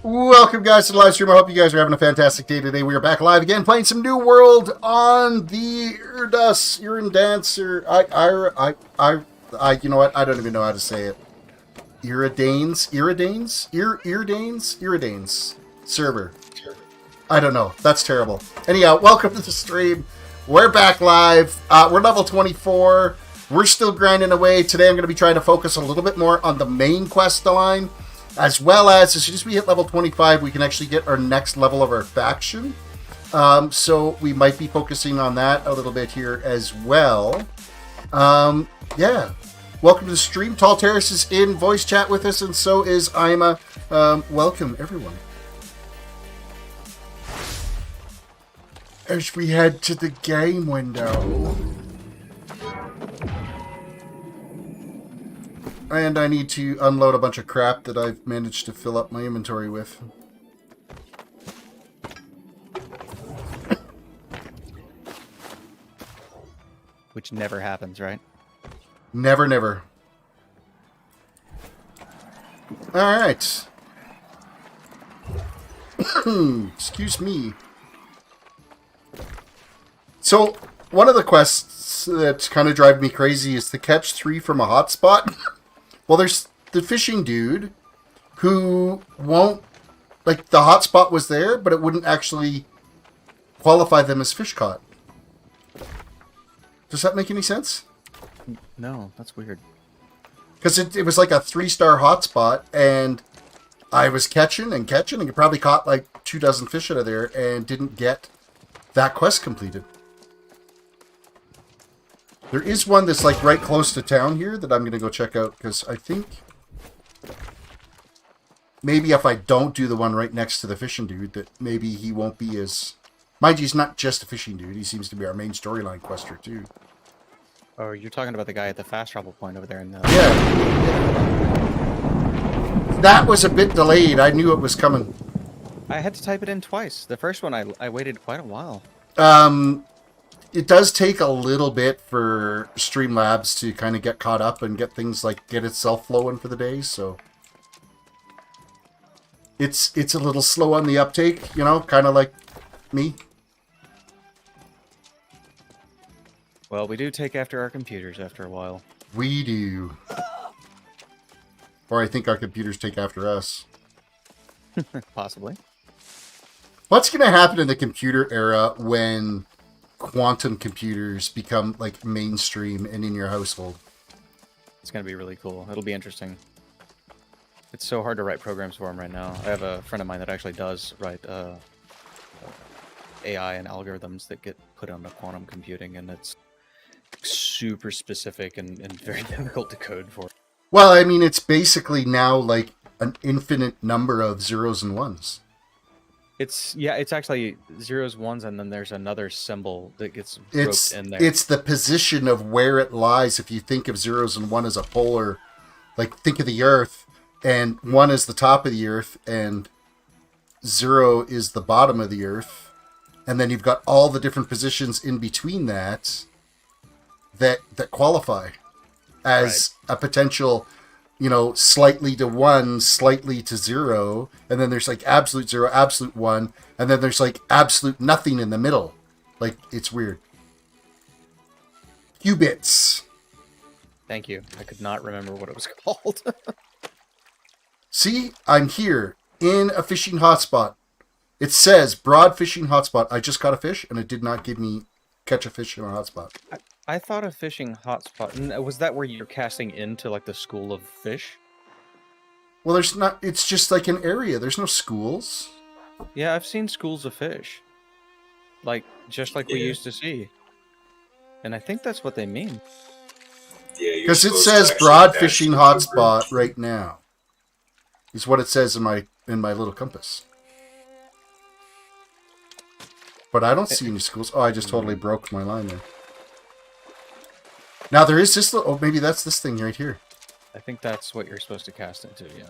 Welcome, guys, to the live stream. I hope you guys are having a fantastic day today. We are back live again, playing some New World on the IARDANES, you know what? I don't even know how to say it. IARDANES server. I don't know. That's terrible. Anyhow, welcome to the stream. We're back live. We're level 24. We're still grinding away. Today I'm going to be trying to focus a little bit more on the main quest line, as well as soon as we hit level 25, we can actually get our next level of our faction. So we might be focusing on that a little bit here as well. Yeah. Welcome to the stream. Tall Terrace is in voice chat with us, and so is Ima. Welcome, everyone. As we head to the game window. And I need to unload a bunch of crap that I've managed to fill up my inventory with. Which never happens, right? Never, never. Alright. Excuse me. So, one of the quests that's kind of driving me crazy is to catch 3 from a hotspot. Well, there's the fishing dude who won't, like, the hotspot was there, but it wouldn't actually qualify them as fish caught. Does that make any sense? No, that's weird. Because it was like a 3-star hotspot, and I was catching and probably caught like 24 fish out of there and didn't get that quest completed. There is one that's like right close to town here that I'm going to go check out, because I think maybe if I don't do the one right next to the fishing dude, that maybe he won't be as... Mind you, he's not just a fishing dude. He seems to be our main storyline quester too. Oh, you're talking about the guy at the fast travel point over there in the... Yeah. That was a bit delayed. I knew it was coming. I had to type it in twice. The first one, I waited quite a while. It does take a little bit for Streamlabs to kind of get caught up and get things like get itself flowing for the day, so it's a little slow on the uptake, you know, kind of like me. Well, we do take after our computers after a while. We do. Or I think our computers take after us. Possibly. What's going to happen in the computer era when quantum computers become like mainstream and in your household? It's going to be really cool. It'll be interesting. It's so hard to write programs for them right now. I have a friend of mine that actually does write AI and algorithms that get put onto quantum computing, and it's super specific and very difficult to code for. Well, I mean, it's basically now like an infinite number of zeros and ones. It's actually zeros, ones, and then there's another symbol that gets It's roped in there. it's the position of where it lies. If you think of zeros and one as a polar, like think of the Earth, and one is the top of the Earth, and zero is the bottom of the Earth, and then you've got all the different positions in between that qualify as a potential, slightly to one, slightly to zero, and then there's like absolute zero, absolute one, and then there's like absolute nothing in the middle. Like, it's weird. Qubits. Thank you. I could not remember what it was called. See, I'm here in a fishing hotspot. It says broad fishing hotspot. I just caught a fish, and it did not give me catch a fish in a hotspot. I thought a fishing hotspot. Was that where you're casting into like the school of fish? Well, there's not. It's just like an area. There's no schools. Yeah, I've seen schools of fish. Like, just like we used to see. And I think that's what they mean. Yeah, because it says broad fishing hotspot right now. Is what it says in my little compass. But I don't see any schools. Oh, I just totally broke my line there. Now there is this little. Oh, maybe that's this thing right here. I think that's what you're supposed to cast into. Yeah.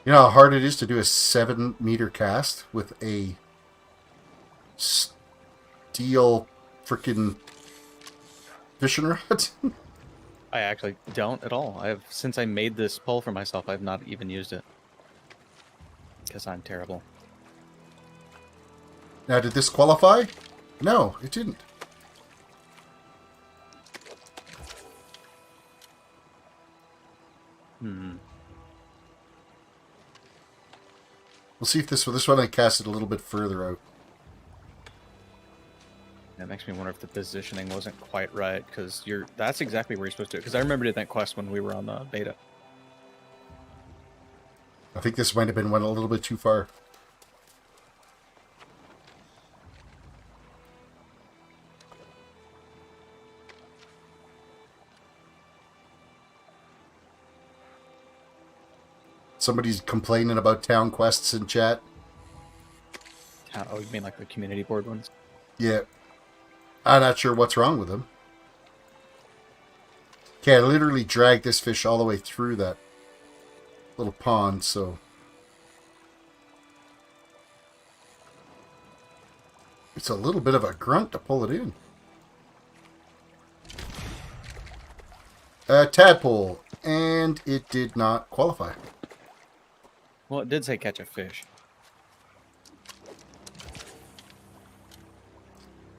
You know how hard it is to do a 7-meter cast with a steel freaking fishing rod? I actually don't at all. Since I made this pole for myself, I've not even used it. Because I'm terrible. Now, did this qualify? No, it didn't. We'll see if this one I cast it a little bit further out. That makes me wonder if the positioning wasn't quite right, because that's exactly where you're supposed to do it. Because I remember doing that quest when we were on the beta. I think this might have been one a little bit too far. Somebody's complaining about town quests in chat. Oh, you mean like the community board ones? Yeah. I'm not sure what's wrong with them. Okay, I literally dragged this fish all the way through that little pond, so... It's a little bit of a grunt to pull it in. Tadpole. And it did not qualify. Well, it did say catch a fish.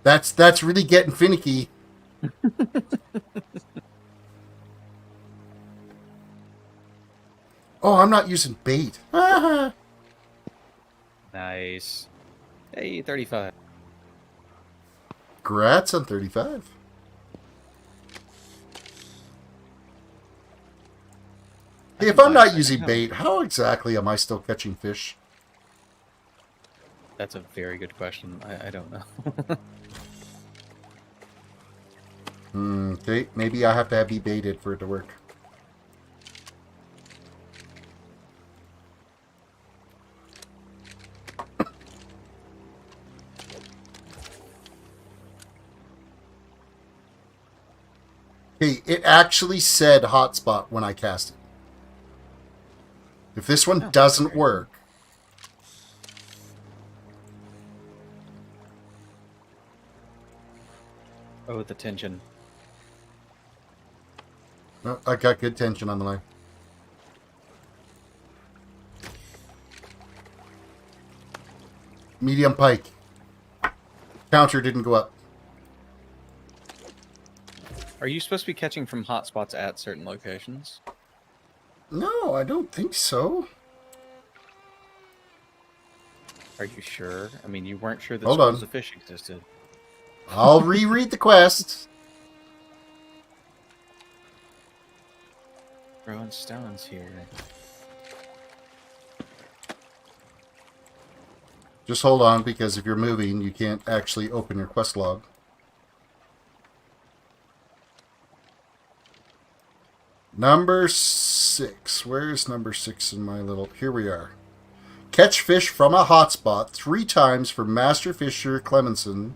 That's really getting finicky. Oh, I'm not using bait. Nice. Hey, 35. Grats on 35. Hey, if I'm not using bait, how exactly am I still catching fish? That's a very good question. I don't know. Okay, maybe I have to be baited for it to work. Okay, it actually said hotspot when I cast it. If this one doesn't work... Oh, the tension. Oh, I got good tension on the line. Medium pike. Counter didn't go up. Are you supposed to be catching from hotspots at certain locations? No, I don't think so. Are you sure? I mean, you weren't sure that Hold schools on. of fish existed. I'll reread the quest. Throwing stones here. Just hold on, because if you're moving, you can't actually open your quest log. Number 6. Where's number 6 in my little... Here we are. Catch fish from a hotspot 3 times for Master Fisher Clemenson,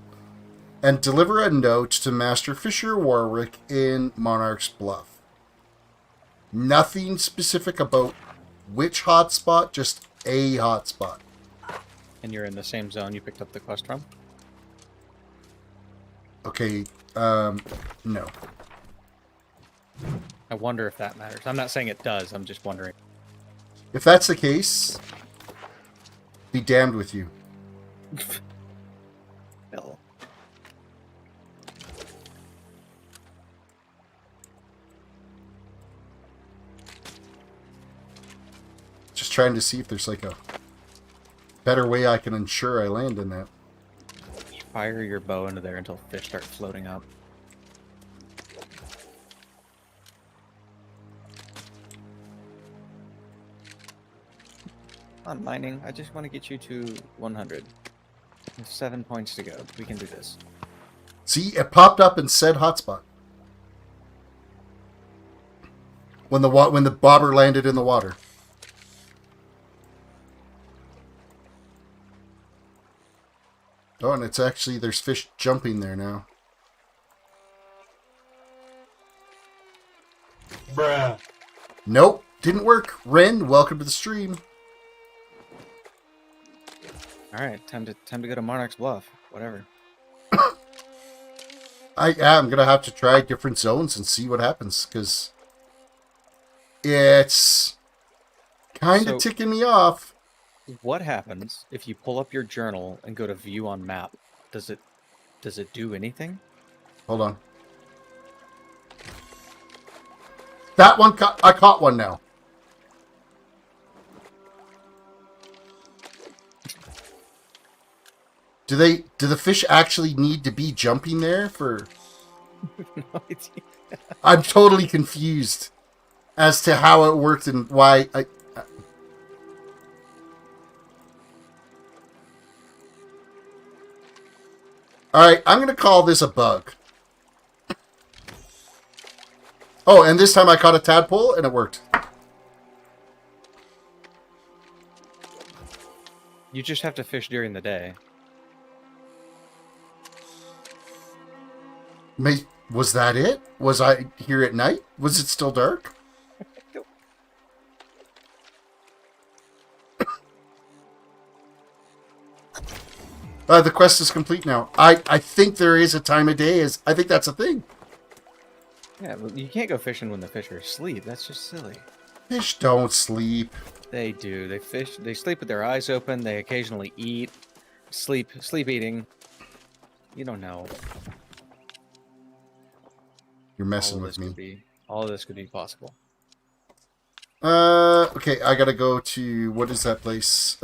and deliver a note to Master Fisher Warwick in Monarch's Bluff. Nothing specific about which hotspot, just a hotspot. And you're in the same zone you picked up the quest from? Okay, no. I wonder if that matters. I'm not saying it does, I'm just wondering. If that's the case, be damned with you. Hell. Just trying to see if there's like a better way I can ensure I land in that. Fire your bow into there until fish start floating up. I'm mining. I just want to get you to 100. 7 points to go. We can do this. See, it popped up and said hotspot. When the bobber landed in the water. Oh, and it's actually, there's fish jumping there now. Bruh. Nope, didn't work. Ren, welcome to the stream. Alright, time to go to Monarch's Bluff. Whatever. I'm gonna have to try different zones and see what happens, because it's kind of ticking me off. What happens if you pull up your journal and go to view on map? Does it do anything? Hold on. That one, I caught one now. Do the fish actually need to be jumping there for... No idea. I'm totally confused as to how it worked and why Alright, I'm going to call this a bug. Oh, and this time I caught a tadpole and it worked. You just have to fish during the day. Was that it? Was I here at night? Was it still dark? The quest is complete now. I think there is a time of day. I think that's a thing. Yeah, but you can't go fishing when the fish are asleep. That's just silly. Fish don't sleep. They do. They fish. They sleep with their eyes open. They occasionally eat. Sleep eating. You don't know. You're messing with me. All of this could be possible. Okay, I gotta go to, what is that place?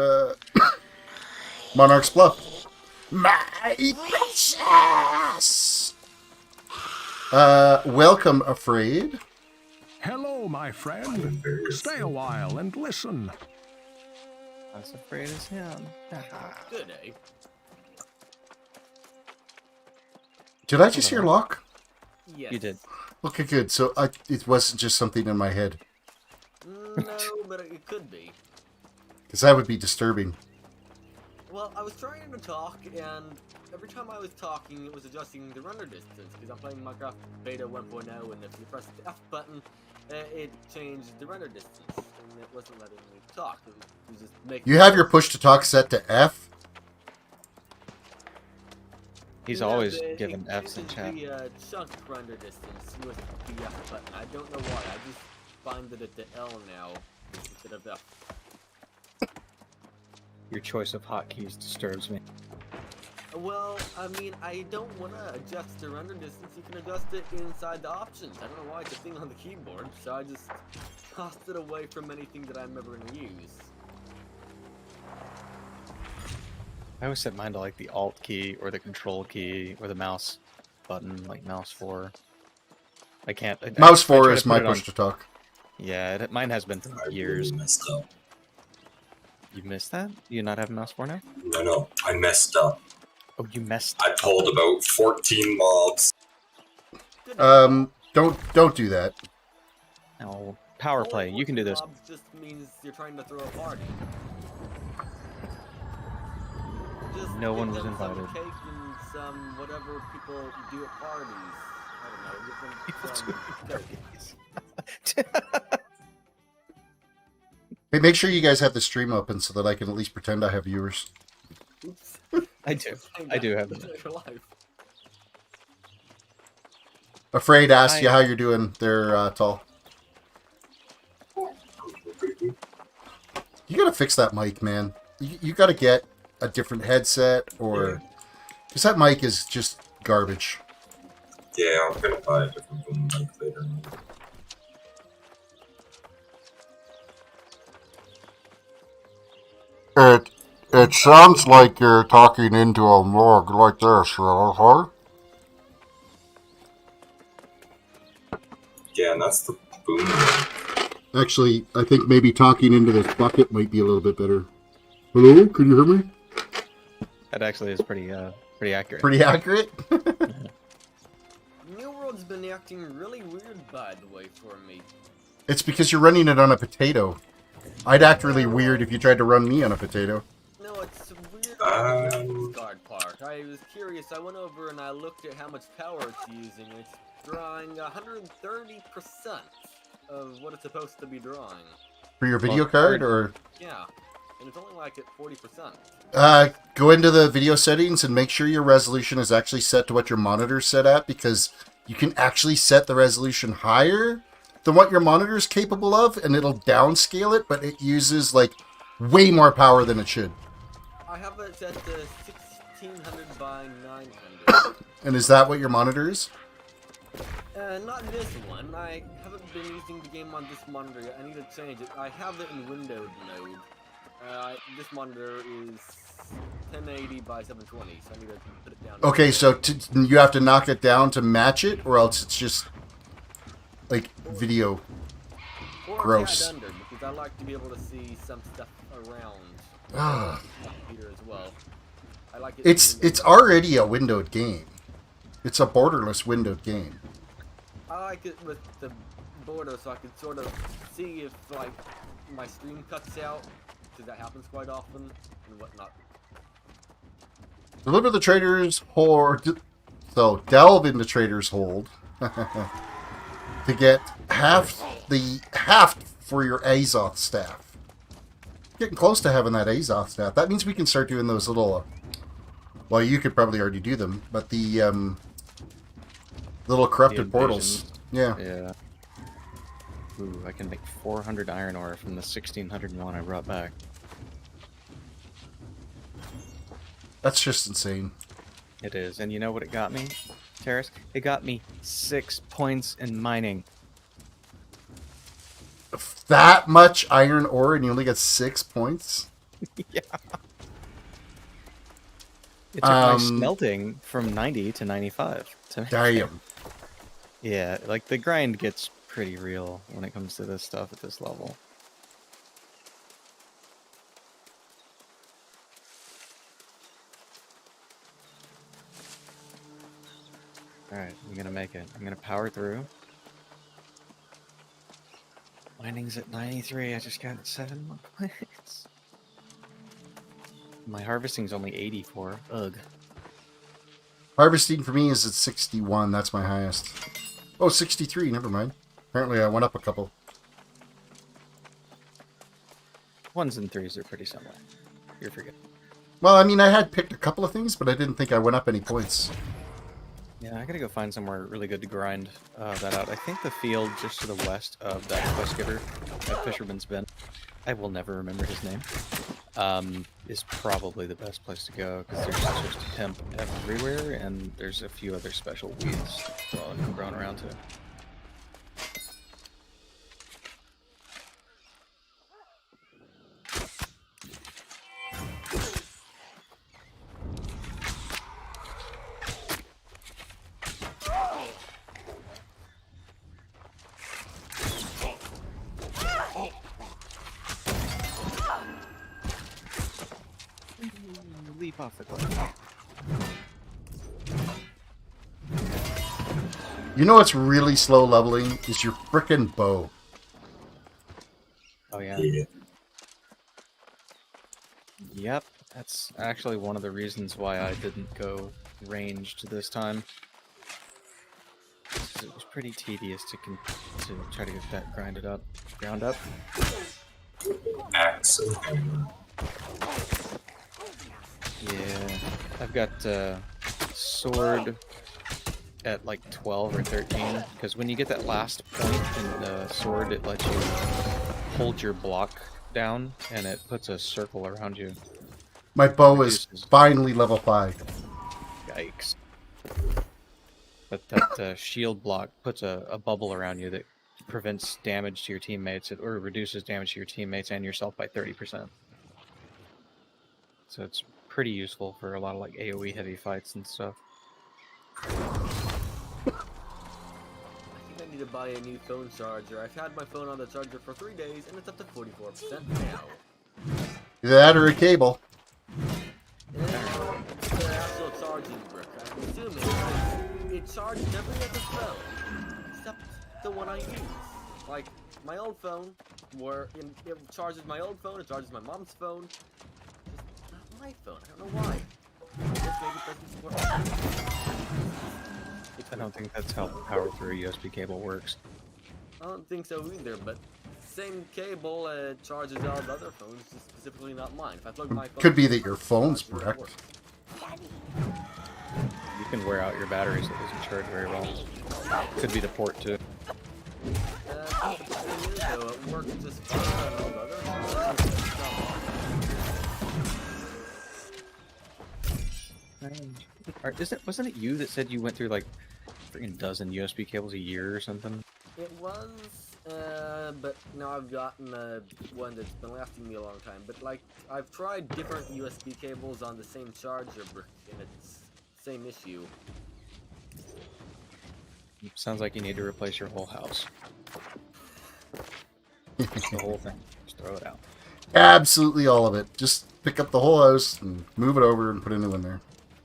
Monarch's Bluff. My precious! Welcome, Afraid. Hello, my friend. Stay a while and listen. I was afraid as him. Good, eh? Did I just hear Locke? Yes. You did. Okay, good. So it wasn't just something in my head. No, but it could be. Because that would be disturbing. Well, I was trying to talk, and every time I was talking, it was adjusting the render distance, because I'm playing Minecraft Beta 1.0, and if you press the F button, it changed the render distance, and it wasn't letting me talk. It was just making... You have your push-to-talk set to F? He's Yeah, always given Fs in chat. The chunk render distance was the F button. I don't know why. I just find it at the L now instead of F. Your choice of hotkeys disturbs me. Well, I mean, I don't want to adjust the render distance. You can adjust it inside the options. I don't know why it's a thing on the keyboard, so I just tossed it away from anything that I'm never going to use. I always set mine to like the Alt key or the Control key or the mouse button, like mouse 4. I can't. Mouse I 4 try is to my put it on- push-to-talk. Yeah, mine has been for I years. really messed up. You missed that? You not have mouse 4 now? No, I messed up. Oh, you messed. I pulled about 14 mobs. Don't do that. Oh, power play. You can do this. Mob just means you're trying to throw a party. Just No give one was them invited. Some cake and some whatever people do at parties. I don't know. Give them some cake. Hey, make sure you guys have the stream open so that I can at least pretend I have viewers. Oops. I do. I do have them. Your life. Afraid ask you how you're doing there, Tall. You gotta fix that mic, man. You gotta get a different headset or... Because that mic is just garbage. Yeah, I'm gonna buy a different boom mic later. It sounds like you're talking into a log like this, huh? Yeah, and that's the boom mic. Actually, I think maybe talking into this bucket might be a little bit better. Hello? Can you hear me? That actually is pretty accurate. Pretty accurate? New World's been acting really weird, by the way, for me. It's because you're running it on a potato. I'd act really weird if you tried to run me on a potato. No, it's weird on the graphics card part. I was curious, I went over and I looked at how much power it's using, and it's drawing 130% of what it's supposed to be drawing. For your video card, or... Yeah, and it's only like at 40%. Go into the video settings and make sure your resolution is actually set to what your monitor's set at, because you can actually set the resolution higher than what your monitor is capable of, and it'll downscale it, but it uses, like, way more power than it should. I have it set to 1600 by 900. And is that what your monitor is? Not this one. I haven't been using the game on this monitor yet. I need to change it. I have it in windowed mode. This monitor is 1080 by 720, so I need to put it down. Okay, so you have to knock it down to match it, or else it's just, like, video. Or Gross. a tad under, because I like to be able to see some stuff around Ah. the computer as well. I like it. It's already a windowed game. It's a borderless windowed game. I like it with the border, so I can sort of see if, like, my stream cuts out, because that happens quite often, and whatnot. Deliver the Trader's Hold. So, delve into Trader's Hold to get half for your Azoth staff. Getting close to having that Azoth staff. That means we can start doing those little... well, you could probably already do them, but the little corrupted portals. Yeah. Yeah. Ooh, I can make 400 iron ore from the 1601 I brought back. That's just insane. It is, and you know what it got me, Terrace? It got me 6 points in mining. That much iron ore and you only got 6 points? Yeah. It took my smelting from 90 to 95. Damn. Yeah, like the grind gets pretty real when it comes to this stuff at this level. Alright, I'm gonna make it. I'm gonna power through. Mining's at 93, I just got 7 more points. My harvesting's only 84. Ugh. Harvesting for me is at 61. That's my highest. Oh, 63. Never mind. Apparently I went up a couple. 1s and 3s are pretty similar. You're forgetting. Well, I mean, I had picked a couple of things, but I didn't think I went up any points. Yeah, I gotta go find somewhere really good to grind that out. I think the field just to the west of that quest giver at Fisherman's Bend, I will never remember his name, is probably the best place to go, because there's just hemp everywhere, and there's a few other special weeds growing around too. off the cliff. You know what's really slow leveling is your frickin' bow. Oh yeah. Yeah. Yep. That's actually one of the reasons why I didn't go ranged this time. It was pretty tedious to try to get that ground up. Axe and hammer. Yeah, I've got sword at like 12 or 13 because when you get that last point in the sword, it lets you hold your block down and it puts a circle around you. My bow is finally level 5. Yikes! But that shield block puts a bubble around you that prevents damage to your teammates, or reduces damage to your teammates and yourself by 30%. So it's pretty useful for a lot of like AoE heavy fights and stuff. I think I need to buy a new phone charger. I've had my phone on the charger for 3 days and it's up to 44% now. Either that or a cable. And the actual charging brick, I'm assuming it charges every other phone except the one I use. Like my old phone, where it charges my old phone, it charges my mom's phone. Just not my phone. I don't know why. I guess maybe it doesn't support. I don't think that's how power through a USB cable works. I don't think so either, but same cable charges all the other phones, just specifically not mine. If I plug my phone, Could be that your phone's wrecked. You can wear out your batteries so it doesn't charge very well. Could be the port too. The thing is, though, it works just fine on all the other phones. Wasn't it you that said you went through like a dozen USB cables a year or something? It was, but now I've gotten one that's been lasting me a long time. But like, I've tried different USB cables on the same charger brick, and it's same issue. Sounds like you need to replace your whole house. The whole thing. Just throw it out. Absolutely all of it. Just pick up the whole house and move it over and put a new one there.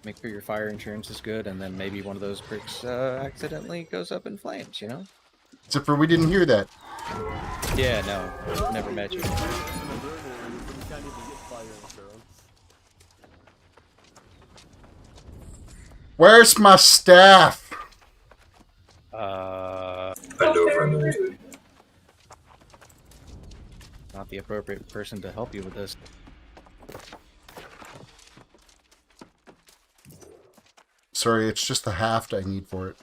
Make sure your fire insurance is good, and then maybe one of those bricks accidentally goes up in flames, you know? Except for we didn't hear that. Yeah, no. Never met you. Where's my staff? I know friend. Not the appropriate person to help you with this. Sorry, it's just the haft I need for it.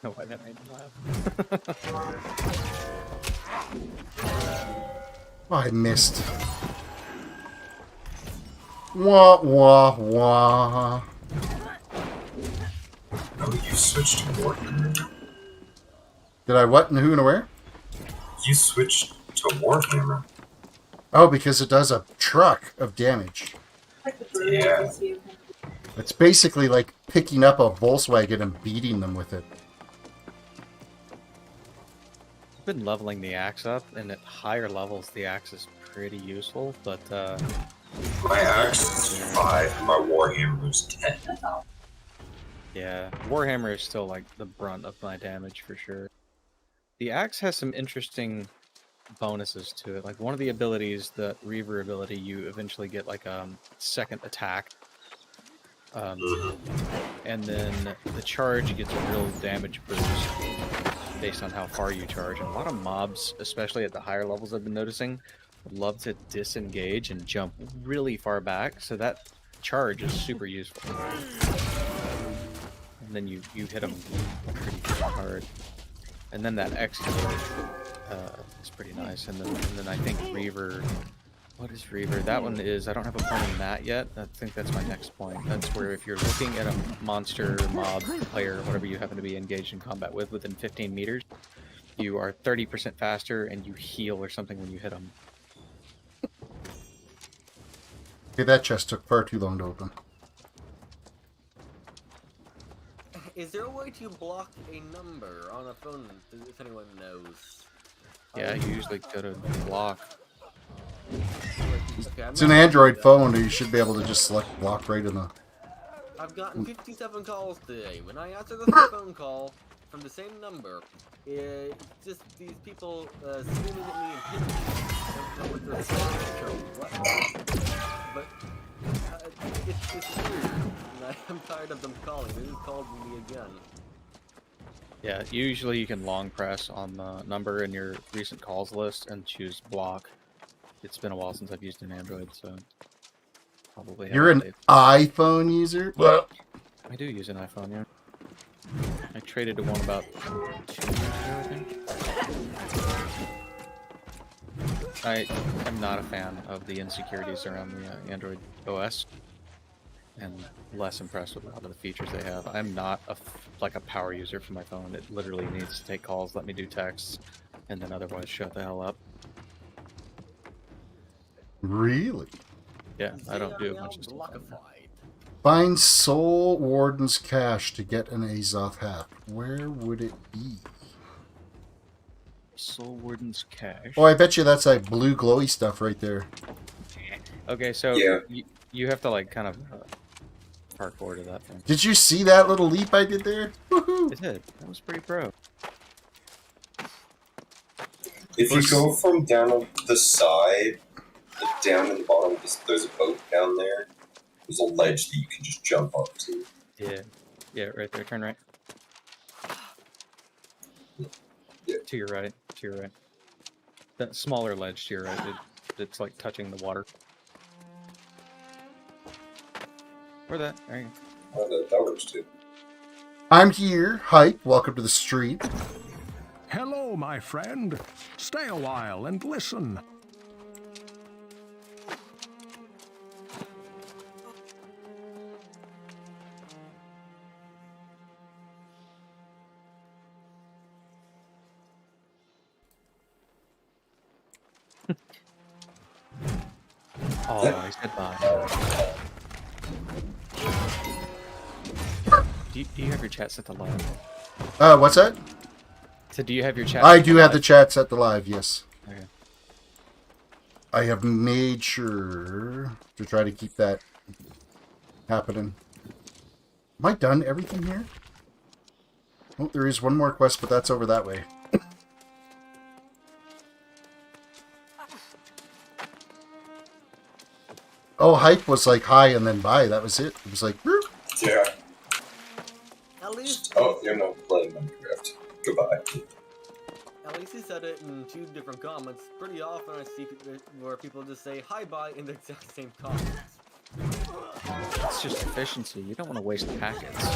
No, why that made me laugh. Oh, I missed. Wah, wah, wah. Oh, you switched to Warhammer. Did I what and who and where? You switched to Warhammer. Oh, because it does a truck of damage. Yeah. It's basically like picking up a Volkswagen and beating them with it. I've been leveling the axe up, and at higher levels the axe is pretty useful, but My axe is 5, my Warhammer is 10. yeah, Warhammer is still like the brunt of my damage for sure. The axe has some interesting bonuses to it. Like one of the abilities, the Reaver ability, you eventually get like a second attack. And then the charge gets a real damage boost based on how far you charge. And a lot of mobs, especially at the higher levels I've been noticing, love to disengage and jump really far back. So that charge is super useful. And then you hit them pretty hard. And then that excavator is pretty nice. And then I think Reaver. What is Reaver? That one is, I don't have a point on that yet. I think that's my next point. That's where if you're looking at a monster, mob, player, whatever you happen to be engaged in combat with, within 15 meters, you are 30% faster and you heal or something when you hit them. Okay, that chest took far too long to open. Is there a way to block a number on a phone, if anyone knows? Yeah, you usually go to block. Like Okay, I'm It's an not- Android phone, and you should be able to just select block right in the... I've gotten 57 calls today. When I answer the phone call from the same number, it's just these people screaming at me and hitting me. I don't know what they're saying or what. But it's weird. And I'm tired of them calling. They just called me again. Yeah, usually you can long press on the number in your recent calls list and choose block. It's been a while since I've used an Android, so probably have You're an updates. iPhone user? Well, I do use an iPhone, yeah. I traded to one about 2 years ago, I think. I am not a fan of the insecurities around the Android OS, and less impressed with a lot of the features they have. I'm not like a power user for my phone. It literally needs to take calls, let me do texts, and then otherwise shut the hell up. really? Yeah, I don't do a bunch of stuff. Blockified. Find Soul Warden's cache to get an Azoth hat. Where would it be? Soul Warden's cache. Oh, I bet you that's like blue glowy stuff right there. Okay, so Yeah. you have to like kind of parkour to that thing. Did you see that little leap I did there? Woohoo! It did. That was pretty pro. If you go from down on the side, down in the bottom, there's a boat down there. There's a ledge that you can just jump up to. Yeah. Yeah, right there. Turn right. Yeah. To your right. To your right. That smaller ledge to your right. It's like touching the water. Or that. There you go. Oh, that works too. I'm here. Hype. Welcome to the street. Hello, my friend. Stay a while and listen. Oh, I said bye. Do you have your chat set to live? What's that? So do you have your chat I set do to have the live? chat set to live, yes. Okay. I have made sure to try to keep that happening. Am I done everything here? Oh, there is one more quest, but that's over that way. Oh, Hype was like hi and then bye. That was it. It was like, whoop. Yeah. At least, Oh, you're not playing Minecraft. Goodbye. at least he said it in 2 different comments. Pretty often I see where people just say hi bye in the exact same comments. It's just efficiency. You don't want to waste packets.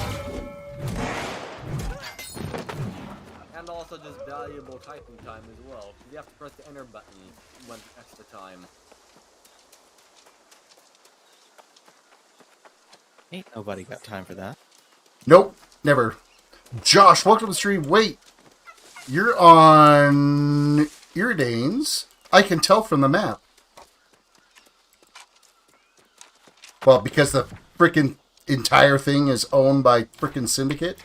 And also just valuable typing time as well. You have to press the enter button one extra time. Ain't nobody got time for that. Nope, never. Josh, welcome to the stream. Wait, you're on IARDANES. I can tell from the map. Well, because the frickin' entire thing is owned by frickin' Syndicate.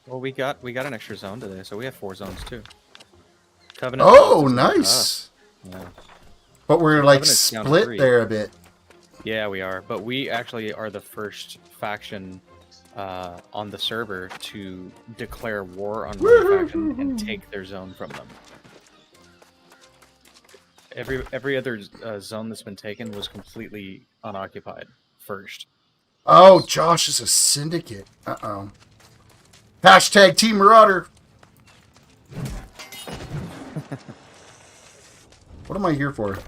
Well, we got an extra zone today, so we have 4 zones too. Covenant. Oh, Coast is down to nice. us. Yeah. But we're like Covenant's down to split 3. there a bit. Yeah, we are. But we actually are the first faction on the server to declare war on one faction and take their zone from them. Every other zone that's been taken was completely unoccupied first. Oh, Josh is a Syndicate. Uh-oh. Hashtag Team Marauder. What am I here for?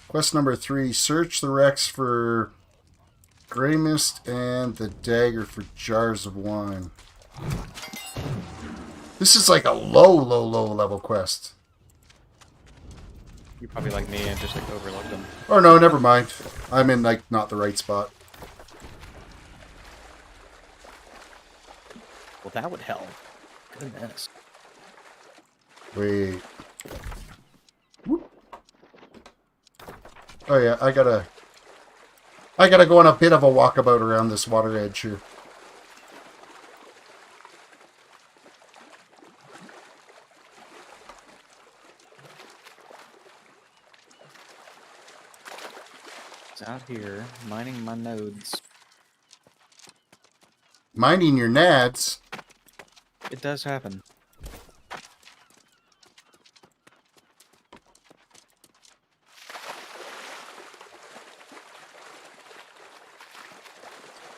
Quest number 3. Search the wrecks for Grey Mist and the dagger for jars of wine. This is like a low level quest. You're probably like me and just like overlooked them. Or no, never mind. I'm in like not the right spot. Well, that would help. Goodness. Wait. Whoop. Oh yeah, I gotta go on a bit of a walkabout around this water edge here. It's out here mining my nodes. Mining your nads. It does happen.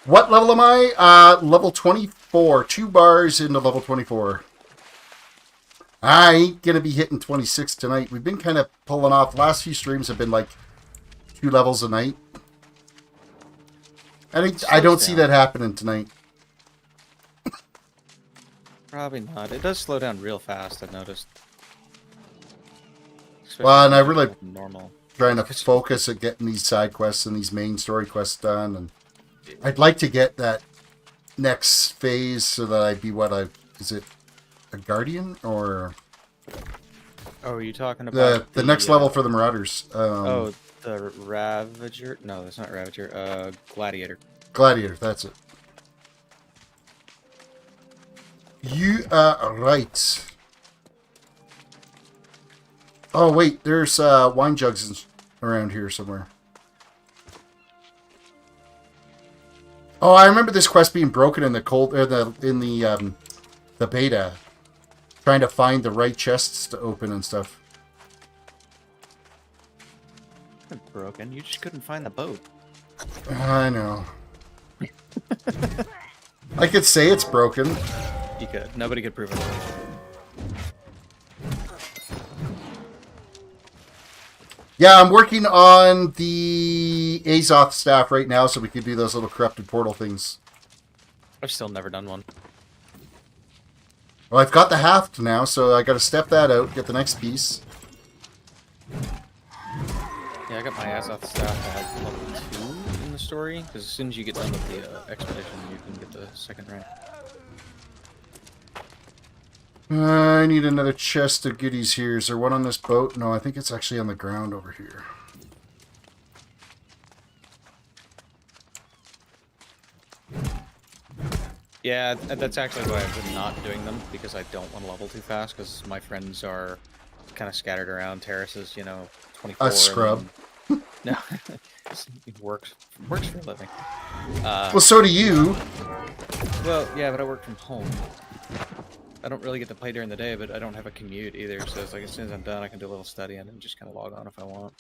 What level am I? Level 24. 2 bars into level 24. I ain't gonna be hitting 26 tonight. We've been kind of pulling off. Last few streams have been like 2 levels a night. I don't see that happening tonight. Probably not. It does slow down real fast, I've noticed. Well, and I really normal. Trying to focus at getting these side quests and these main story quests done, and I'd like to get that next phase so that I'd be is it a guardian or Oh, are you talking about the next level for the Marauders? Oh, the Ravager? No, that's not Ravager. Gladiator. Gladiator, that's it. You are right. Oh wait, there's wine jugs around here somewhere. Oh, I remember this quest being broken in the the beta, trying to find the right chests to open and stuff. It's broken. You just couldn't find the boat. I know. I could say it's broken. You could. Nobody could prove it. Yeah, I'm working on the Azoth staff right now so we can do those little corrupted portal things. I've still never done one. Well, I've got the haft now, so I got to step that out, get the next piece. Yeah, I got my Azoth staff at level 2 in the story, because as soon as you get done with the expedition, you can get the second rank. I need another chest of goodies here. Is there one on this boat? No, I think it's actually on the ground over here. Yeah, that's actually why I've been not doing them, because I don't want to level too fast, because my friends are kind of scattered around. Terraces, you know, 24. A scrub. No, it works for a living. Well, so do you. Well, yeah, but I work from home. I don't really get to play during the day, but I don't have a commute either, so it's like as soon as I'm done, I can do a little studying and just kind of log on if I want.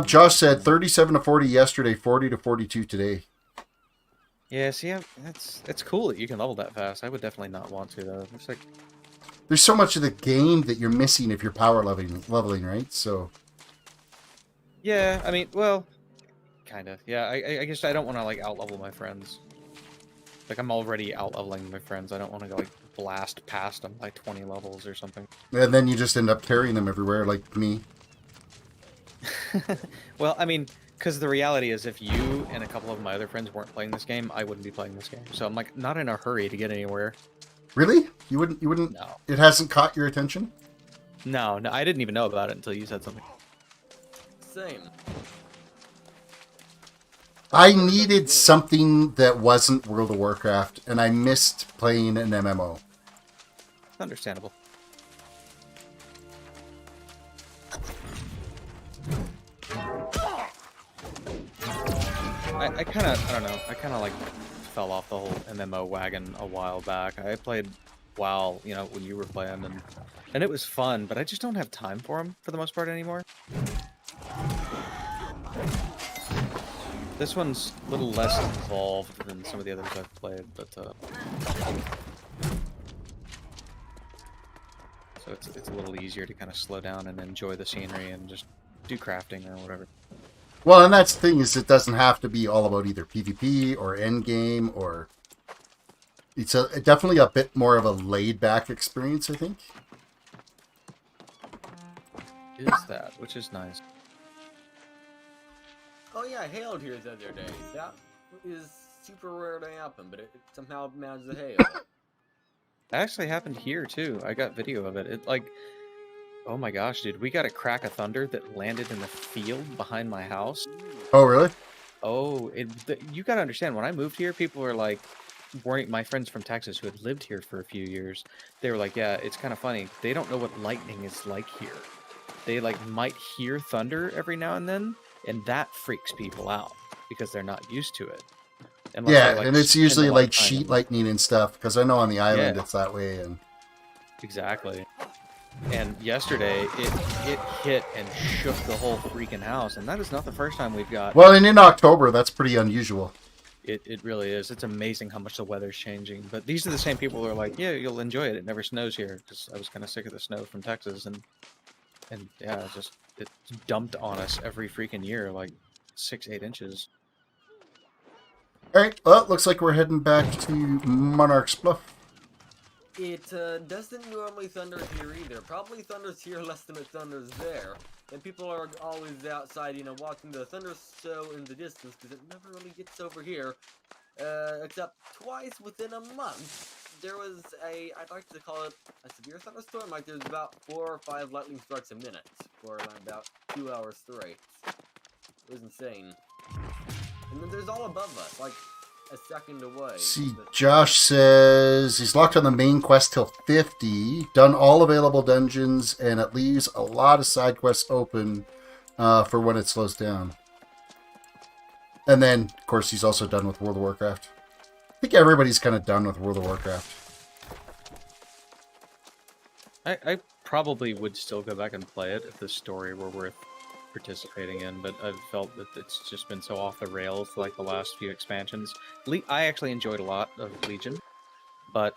Josh said 37 to 40 yesterday, 40 to 42 today. Yeah, see, it's cool that you can level that fast. I would definitely not want to, though. It's like... There's so much of the game that you're missing if you're power leveling, right? So... Yeah, I mean, well, kind of. Yeah, I guess I don't want to, like, out-level my friends. Like, I'm already out-leveling my friends. I don't want to go, like, blast past them by 20 levels or something. And then you just end up carrying them everywhere, like me. Well, I mean, because the reality is if you and a couple of my other friends weren't playing this game, I wouldn't be playing this game. So I'm, like, not in a hurry to get anywhere. Really? You wouldn't? No. It hasn't caught your attention? No, I didn't even know about it until you said something. Same. I needed something that wasn't World of Warcraft, and I missed playing an MMO. Understandable. I kind of, I don't know, I kind of like fell off the whole MMO wagon a while back. I played WoW, you know, when you were playing, and it was fun, but I just don't have time for them for the most part anymore. This one's a little less involved than some of the others I've played, but so it's a little easier to kind of slow down and enjoy the scenery and just do crafting or whatever. Well, and that's the thing, is it doesn't have to be all about either PvP or endgame, or... It's definitely a bit more of a laid-back experience, I think. Is that, which is nice. Oh yeah, I hailed here the other day. That is super rare to happen, but it somehow managed to hail. That actually happened here too. I got video of it. It like, oh my gosh, dude, we got a crack of thunder that landed in the field behind my house. Oh, really? Oh, you gotta understand, when I moved here, people were like, my friends from Texas who had lived here for a few years, they were like, yeah, it's kind of funny. They don't know what lightning is like here. They like might hear thunder every now and then, and that freaks people out because they're not used to it. Unless Yeah, they, like, and it's spend usually a lot of like time sheet in- lightning and stuff, because I know on the island Yeah. it's that way. And Exactly. And yesterday, it hit and shook the whole freaking house, and that is not the first time we've got. well, and in October, that's pretty unusual. It really is. It's amazing how much the weather's changing. But these are the same people who are like, yeah, you'll enjoy it. It never snows here, because I was kind of sick of the snow from Texas, and yeah, it dumped on us every freaking year, like 6-8 inches. All right, well, looks like we're heading back to Monarch's Bluff. It doesn't normally thunder here either. Probably thunders here less than it thunders there. And people are always outside, you know, watching the thunder show in the distance because it never really gets over here. Except twice within a month, there was I'd like to call it a severe thunderstorm. Like there's about 4 or 5 lightning strikes a minute for around about 2 hours straight. It was insane. And then there's all above us, like a second away. See, Josh says he's locked on the main quest till 50, done all available dungeons, and it leaves a lot of side quests open for when it slows down. And then, of course, he's also done with World of Warcraft. I think everybody's kind of done with World of Warcraft. I probably would still go back and play it if the story were worth participating in, but I've felt that it's just been so off the rails like the last few expansions. I actually enjoyed a lot of Legion, but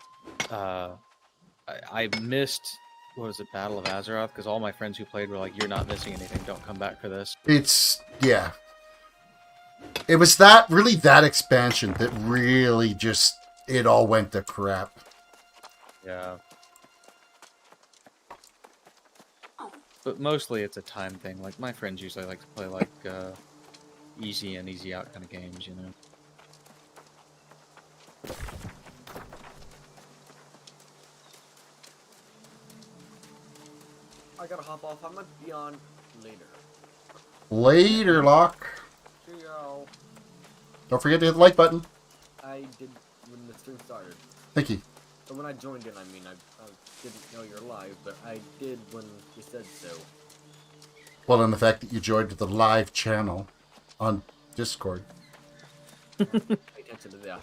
I missed, what was it, Battle of Azeroth, because all my friends who played were like, you're not missing anything, don't come back for this. Yeah. It was really that expansion that really just, it all went to crap. Yeah. But mostly it's a time thing. Like, my friends usually like to play, like, easy and easy out kind of games, you know? I gotta hop off. I might be on later. Later, Locke. Cheerio. Don't forget to hit the like button. I did when the stream started. Thank you. So when I joined in, I mean, I didn't know you're live, but I did when you said so. Well, and the fact that you joined the live channel on Discord. Pay attention to that.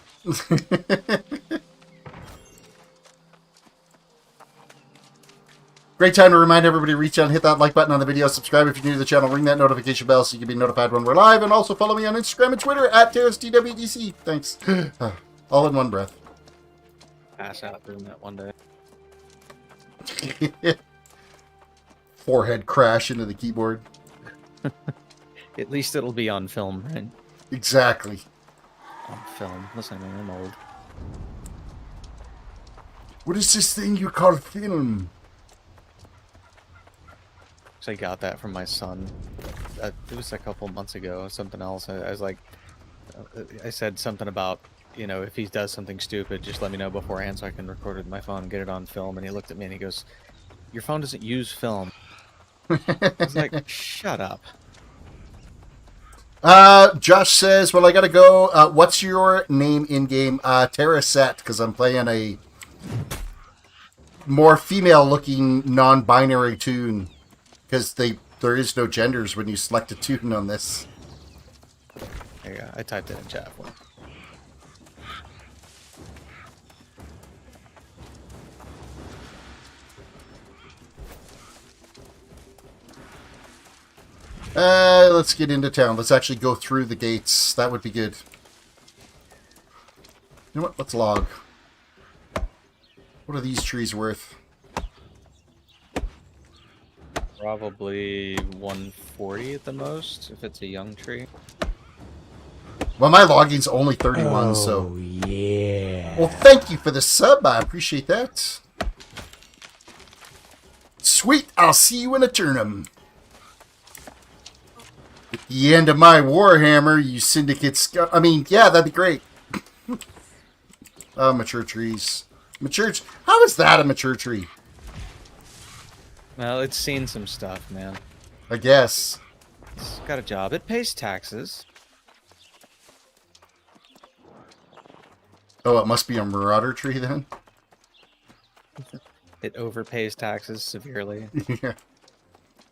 Great time to remind everybody to reach out and hit that like button on the video. Subscribe if you're new to the channel. Ring that notification bell so you can be notified when we're live. And also follow me on Instagram and Twitter at TerrisDWDC. Thanks. All in one breath. Pass out doing that one day. Forehead crash into the keyboard. At least it'll be on film, right? Exactly. On film. Listen, I mean, I'm old. What is this thing you call film? So I got that from my son. It was a couple months ago. Something else. I was like, I said something about, you know, if he does something stupid, just let me know beforehand so I can record it with my phone and get it on film. And he looked at me and he goes, "Your phone doesn't use film." I was like, shut up. Josh says, well, I gotta go. What's your name in-game? Terraset, because I'm playing a more female-looking non-binary tune. Because there is no genders when you select a tune on this. There you go. I typed it in chat for him. Let's get into town. Let's actually go through the gates. That would be good. You know what? Let's log. What are these trees worth? Probably 140 at the most, if it's a young tree. Well, my logging's only 31, so... yeah. Well, thank you for the sub. I appreciate that. Sweet. I'll see you in Aeternum. At the end of my Warhammer, you syndicate scum. I mean, yeah, that'd be great. Mature trees. How is that a mature tree? Well, it's seen some stuff, man. I guess. It's got a job. It pays taxes. Oh, it must be a marauder tree then? It overpays taxes severely. Yeah.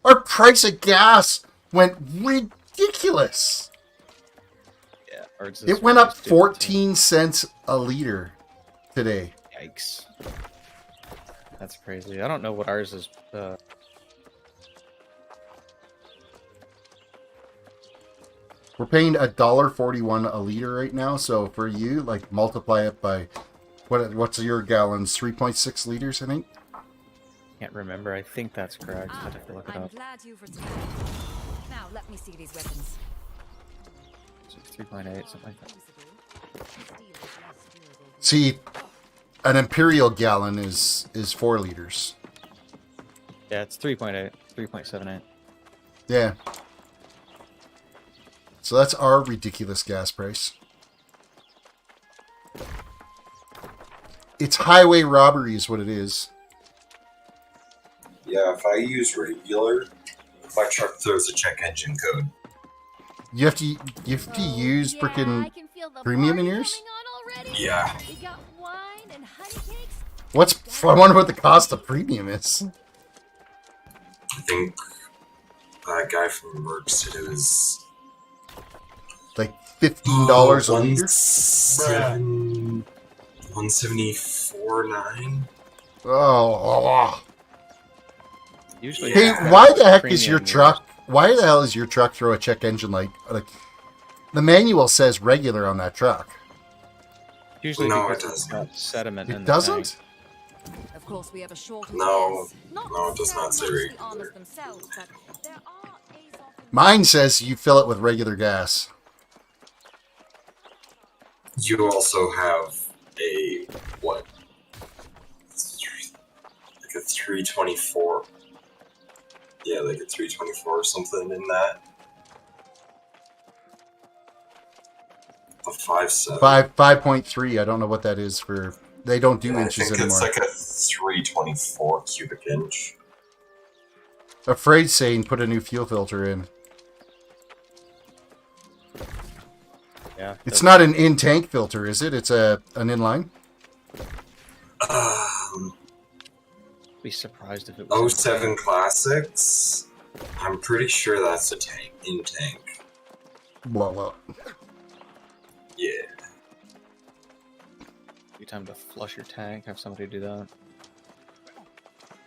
Our price of gas went ridiculous. Yeah, ours is It went up just 14 cents a liter today. Yikes. That's crazy. I don't know what ours is. We're paying $1.41 a liter right now. So for you, like multiply it by what's your gallons? 3.6 liters, I think. Can't remember. I think that's correct. I'd have to look it I'm up. glad you've returned. Now let me see these weapons. It's 3.8, something like that. See, an imperial gallon is 4 liters. Yeah, it's 3.8, 3.78. Yeah. So that's our ridiculous gas price. It's highway robbery is what it is. Yeah, if I use regular, my truck throws a check engine code. You have to use freaking premium in yours? Yeah. We got wine and honey cakes. I wonder what the cost of premium is. I think that guy from Merck said it was Like $15 a liter? 174.9. Oh. Usually, Hey, Yeah. why the heck is your premium truck? Why the hell is your truck throw a check engine light? Like the manual says regular on that truck. Usually No, because it it's doesn't. got sediment in It the doesn't? Of course, we have a shortage. No. Not No, it does not say necessarily regular. the armors themselves, but there are days off in- Mine says you fill it with regular gas. You also have a what? Like a 324. Yeah, like a 324 or something in that. A 5.7. 5.3. I don't know what that is for. They don't do And I inches think anymore. it's like a 324 cubic inch. Afraid saying put a new fuel filter in. Yeah. It's not an in-tank filter, is it? It's an inline? Be surprised if it was. 07 Classics. I'm pretty sure that's a tank. In tank. Blah, blah. Yeah. Be time to flush your tank. Have somebody do that.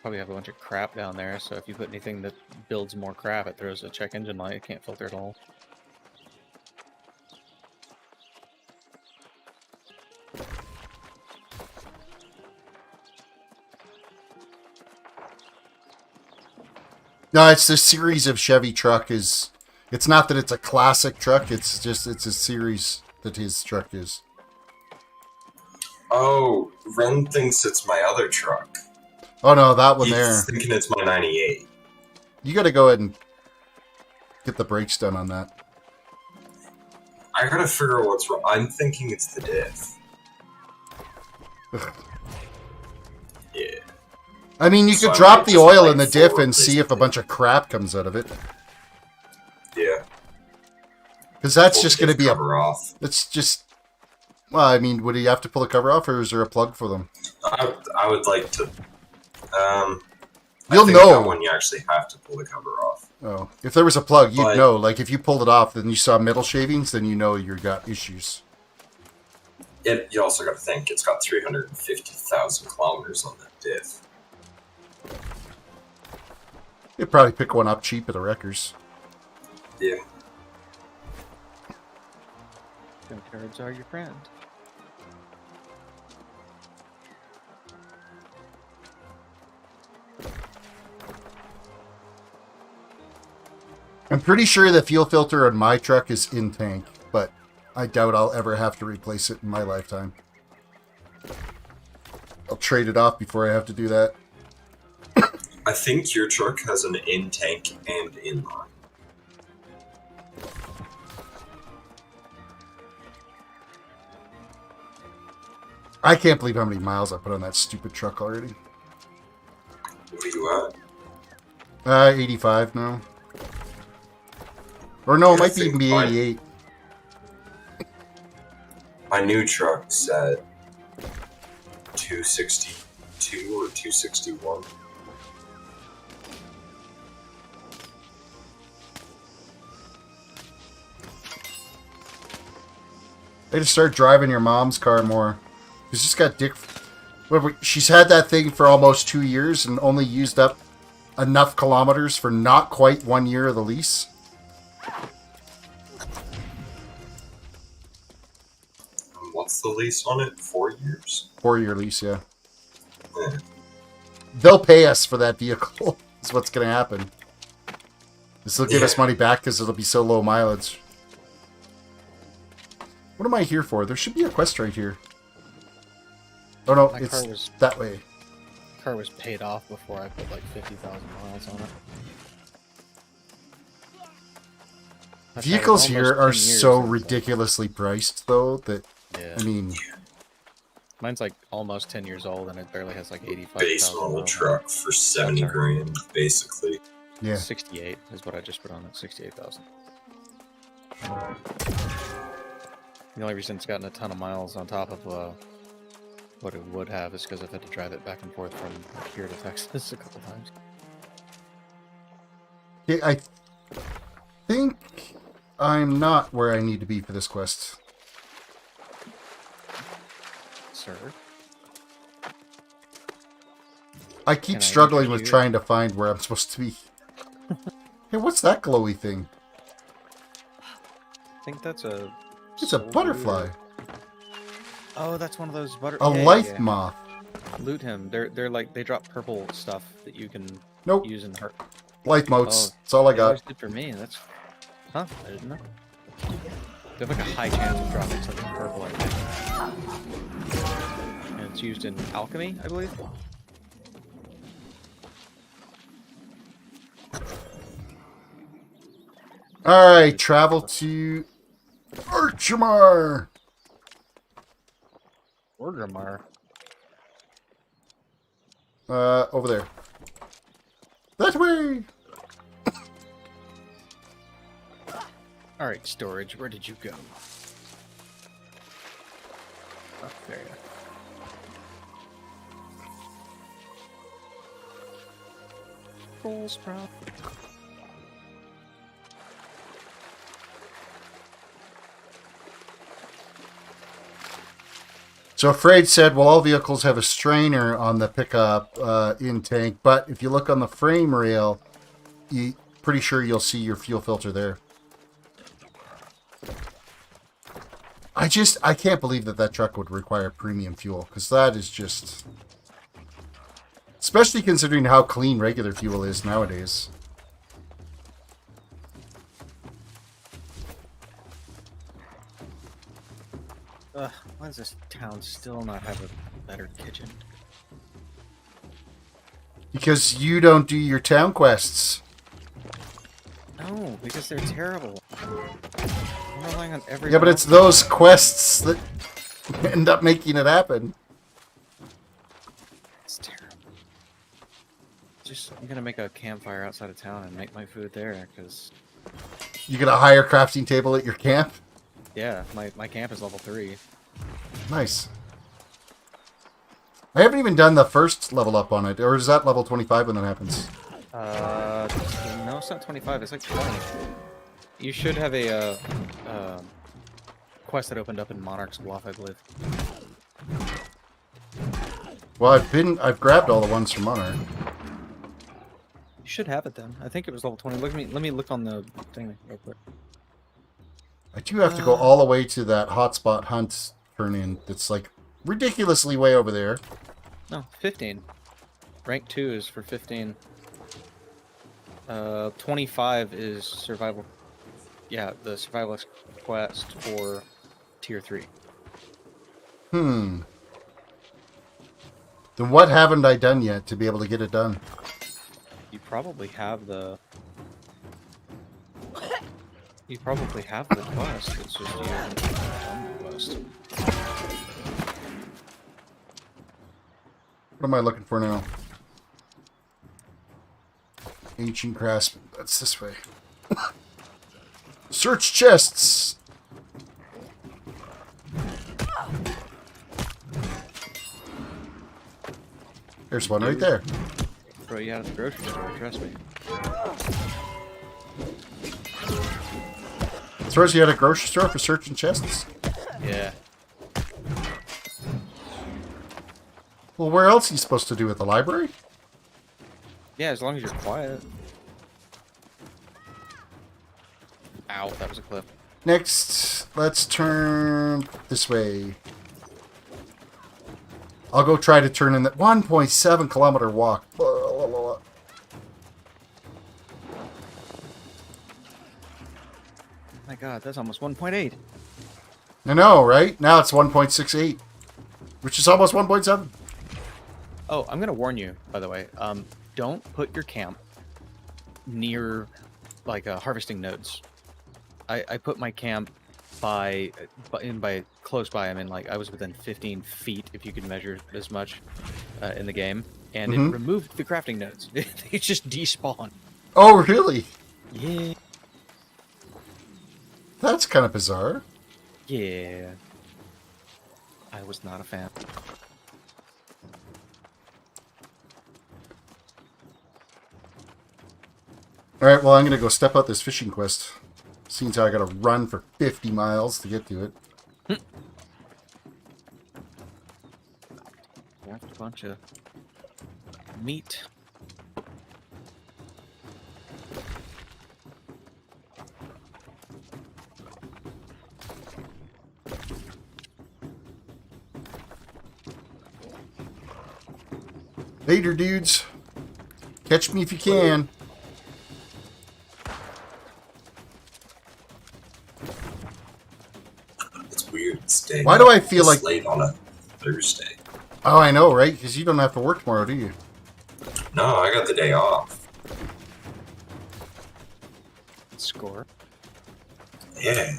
Probably have a bunch of crap down there. So if you put anything that builds more crap, it throws a check engine light. It can't filter at all. No, it's the series of Chevy truck is. It's not that it's a classic truck. It's just it's a series that his truck is. Oh, Ren thinks it's my other truck. Oh no, that one He's there. thinking it's my 98. You got to go ahead and get the brakes done on that. I gotta figure out what's wrong. I'm thinking it's the diff. Ugh. Yeah. I mean, you So could I drop might the just oil like in the diff forward and see if a bunch of crap comes out of it. Yeah. Because that's Pull just the going to be a. cover off. It's just. Well, I mean, would he have to pull the cover off, or is there a plug for them? I would like to. You'll I think know. that one you actually have to pull the cover off. Oh, if there was a plug, you'd But- know. Like if you pulled it off, then you saw metal shavings, then you know you got issues. You also got to think it's got 350,000 kilometers on that diff. You'd probably pick one up cheap at the wreckers. Yeah. Junkyards are your friend. I'm pretty sure the fuel filter on my truck is in tank, but I doubt I'll ever have to replace it in my lifetime. I'll trade it off before I have to do that. I think your truck has an in-tank and inline. I can't believe how many miles I put on that stupid truck already. What are you at? 85 now. Or no, it Yeah, I might even think be mine- 88. My new truck's at 262 or 261. They just start driving your mom's car more. She's just got dick. She's had that thing for almost 2 years and only used up enough kilometers for not quite 1 year of the lease. What's the lease on it? 4 years? 4-year lease, yeah. Yeah. They'll pay us for that vehicle. Is what's going to happen. This will give us money back because it'll be so low mileage. What am I here for? There should be a quest right here. Oh no, My it's car was that way. car was paid off before I put like 50,000 miles on it. My car Vehicles was here almost are 10 years, so and it's like- ridiculously priced, though, that, Yeah. I mean... Mine's like almost 10 years old and it barely has like 85,000 Base model miles on truck for 70 That's grand, basically. Yeah. it. 68 is what I just put on it, 68,000. The only reason it's gotten a ton of miles on top of what it would have is because I've had to drive it back and forth from here to Texas a couple times. Yeah, I think I'm not where I need to be for this quest. Sir? I keep Can I struggling with interview? trying to find where I'm supposed to be. Hey, what's that glowy thing? I think that's a... It's a soldier. butterfly. Oh, that's one of those butter... A yeah, lithe yeah. moth. Loot him. They're like, they drop purple stuff that you can Nope. use in her. Lithe motes. Oh, That's all I They always got. did for me. That's... Huh? I didn't know. They have like a high chance of dropping something purple, I think. And it's used in alchemy, I believe. Alright, travel to Archimar. Orgrimmar. Over there. That way! Alright, storage, where did you go? Oh, there you are. Full sprout. So Afraid said, well, all vehicles have a strainer on the pickup in tank, but if you look on the frame rail, pretty sure you'll see your fuel filter there. I can't believe that truck would require premium fuel, because that is just... Especially considering how clean regular fuel is nowadays. Ugh, why does this town still not have a better kitchen? Because you don't do your town quests. No, because they're terrible. I'm relying on every... Yeah, but it's those quests that end up making it happen. It's terrible. I'm gonna make a campfire outside of town and make my food there, because... You get a higher crafting table at your camp? Yeah, my camp is level 3. Nice. I haven't even done the first level up on it, or is that level 25 when that happens? No, it's not 25, it's like 20. You should have a, quest that opened up in Monarch's Bluff, I believe. Well, I've grabbed all the ones from Monarch. You should have it then. I think it was level 20. Let me look on the thing real quick. I do have to go all the way to that hotspot hunt turn-in that's like ridiculously way over there. No, 15. Rank 2 is for 15. 25 is survival. Yeah, the survivalist quest for tier 3. Then what haven't I done yet to be able to get it done? You probably have the... You probably have the quest, it's just you haven't done the quest. What am I looking for now? Ancient Craftsman. That's this way. Search chests! There's one right there. Bro, you had at the grocery store, trust me. Throws you at a grocery store for searching chests? Yeah. Well, where else are you supposed to do it? The library? Yeah, as long as you're quiet. Ow, that was a clip. Next, let's turn this way. I'll go try to turn in that 1.7 kilometer walk. My god, that's almost 1.8. I know, right? Now it's 1.68, which is almost 1.7. Oh, I'm gonna warn you, by the way. Don't put your camp near, like, harvesting nodes. I put my camp by close by. I mean, like, I was within 15 feet, if you could measure as much, in the game, and it removed the crafting nodes. They just despawn. Oh, really? Yeah. That's kind of bizarre. Yeah. I was not a fan. Alright, well, I'm going to go step out this fishing quest. Seems how I got to run for 50 miles to get to it. Craft a bunch of meat. Later, dudes. Catch me if you can. It's weird staying Why do I up feel this like... late on a Thursday? Oh, I know, right? Because you don't have to work tomorrow, do you? No, I got the day off. Score. Yeah.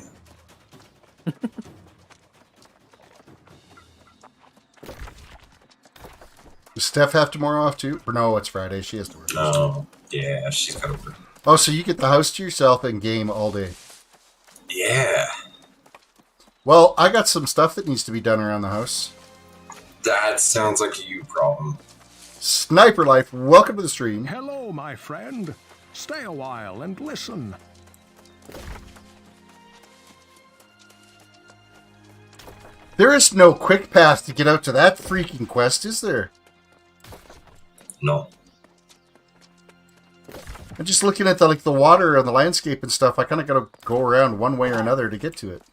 Does Steph have tomorrow off too? Or no, it's Friday. She has to work. No. Yeah, she's got to work. Oh, so you get the house to yourself and game all day. Yeah. Well, I got some stuff that needs to be done around the house. That sounds like a you problem. Sniper Life, welcome to the stream. Hello, my friend. Stay a while and listen. There is no quick path to get out to that freaking quest, is there? No. I'm just looking at the water and the landscape and stuff. I kind of got to go around one way or another to get to it.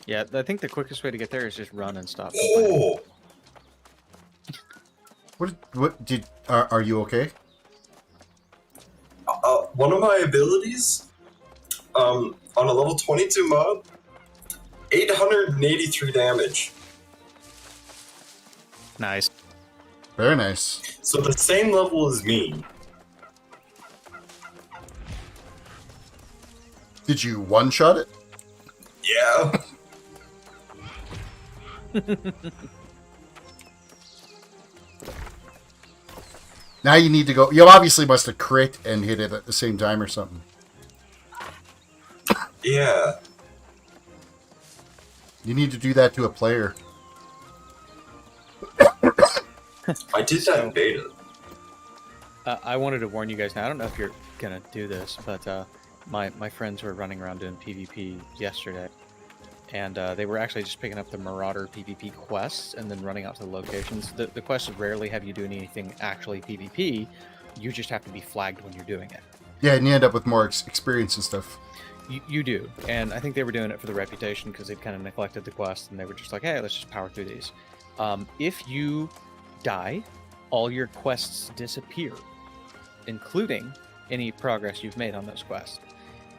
Yeah, I think the quickest way to get there is just run and stop. Oh! Are you okay? One of my abilities, on a level 22 mob, 883 damage. Nice. Very nice. So the same level as me. Did you one-shot it? Yeah. Now you need to go... You obviously must have crit and hit it at the same time or something. Yeah. You need to do that to a player. I did that in beta. I wanted to warn you guys now. I don't know if you're gonna do this, but my friends were running around doing PvP yesterday, and they were actually just picking up the Marauder PvP quests and then running out to the locations. The quests rarely have you do anything actually PvP. You just have to be flagged when you're doing it. Yeah, and you end up with more experience and stuff. You do, and I think they were doing it for the reputation because they'd kind of neglected the quest, and they were just like, hey, let's just power through these. If you die, all your quests disappear, including any progress you've made on those quests.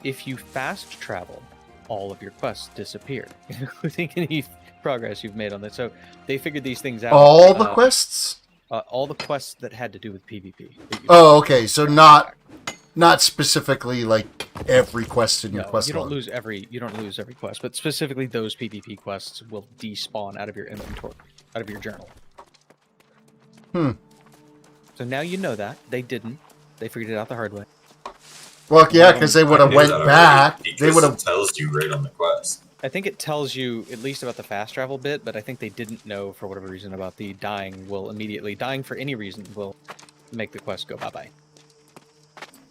If you fast travel, all of your quests disappear, including any progress you've made on this. So they figured these things out. All the quests? All the quests that had to do with PvP. Oh, okay. So not specifically like every quest in your quest you don't log. lose every quest, but specifically those PvP quests will despawn out of your inventory, out of your journal. So now you know that. They didn't. They figured it out the hard way. Well, yeah, because they would have went back. They would have. It tells you right on the quest. I think it tells you at least about the fast travel bit, but I think they didn't know for whatever reason about the dying for any reason will make the quest go bye-bye.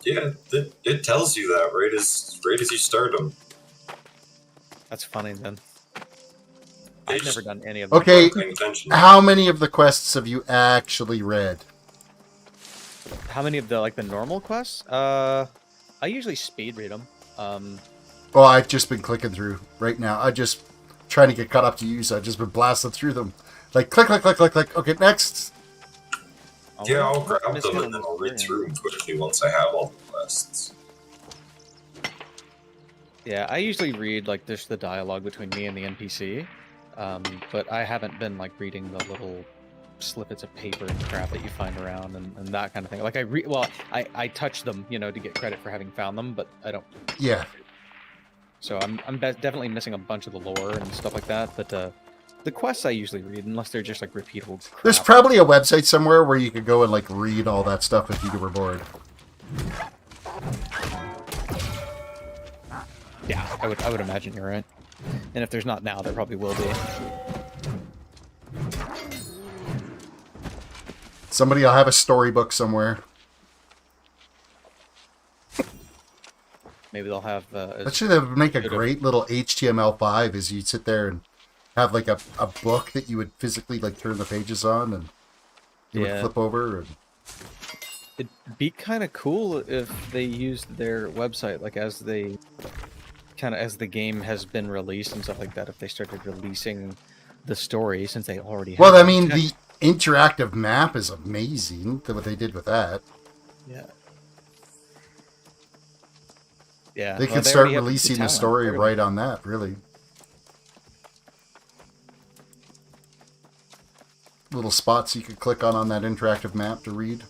Yeah, it tells you that right as you start them. That's funny then. I've never done any of them. Okay, Paying attention. how many of the quests have you actually read? How many of the normal quests? I usually speed read them. Oh, I've just been clicking through right now. I'm just trying to get caught up to you, so I've just been blasting through them. Like, click, click, click, click, click. Okay, next. Yeah, I'll grab them and then I'll read through them quickly once I have all the quests. Yeah, I usually read just the dialogue between me and the NPC, but I haven't been reading the little snippets of paper and crap that you find around and that kind of thing. I touch them, to get credit for having found them, but I don't. Yeah. So I'm definitely missing a bunch of the lore and stuff like that. But the quests I usually read, unless they're just repeatable crap. There's probably a website somewhere where you could go and read all that stuff if you were bored. Yeah, I would imagine you're right. And if there's not now, there probably will be. Somebody will have a storybook somewhere. Maybe they'll have. Actually, that would make a great little HTML5. Is you'd sit there and have a book that you would physically turn the pages on and you would flip over. And... It'd be kind of cool if they used their website as they as the game has been released and stuff like that. If they started releasing the story since they already have. Well, I mean, the interactive map is amazing. What they did with that. Yeah. Yeah. They could start releasing the story right on that. Really. Little spots you could click on that interactive map to read.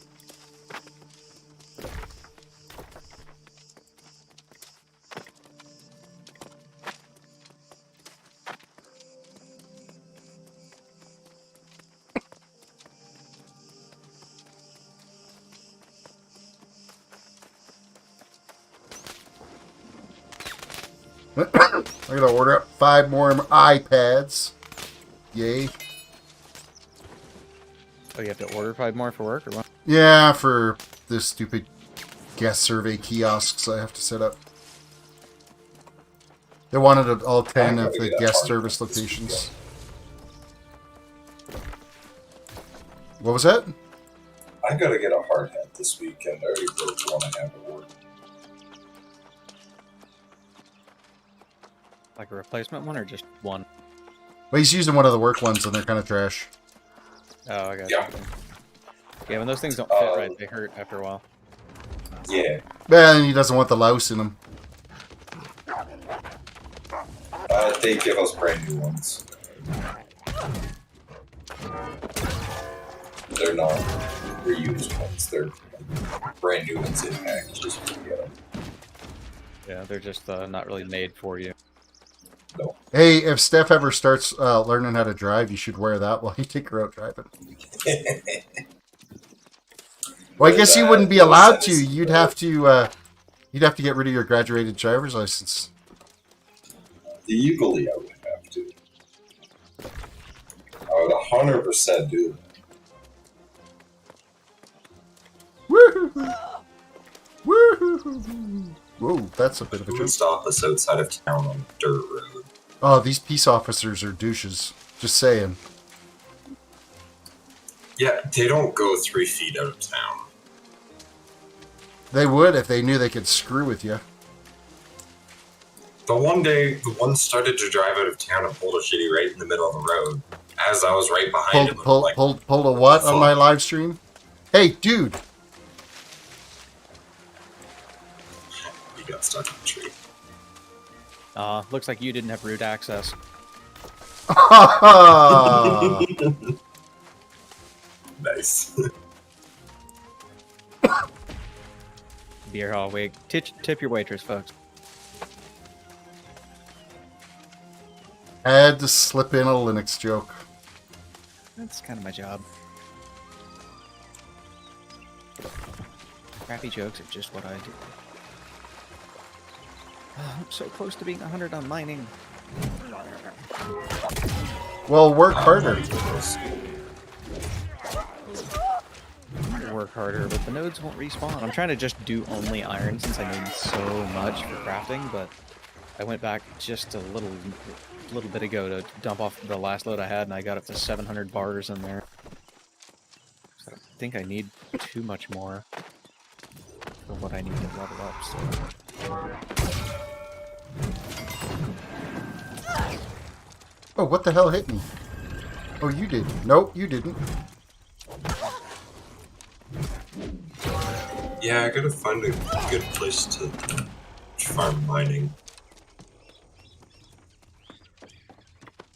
I'm gonna order up 5 more iPads. Yay. Oh, you have to order 5 more for work, or what? Yeah, for this stupid guest survey kiosks I have to set up. They wanted all 10 of the guest service locations. What was that? I gotta get a hard hat this weekend. I already broke one I have at work. Like a replacement one or just one? Well, he's using one of the work ones and they're kind of trash. Oh, I got Yeah. you. Yeah, when those things don't fit right, they hurt after a while. Yeah. And he doesn't want the louse in them. They give us brand new ones. They're not reused ones. They're brand new ones in packages when you get them. Yeah, they're just not really made for you. No. Hey, if Steph ever starts learning how to drive, you should wear that while you take her out driving. Well, I guess you wouldn't be allowed to. You'd have to get rid of your graduated driver's license. Legally, I would have to. I would 100% do that. Woohoo! Woohoo! Whoa, that's a bit of a Who joke. would stop us outside of town on a dirt road? Oh, these peace officers are douches. Just saying. Yeah, they don't go 3 feet out of town. They would if they knew they could screw with you. The one day, the one started to drive out of town and pulled a shitty right in the middle of the road. As I was right behind him, Pulled a what on my live stream? Hey, dude! He got stuck in the tree. Looks like you didn't have root access. Nice. Beer hall wig. Tip your waitress, folks. I had to slip in a Linux joke. That's kind of my job. Crappy jokes are just what I do. Oh, I'm so close to being 100 on mining. Well, work harder. Work harder, but the nodes won't respawn. I'm trying to just do only iron since I need so much for crafting, but I went back just a little bit ago to dump off the last load I had, and I got up to 700 bars in there. So I don't think I need too much more for what I need to level up. So. Oh, what the hell hit me? Oh, you did. Nope, you didn't. Yeah, I gotta find a good place to farm mining.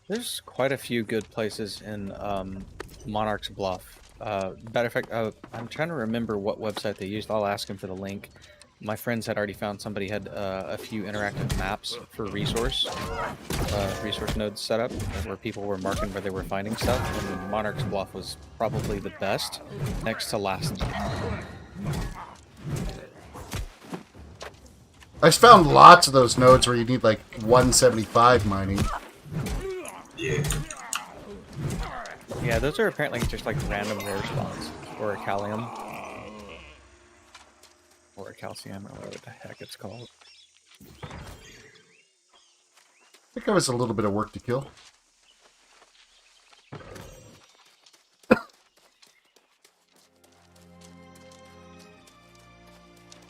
There's quite a few good places in Monarch's Bluff. Matter of fact, I'm trying to remember what website they used. I'll ask him for the link. My friends had already found somebody had a few interactive maps for resource nodes set up, where people were marking where they were finding stuff, and Monarch's Bluff was probably the best, next to Last. I just found lots of those nodes where you need like 175 mining. Yeah. Yeah, those are apparently just like random rare spawns, or a calcium, or a calcium, or whatever the heck it's called. I think that was a little bit of work to kill.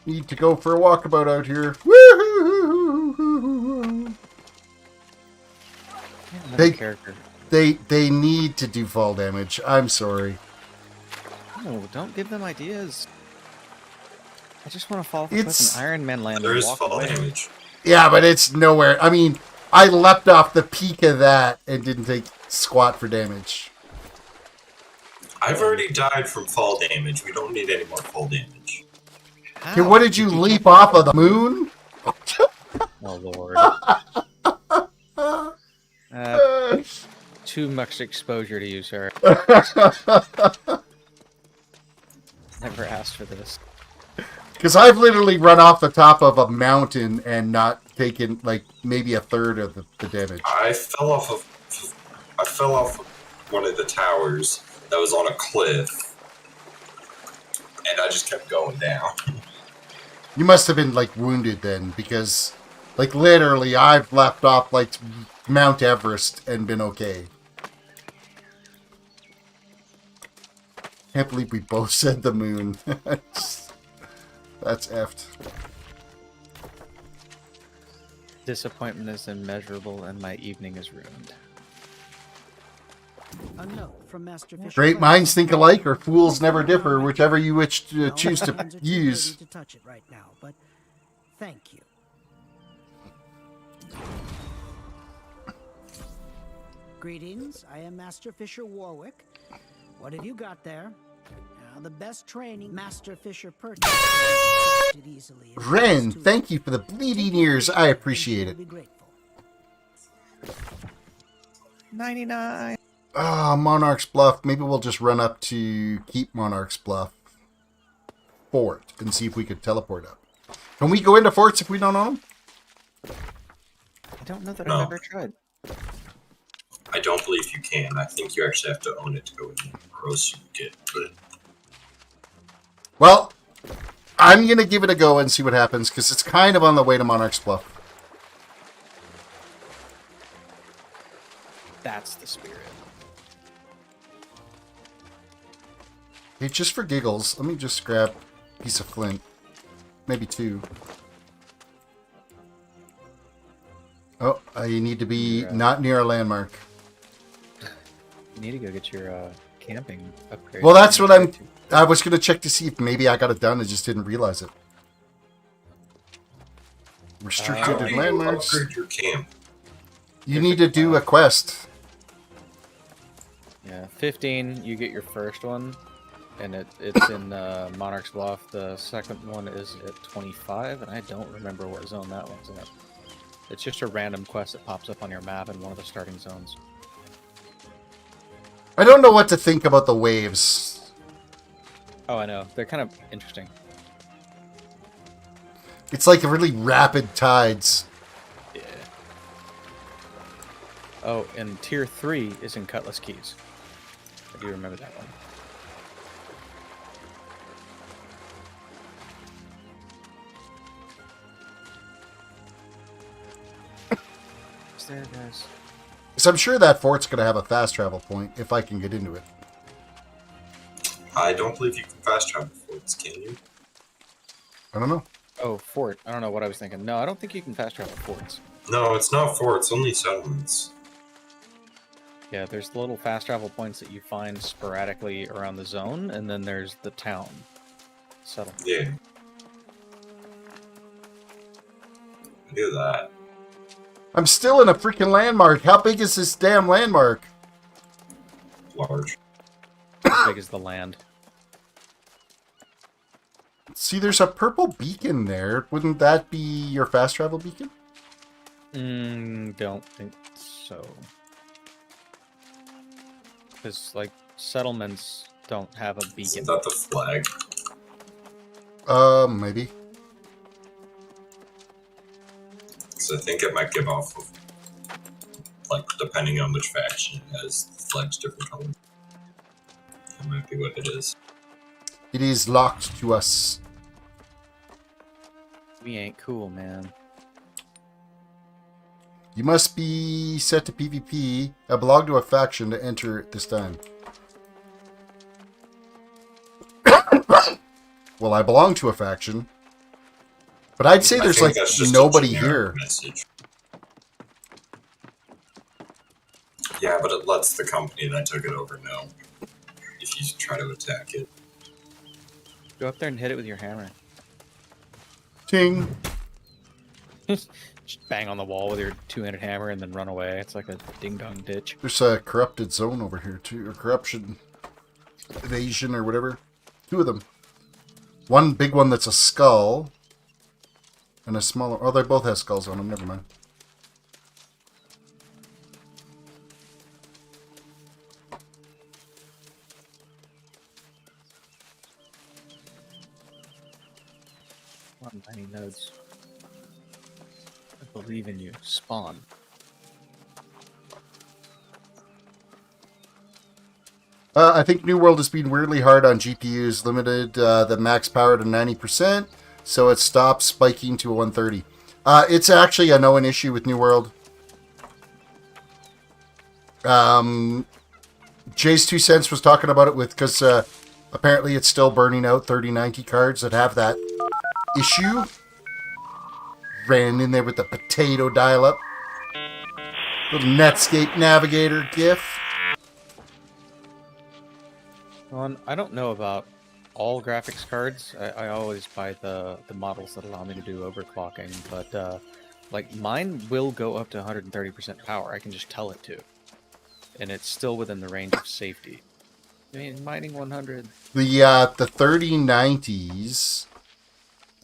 Need to go for a walkabout out here. Woo-hoo-hoo-hoo-hoo-hoo. They need to do fall damage. I'm sorry. No, don't give them ideas. I just want to fall off a It's- cliff in Iron Man land There and is walk fall away. damage. Yeah, but it's nowhere. I mean, I leapt off the peak of that and didn't take squat for damage. I've already died from fall damage. We don't need any more fall damage. Okay, what did you leap off of the moon? Oh lord. Too much exposure to you, sir. Never asked for this. Because I've literally run off the top of a mountain and not taken like maybe a third of the damage. I fell off of one of the towers that was on a cliff, and I just kept going down. You must have been like wounded then, because like literally I've leapt off like Mount Everest and been okay. Can't believe we both said the moon. That's effed. Disappointment is immeasurable and my evening is ruined. A note from Master Fisher. Great minds think alike, or fools never differ, whichever you wish to choose to Hands are too use. dirty to touch it right now, but thank you. Greetings, I am Master Fisher Warwick. What have you got there? The best training Master Fisher purchased. Easily Ren, thank you for the bleeding ears. I appreciate it. 99. Ah, Monarch's Bluff. Maybe we'll just run up to keep Monarch's Bluff fort and see if we could teleport up. Can we go into forts if we don't own them? I don't know that No. I've ever tried. I don't believe you can. I think you actually have to own it to go in, or else you get put. Well, I'm going to give it a go and see what happens, because it's kind of on the way to Monarch's Bluff. That's the spirit. Hey, just for giggles, let me just grab a piece of flint. Maybe two. Oh, you need to be not near a landmark. You need to go get your camping upgrade. Well, that's what I was going to check to see if maybe I got it done. I just didn't realize it. How Restricted do you landmarks. upgrade your camp? You need to do a quest. Yeah, 15, you get your first one, and it's in Monarch's Bluff. The second one is at 25, and I don't remember what zone that one's in. It's just a random quest that pops up on your map in one of the starting zones. I don't know what to think about the waves. Oh, I know. They're kind of interesting. It's like really rapid tides. Yeah. Oh, and Tier 3 is in Cutlass Keys. I do remember that one. almost there, guys. So I'm sure that fort's going to have a fast travel point if I can get into it. I don't believe you can fast travel forts, can you? I don't know. Oh, fort. I don't know what I was thinking. No, I don't think you can fast travel forts. No, it's not forts, only settlements. Yeah, there's the little fast travel points that you find sporadically around the zone, and then there's the town settlement. Yeah. I knew that. I'm still in a freaking landmark. How big is this damn landmark? Large. As big as the land. See, there's a purple beacon there. Wouldn't that be your fast travel beacon? Don't think so. Because, like, settlements don't have a beacon. Isn't that the flag? Maybe. Because I think it might give off of, like, depending on which faction it has, the flag's different color. That might be what it is. It is locked to us. We ain't cool, man. You must be set to PvP. I belong to a faction to enter at this time. Well, I belong to a faction. But I'd say there's, like, that's just nobody a generic here. message. Yeah, but it lets the company that took it over know if you try to attack it. Go up there and hit it with your hammer. Ting. Just bang on the wall with your two-handed hammer and then run away. It's like a ding-dong ditch. There's a corrupted zone over here, too. Or corruption. Evasion or whatever. Two of them. One big one that's a skull. And a smaller... Oh, they both have skulls on them. Never mind. Come on, tiny nodes. I believe in you. Spawn. I think New World has been weirdly hard on GPUs. Limited the max power to 90%. So it stops spiking to 130. It's actually a known issue with New World. Jay's 2 cents was talking about it with because apparently it's still burning out 3090 cards that have that issue. Ran in there with the potato dial-up. Little Netscape Navigator GIF. Well, I don't know about all graphics cards. I always buy the models that allow me to do overclocking, but like mine will go up to 130% power. I can just tell it to, and it's still within the range of safety. I mean, mining 100. The 3090s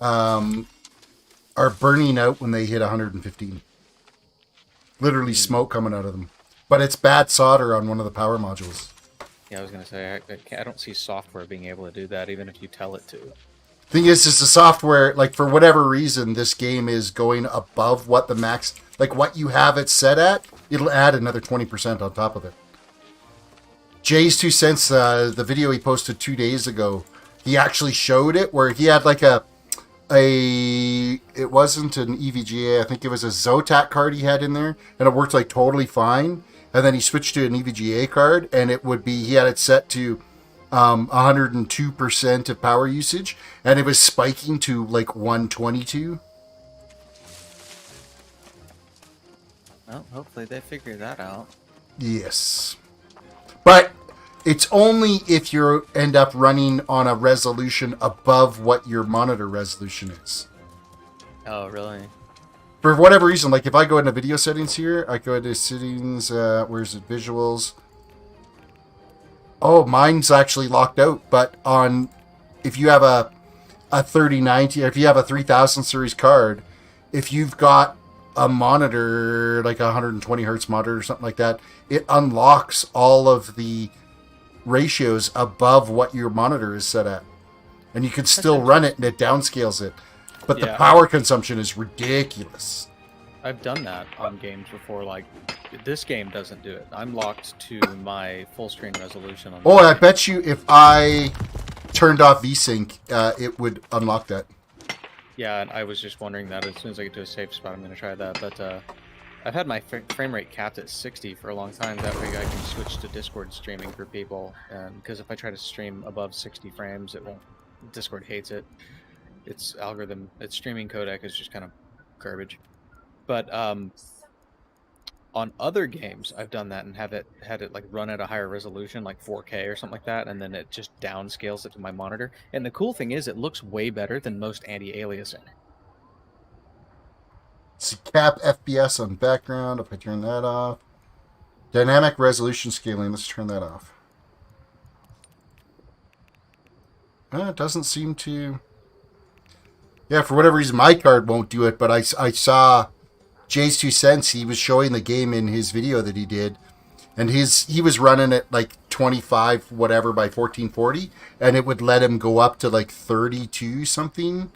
are burning out when they hit 115. Literally smoke coming out of them. But it's bad solder on one of the power modules. Yeah, I was gonna say I don't see software being able to do that, even if you tell it to. Thing is the software, like, for whatever reason, this game is going above what the max, like, what you have it set at, it'll add another 20% on top of it. Jay's 2 cents, the video he posted 2 days ago, he actually showed it, where he had, like, it wasn't an EVGA, I think it was a Zotac card he had in there, and it worked, like, totally fine. And then he switched to an EVGA card, and it would be, he had it set to 102% of power usage, and it was spiking to like 122. Well, hopefully they figure that out. Yes. But it's only if you end up running on a resolution above what your monitor resolution is. Oh, really? For whatever reason, like if I go into video settings here, I go into settings, where's it, visuals. Oh, mine's actually locked out, but on, if you have a 3090, or if you have a 3000 series card, if you've got a monitor, like a 120 hertz monitor or something like that, it unlocks all of the ratios above what your monitor is set at. And you can still run it and it downscales it. But the power consumption is ridiculous. I've done that on games before. Like, this game doesn't do it. I'm locked to my full screen resolution. On I bet you if I turned off VSync, it would unlock that. Yeah, and I was just wondering that as soon as I get to a safe spot, I'm going to try that. But I've had my frame rate capped at 60 for a long time. That way I can switch to Discord streaming for people. Because if I try to stream above 60 frames, it won't. Discord hates it. Its streaming codec is just kind of garbage. But on other games, I've done that and had it like run at a higher resolution, like 4K or something like that, and then it just downscales it to my monitor. And the cool thing is, it looks way better than most anti-aliasing. See, cap FPS on background, if I turn that off. Dynamic resolution scaling, let's turn that off. It doesn't seem to... Yeah, for whatever reason, my card won't do it, but I saw Jay's 2 cents. He was showing the game in his video that he did, and he was running it like 25 whatever by 1440, and it would let him go up to like 32 something.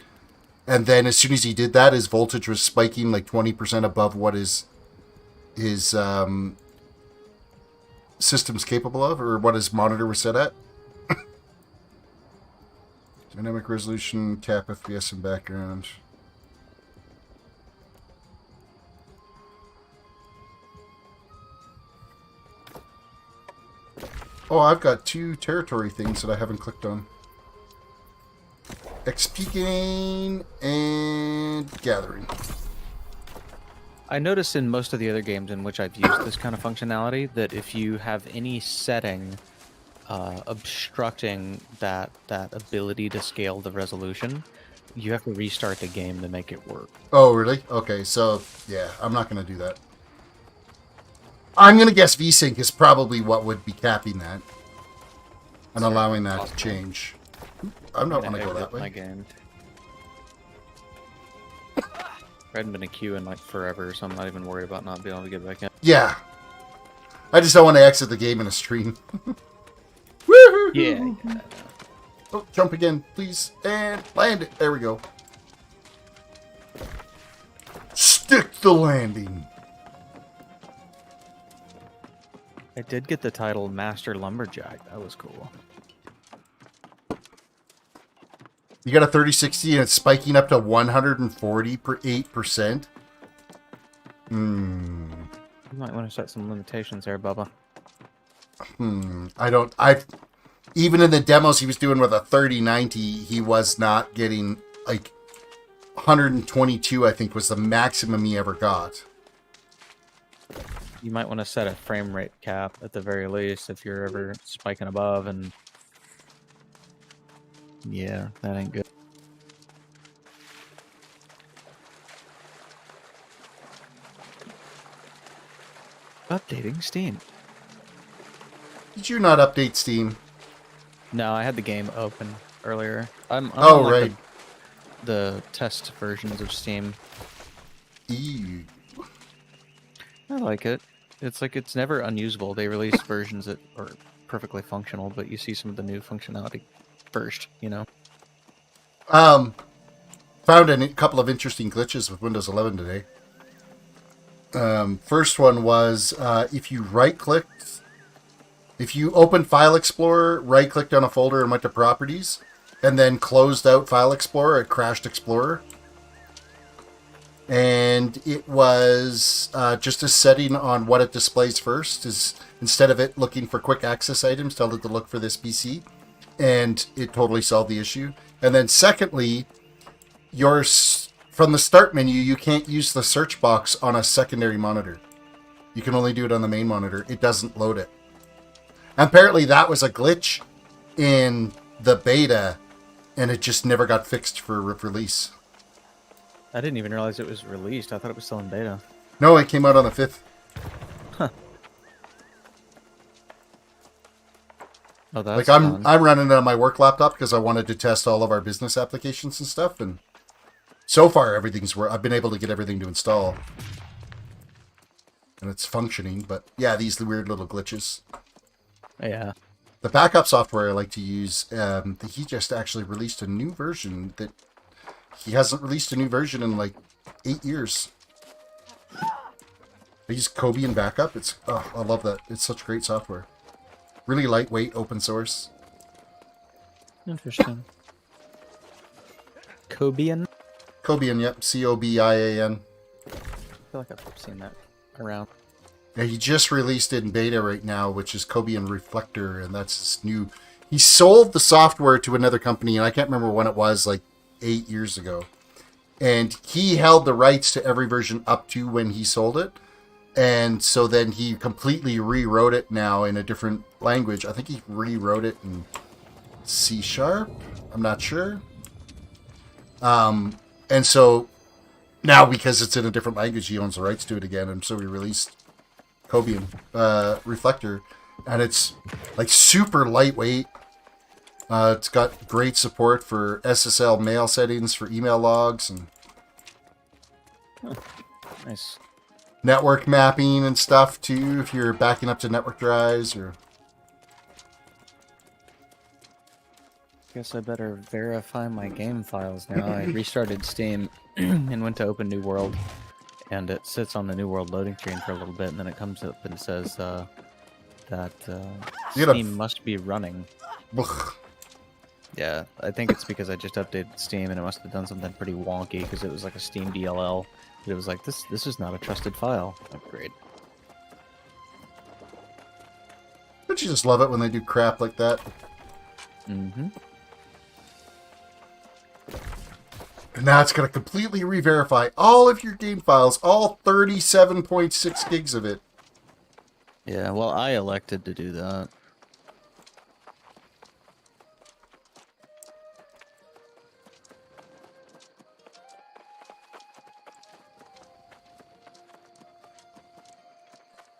And then as soon as he did that, his voltage was spiking like 20% above what his system's capable of, or what his monitor was set at. Dynamic resolution, cap FPS in background. Oh, I've got 2 territory things that I haven't clicked on. XP gain and gathering. I noticed in most of the other games in which I've used this kind of functionality that if you have any setting obstructing that ability to scale the resolution, you have to restart the game to make it work. Oh, really? Okay, so yeah, I'm not going to do that. I'm going to guess VSync is probably what would be capping that and allowing that to change. I don't want to go that way. My game. I hadn't been a queue in like forever, so I'm not even worried about not being able to get back in. Yeah. I just don't want to exit the game in a stream. Woohoo! Yeah. Oh, jump again, please. And land it. There we go. Stick the landing. I did get the title Master Lumberjack. That was cool. You got a 3060 and it's spiking up to 148%. You might want to set some limitations there, Bubba. Even in the demos he was doing with a 3090, he was not getting, like, 122, I think, was the maximum he ever got. You might want to set a frame rate cap at the very least if you're ever spiking above, and yeah, that ain't good. Updating Steam. Did you not update Steam? No, I had the game open earlier. I'm oh, on, like, right. The test versions of Steam. Ew. I like it. It's like it's never unusable. They release versions that are perfectly functional, but you see some of the new functionality first, you know? Found a couple of interesting glitches with Windows 11 today. First one was if you opened File Explorer, right-clicked on a folder and went to Properties, and then closed out File Explorer, it crashed Explorer. And it was just a setting on what it displays first. Is instead of it looking for quick access items, tell it to look for this PC. And it totally solved the issue. And then secondly, from the start menu, you can't use the search box on a secondary monitor. You can only do it on the main monitor. It doesn't load it. Apparently that was a glitch in the beta, and it just never got fixed for release. I didn't even realize it was released. I thought it was still in beta. No, it came out on the 5th. Huh. Oh, that's like fun. I'm running it on my work laptop because I wanted to test all of our business applications and stuff, and so far everything's I've been able to get everything to install. And it's functioning, but yeah, these weird little glitches. Yeah. The backup software I like to use, he just actually released a new version that he hasn't released a new version in like 8 years. I use Kobe and backup. I love that. It's such great software. Really lightweight, open source. Interesting. Cobian? Cobian, yep. Cobian. I feel like I've seen that around. Yeah, he just released it in beta right now, which is Cobian Reflector, and that's his new... He sold the software to another company, and I can't remember when it was, like 8 years ago. And he held the rights to every version up to when he sold it. And so then he completely rewrote it now in a different language. I think he rewrote it in C#. I'm not sure. And so now, because it's in a different language, he owns the rights to it again. And so he released Cobian Reflector. And it's like super lightweight. It's got great support for SSL mail settings, for email logs, and Nice. network mapping and stuff too, if you're backing up to network drives. Or Guess I better verify my game files now. I restarted Steam and went to open New World, and it sits on the New World loading screen for a little bit, and then it comes up and says that Steam must be running. Ugh. Yeah, I think it's because I just updated Steam and it must have done something pretty wonky because it was like a Steam DLL. It was like, this is not a trusted file. Upgrade. Don't you just love it when they do crap like that? Mm-hmm. And now it's going to completely re-verify all of your game files, all 37.6 gigs of it. Yeah, well, I elected to do that.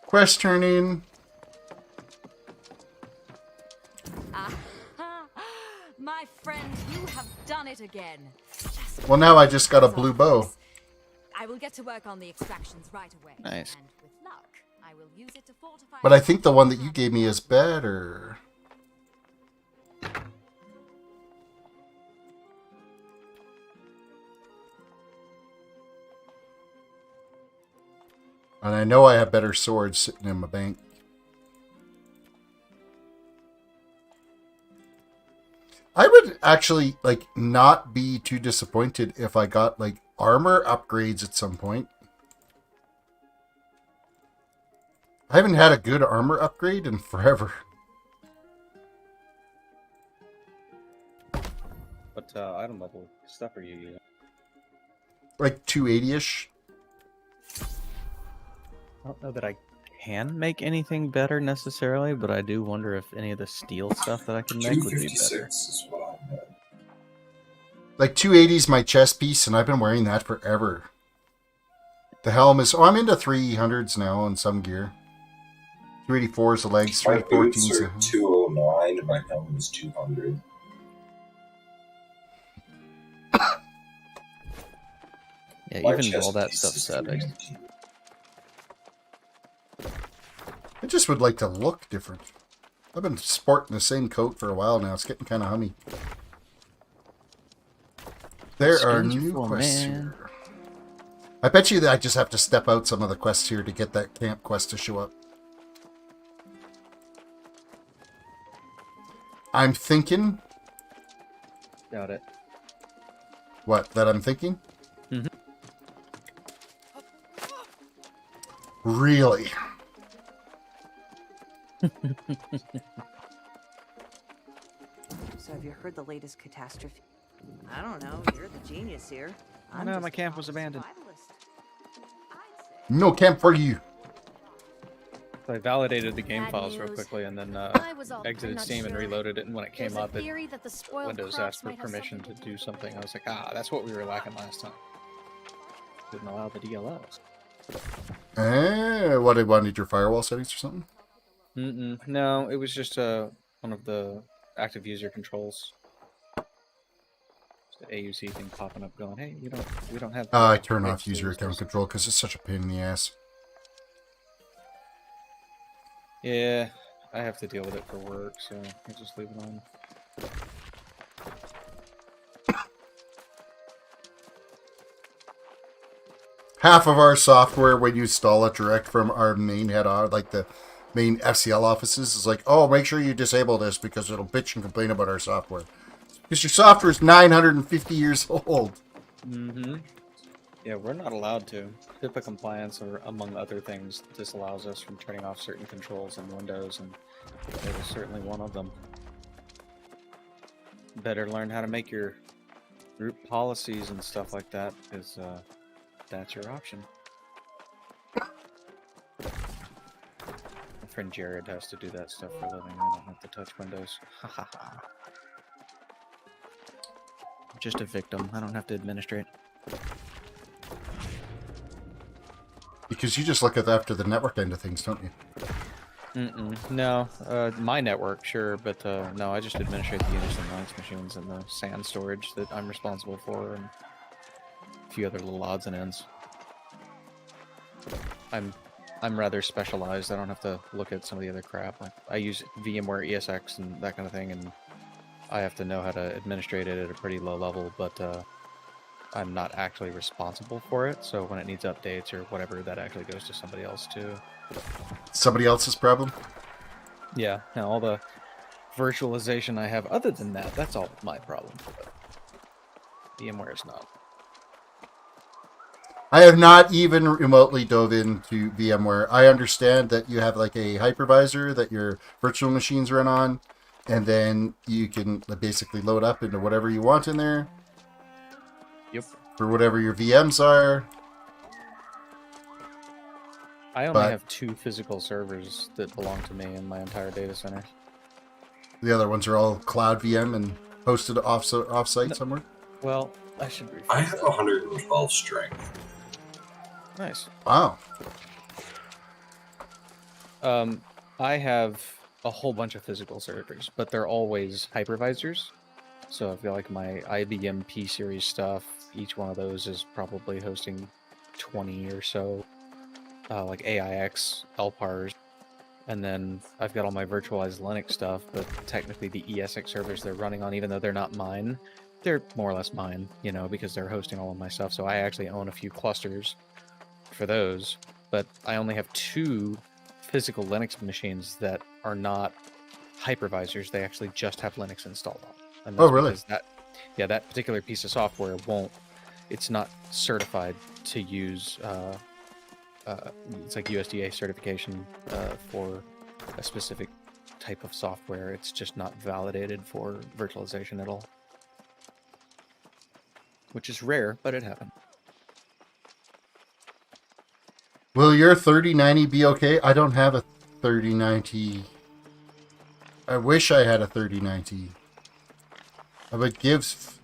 Quest turning. My friend, you have done it again. Well, now I just got a blue bow. I will get to work on the extractions right away. Nice. And with luck, I will use it to fortify. But I think the one that you gave me is better. And I know I have better swords sitting in my bank. I would actually, like, not be too disappointed if I got, like, armor upgrades at some point. I haven't had a good armor upgrade in forever. What item level stuff are you using? Like 280-ish. I don't know that I can make anything better necessarily, but I do wonder if any of the steel stuff that I can make would be better. 256 is what I'm at. Like 280 is my chest piece, and I've been wearing that forever. The helm is... Oh, I'm into 300s now on some gear. 284 is the legs, My 314 boots is are the... 209 and my helmet is 200. Yeah, My even with chest all that piece stuff is said, I 319. I just would like to look different. I've been sporting the same coat for a while now. It's getting kind of hummy. There are Skins are new full, quests man. here. I bet you that I just have to step out some of the quests here to get that camp quest to show up. I'm thinking... Got it. What, that I'm thinking? Mhm. Really? So have you heard the latest catastrophe? I don't know. You're the genius here. Oh no, my camp was abandoned. No camp for you. So I validated the game Bad files real news. quickly and then I was all- I'm exited not Steam and sure. reloaded it, and when it There's came a up, theory that the spoiled Windows crops asked for might have permission to something do something. I was like, that's what we were lacking last time. Didn't allow the DLLs. What, I wanted your firewall settings or something? No, it was just one of the active user controls. Just the AUC thing popping up going, hey, we don't have... I turn off rights user to account this." control because it's such a pain in the ass. Yeah, I have to deal with it for work, so I just leave it on. Half of our software, when you install it direct from our main head on, like the main FCL offices, is like, oh, make sure you disable this because it'll bitch and complain about our software. Because your software is 950 years old. Mm-hmm. Yeah, we're not allowed to. HIPAA compliance, or among other things, disallows us from turning off certain controls in Windows, and that is certainly one of them. Better learn how to make your group policies and stuff like that, because that's your option. My friend Jared has to do that stuff for a living. I don't have to touch Windows. Ha ha ha. I'm just a victim. I don't have to administrate. Because you just look at after the network end of things, don't you? No, my network, sure, but no, I just administrate the Unix and Linux machines and the SAN storage that I'm responsible for, and a few other little odds and ends. I'm rather specialized. I don't have to look at some of the other crap. Like, I use VMware ESX and that kind of thing, and I have to know how to administrate it at a pretty low level, but I'm not actually responsible for it, so when it needs updates or whatever, that actually goes to somebody else too. Somebody else's problem? Yeah, now all the virtualization I have other than that, that's all my problem. But VMware is not. I have not even remotely dove into VMware. I understand that you have like a hypervisor that your virtual machines run on, and then you can basically load up into whatever you want in there. Yep. For whatever your VMs are. I only have 2 physical servers that belong to me in my entire data center. The other ones are all cloud VM and hosted off-site somewhere? Well, I should rephrase I have that. 112 strength. Nice. Wow. I have a whole bunch of physical servers, but they're always hypervisors. So I've got like my IBM P series stuff. Each one of those is probably hosting 20 or so, like AIX, LPARs. And then I've got all my virtualized Linux stuff, but technically the ESX servers they're running on, even though they're not mine, they're more or less mine, you know, because they're hosting all of my stuff. So I actually own a few clusters for those, but I only have 2 physical Linux machines that are not hypervisors. They actually just have Linux installed on. And oh, really? That particular piece of software it's not certified to use, it's like USDA certification for a specific type of software. It's just not validated for virtualization at all. Which is rare, but it happened. Will your 3090 be okay? I don't have a 3090. I wish I had a 3090. I would give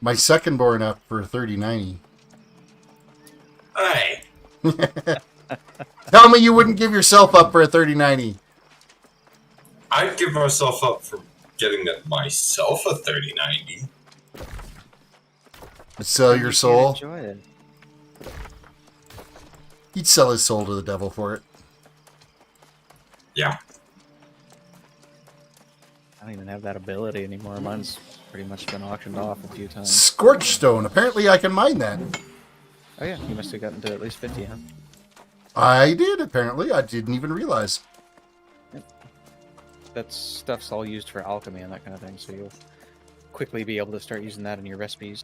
my second born up for a 3090. Hey! Tell me you wouldn't give yourself up for a 3090. I'd give myself up for getting myself a 3090. Sell your soul? Enjoy it. He'd sell his soul to the devil for it. Yeah. I don't even have that ability anymore. Mine's pretty much been auctioned off a few times. Scorchstone. Apparently I can mine that. Oh yeah, you must have gotten to at least 50, huh? I did, apparently. I didn't even realize. Yep. That stuff's all used for alchemy and that kind of thing, so you'll quickly be able to start using that in your recipes.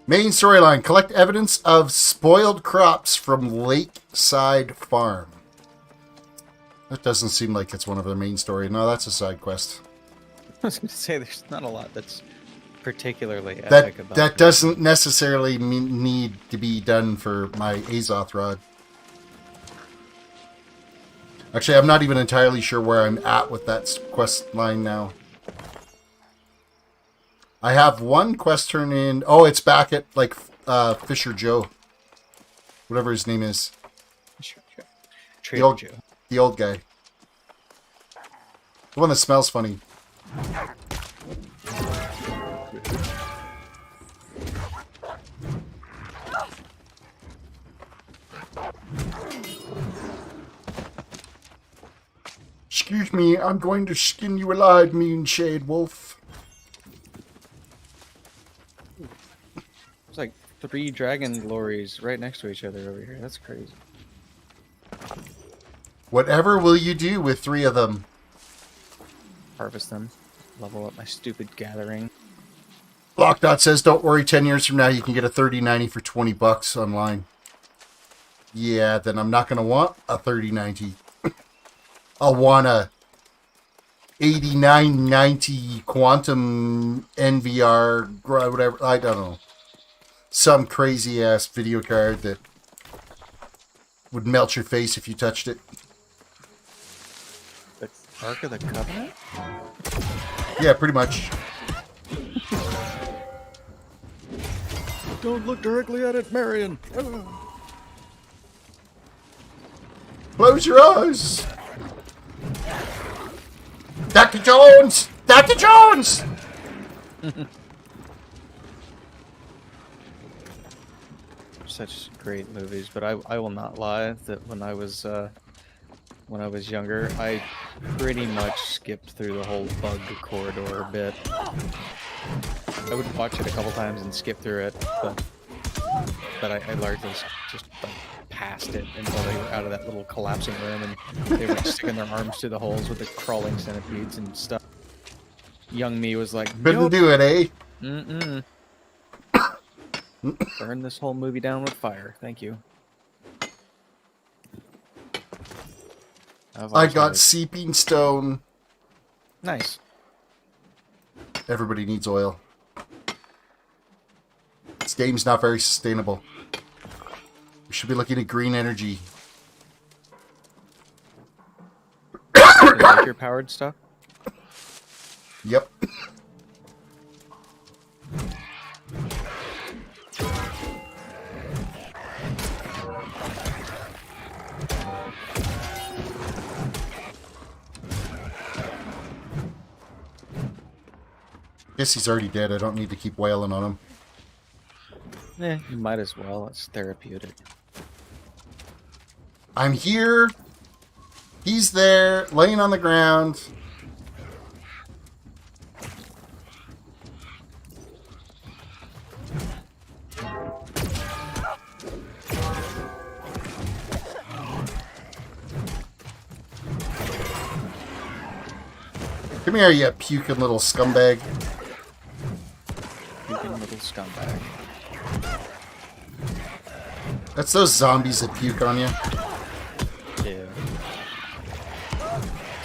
Main storyline. Collect evidence of spoiled crops from Lakeside Farm. That doesn't seem like it's one of their main story. No, that's a side quest. I was going to say, there's not a lot that's particularly epic about That it. doesn't necessarily need to be done for my Azoth rod. Actually, I'm not even entirely sure where I'm at with that quest line now. I have one quest turn in. Oh, it's back at like Fisher Joe, whatever his name is. Trader Joe. The old guy, the one that smells funny. Excuse me, I'm going to skin you alive, mean shade wolf. There's like 3 dragon glories right next to each other over here. That's crazy. Whatever will you do with 3 of them? harvest them, level up my stupid gathering. Blockdot says, don't worry, 10 years from now you can get a 3090 for $20 online. Yeah, then I'm not going to want a 3090. I'll want a 8990 Quantum NVR, whatever, I don't know. Some crazy-ass video card that would melt your face if you touched it. The Ark of the Covenant? Yeah, pretty much. Don't look directly at it, Marion. Close your eyes. Dr. Jones! Dr. Jones! Such great movies, but I will not lie that when I was younger, I pretty much skipped through the whole bug corridor bit. I would watch it a couple times and skip through it, but I largely just like passed it until they were out of that little collapsing room and they were sticking their arms through the holes with the crawling centipedes and stuff. Young me was like, Couldn't nope. do it, eh? Mm-mm. Burn this whole movie down with fire. Thank you. I got seeping stone. Nice. Everybody needs oil. This game's not very sustainable. We should be looking at green energy. Laser powered stuff? Yep. Guess he's already dead. I don't need to keep wailing on him. You might as well. It's therapeutic. I'm here. He's there, laying on the ground. Come here, you puking little scumbag. Puking little scumbag. That's those zombies that puke on you. Yeah.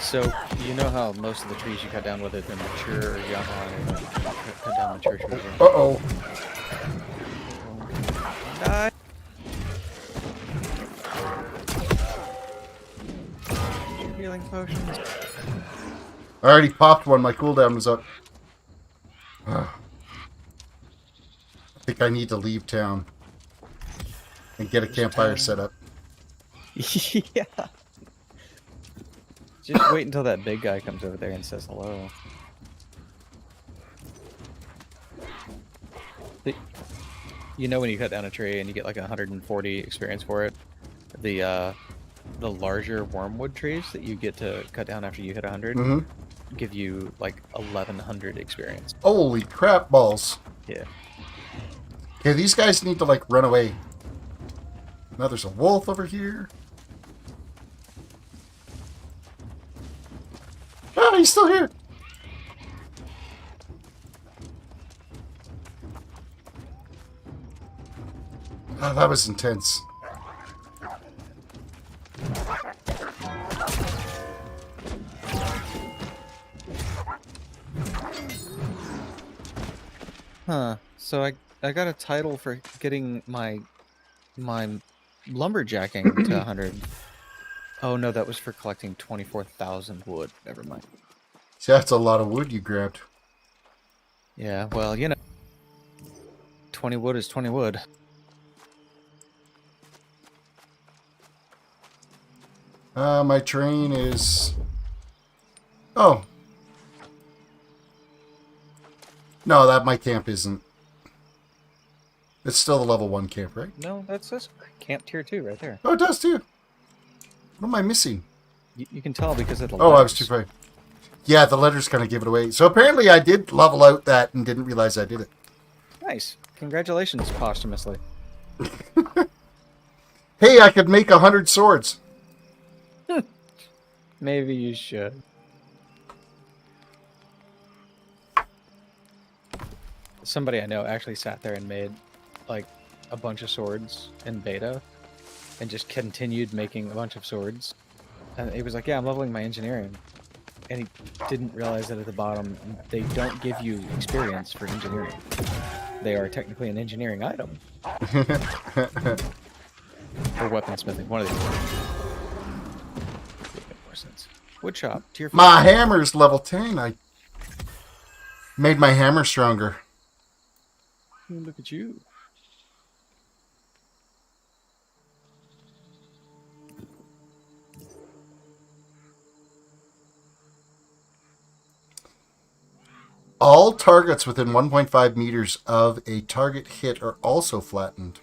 So, you know how most of the trees you cut down, whether they're mature or young, cut down mature trees. Uh-oh. Die. Healing potions. I already popped one. My cooldown was up. I think I need to leave town and get a campfire set up. Yeah. Just wait until that big guy comes over there and says hello. You know when you cut down a tree and you get like 140 experience for it? The larger wormwood trees that you get to cut down after you hit 100 give you like 1100 experience. Holy crap balls. Yeah. Okay, these guys need to like run away. Now there's a wolf over here. Ah, he's still here. Oh, that was intense. Huh. So I got a title for getting my lumberjacking to 100. Oh no, that was for collecting 24,000 wood. Never mind. See, that's a lot of wood you grabbed. Yeah, well, you know, 20 wood is 20 wood. My train is... Oh. No, that my camp isn't. It's still the level 1 camp, right? No, that's camp tier 2 right there. Oh, it does too. What am I missing? You can tell because of the Oh, I was letters. too far. Yeah, the letters kind of give it away. So apparently I did level out that and didn't realize I did it. Nice. Congratulations, posthumously. Hey, I could make 100 swords. Maybe you should. somebody I know actually sat there and made like a bunch of swords in beta and just continued making a bunch of swords. And he was like, yeah, I'm leveling my engineering. And he didn't realize that at the bottom, they don't give you experience for engineering. They are technically an engineering item. Or weaponsmithing, one of these. Would make more sense. Woodshop, tier 5. My hammer's level 10. I made my hammer stronger. Look at you. All targets within 1.5 meters of a target hit are also flattened.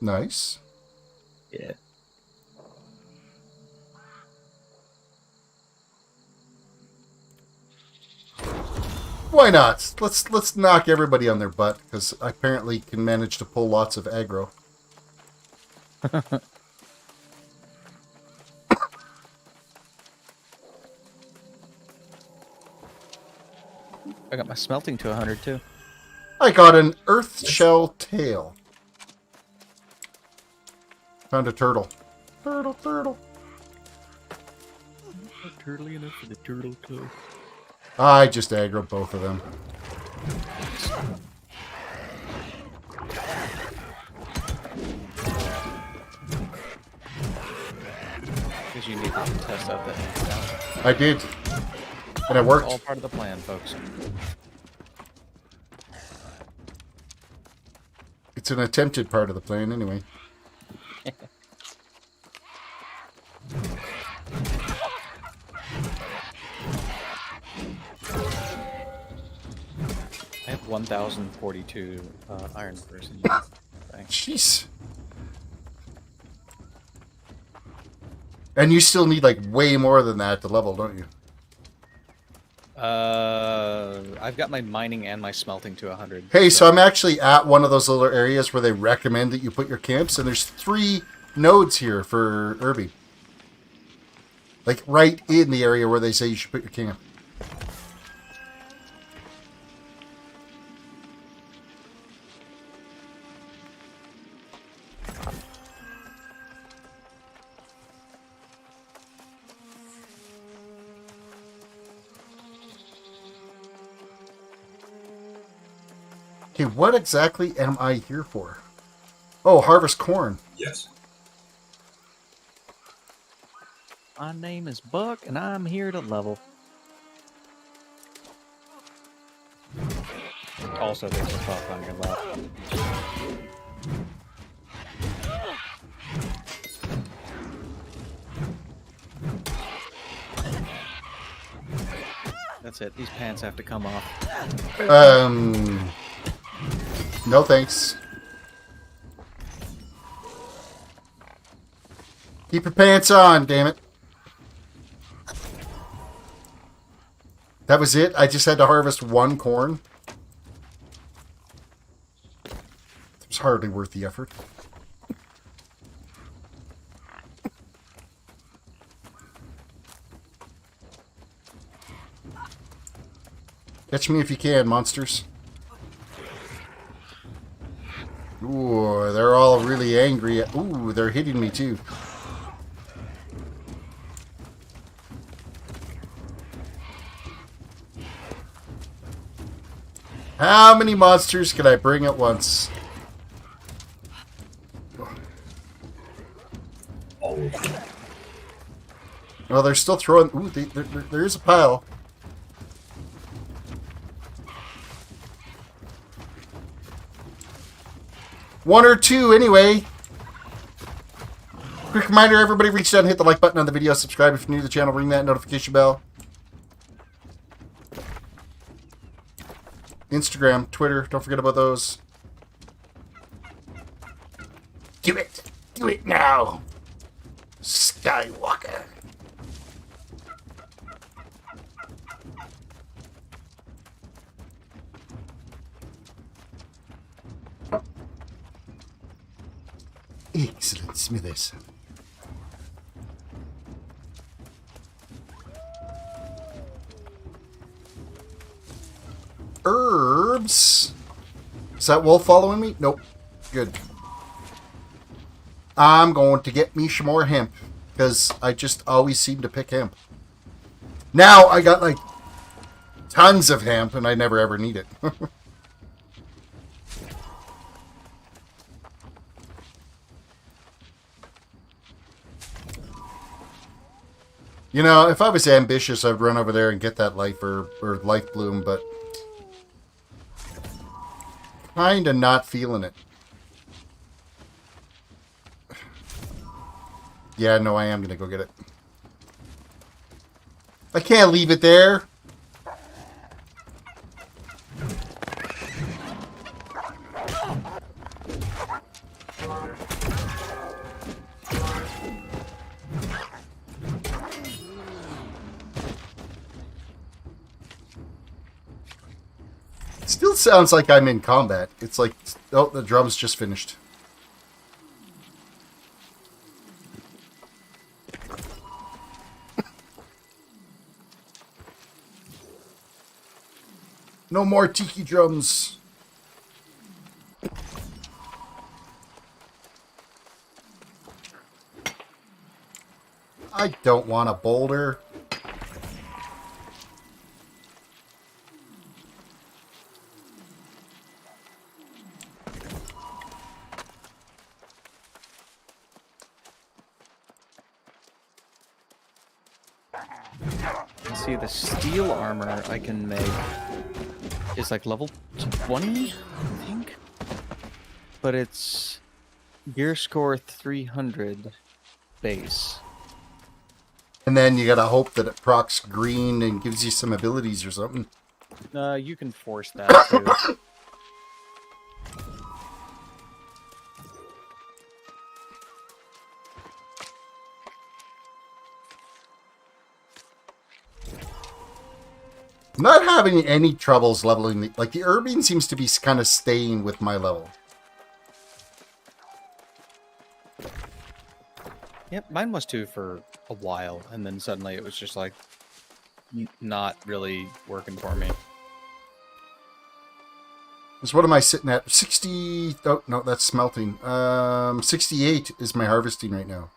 Nice. Yeah. Why not? Let's knock everybody on their butt, because I apparently can manage to pull lots of aggro. I got my smelting to 100 too. I got an earth shell tail. Found a turtle. Turtle, turtle. Not turtly enough for the turtle club. I just aggroed both of them. Because you need to test out that. I did. And it worked. All part of the plan, folks. It's an attempted part of the plan, anyway. I have 1,042 iron person. Jeez. And you still need like way more than that to level, don't you? I've got my mining and my smelting to 100. Hey, so I'm actually at one of those little areas where they recommend that you put your camps, and there's 3 nodes here for Irby. Like right in the area where they say you should put your camp. Okay, what exactly am I here for? Oh, harvest corn. Yes. My name is Buck, and I'm here to level. Also, there's a top on your left. That's it. These pants have to come off. No thanks. Keep your pants on, damn it. That was it? I just had to harvest 1 corn? It was hardly worth the effort. Catch me if you can, monsters. Ooh, they're all really angry. Ooh, they're hitting me too. How many monsters can I bring at once? Well, they're still throwing... Ooh, there is a pile. One or two, anyway. Quick reminder, everybody reach down and hit the like button on the video. Subscribe if you're new to the channel. Ring that notification bell. Instagram, Twitter, don't forget about those. Do it! Do it now! Skywalker. Excellent, Smithers. herbs. Is that wolf following me? Nope. Good. I'm going to get me some more hemp, because I just always seem to pick hemp. Now I got like tons of hemp, and I never ever need it. You know, if I was ambitious, I'd run over there and get that life herb, or life bloom, but kinda not feeling it. Yeah, no, I am gonna go get it. I can't leave it there. Still sounds like I'm in combat. It's like, oh, the drum's just finished. No more tiki drums. I don't want a boulder. See, the steel armor I can make is like level 20, I think. But it's gear score 300 base. And then you gotta hope that it procs green and gives you some abilities or something. You can force that too. Not having any troubles leveling the... Like, the Urbine seems to be kind of staying with my level. Yep, mine was too for a while, and then suddenly it was just like not really working for me. So what am I sitting at? 60... Oh, no, that's smelting. 68 is my harvesting right now.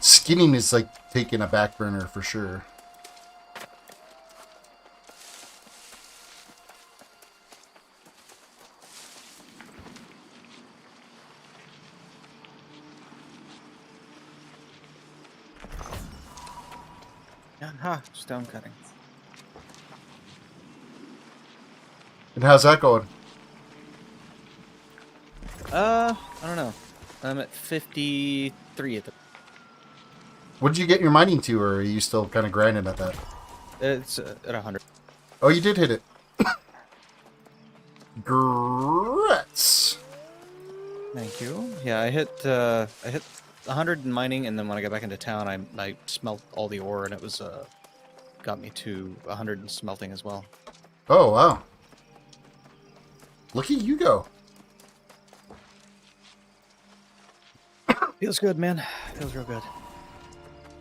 Skinning is like taking a back burner for sure. Aha, stone cutting. And how's that going? I don't know. I'm at 53 at the... What did you get your mining to, or are you still kind of grinding at that? It's at 100. Oh, you did hit it. Grats. Thank you. Yeah, I hit 100 in mining, and then when I got back into town, I smelt all the ore, and it was got me to 100 in smelting as well. Oh, wow. Look at you go. Feels good, man. Feels real good.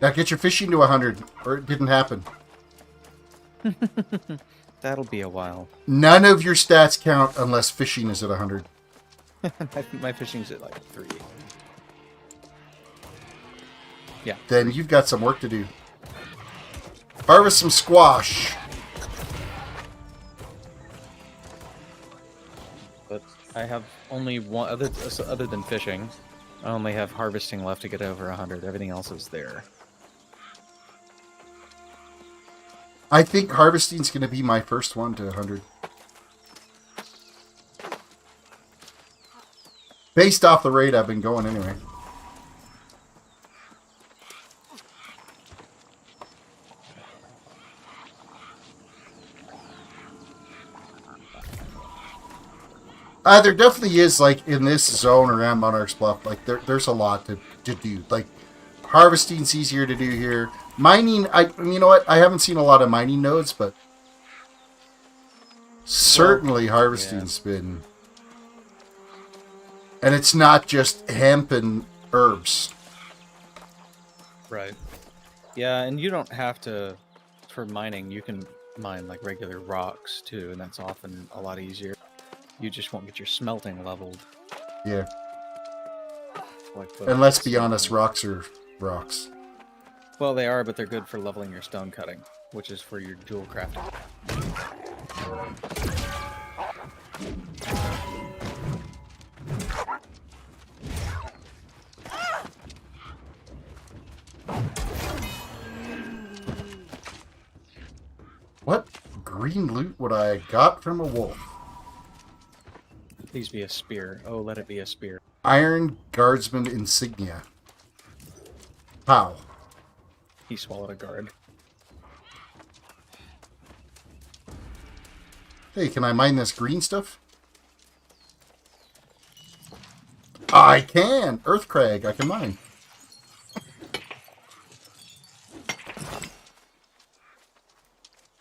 Now get your fishing to 100, or it didn't happen. That'll be a while. None of your stats count unless fishing is at 100. My fishing's at like 3. Yeah. Then you've got some work to do. Harvest some squash. But I have only one, other than fishing, I only have harvesting left to get over 100. Everything else is there. I think harvesting's going to be my first one to 100. Based off the rate I've been going anyway. There definitely is, like, in this zone around Monarch's Bluff, like, there's a lot to do. Like, harvesting's easier to do here. Mining, you know what? I haven't seen a lot of mining nodes, but certainly harvesting's been... And it's not just hemp and herbs. Right. Yeah, and you don't have to, for mining, you can mine like regular rocks too, and that's often a lot easier. You just won't get your smelting leveled. Yeah. Like And let's be honest, rocks are rocks. Well, they are, but they're good for leveling your stone cutting, which is for your jewel crafting. What green loot would I got from a wolf? Please be a spear. Oh, let it be a spear. Iron Guardsman insignia. How? He swallowed a guard. Hey, can I mine this green stuff? I can! Earthcrag, I can mine.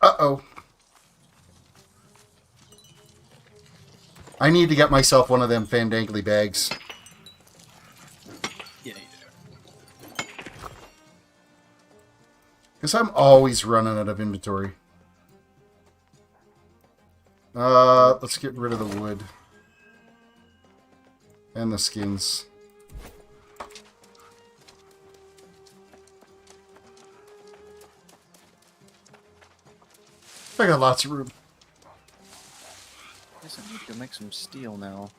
Uh-oh. I need to get myself one of them fandangly bags. Yeah, you do. Because I'm always running out of inventory. Let's get rid of the wood. And the skins. I got lots of room. Guess I need to make some steel now.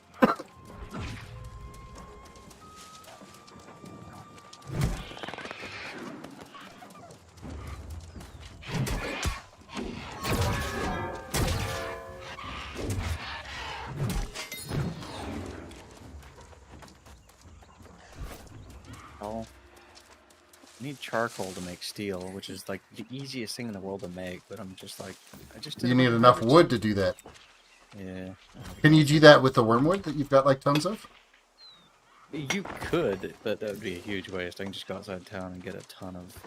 Oh. I need charcoal to make steel, which is like the easiest thing in the world to make, but I'm just like, I just You need enough wood to do that. Yeah. Can you do that with the wormwood that you've got like tons of? You could, but that would be a huge waste. I can just go outside town and get a ton of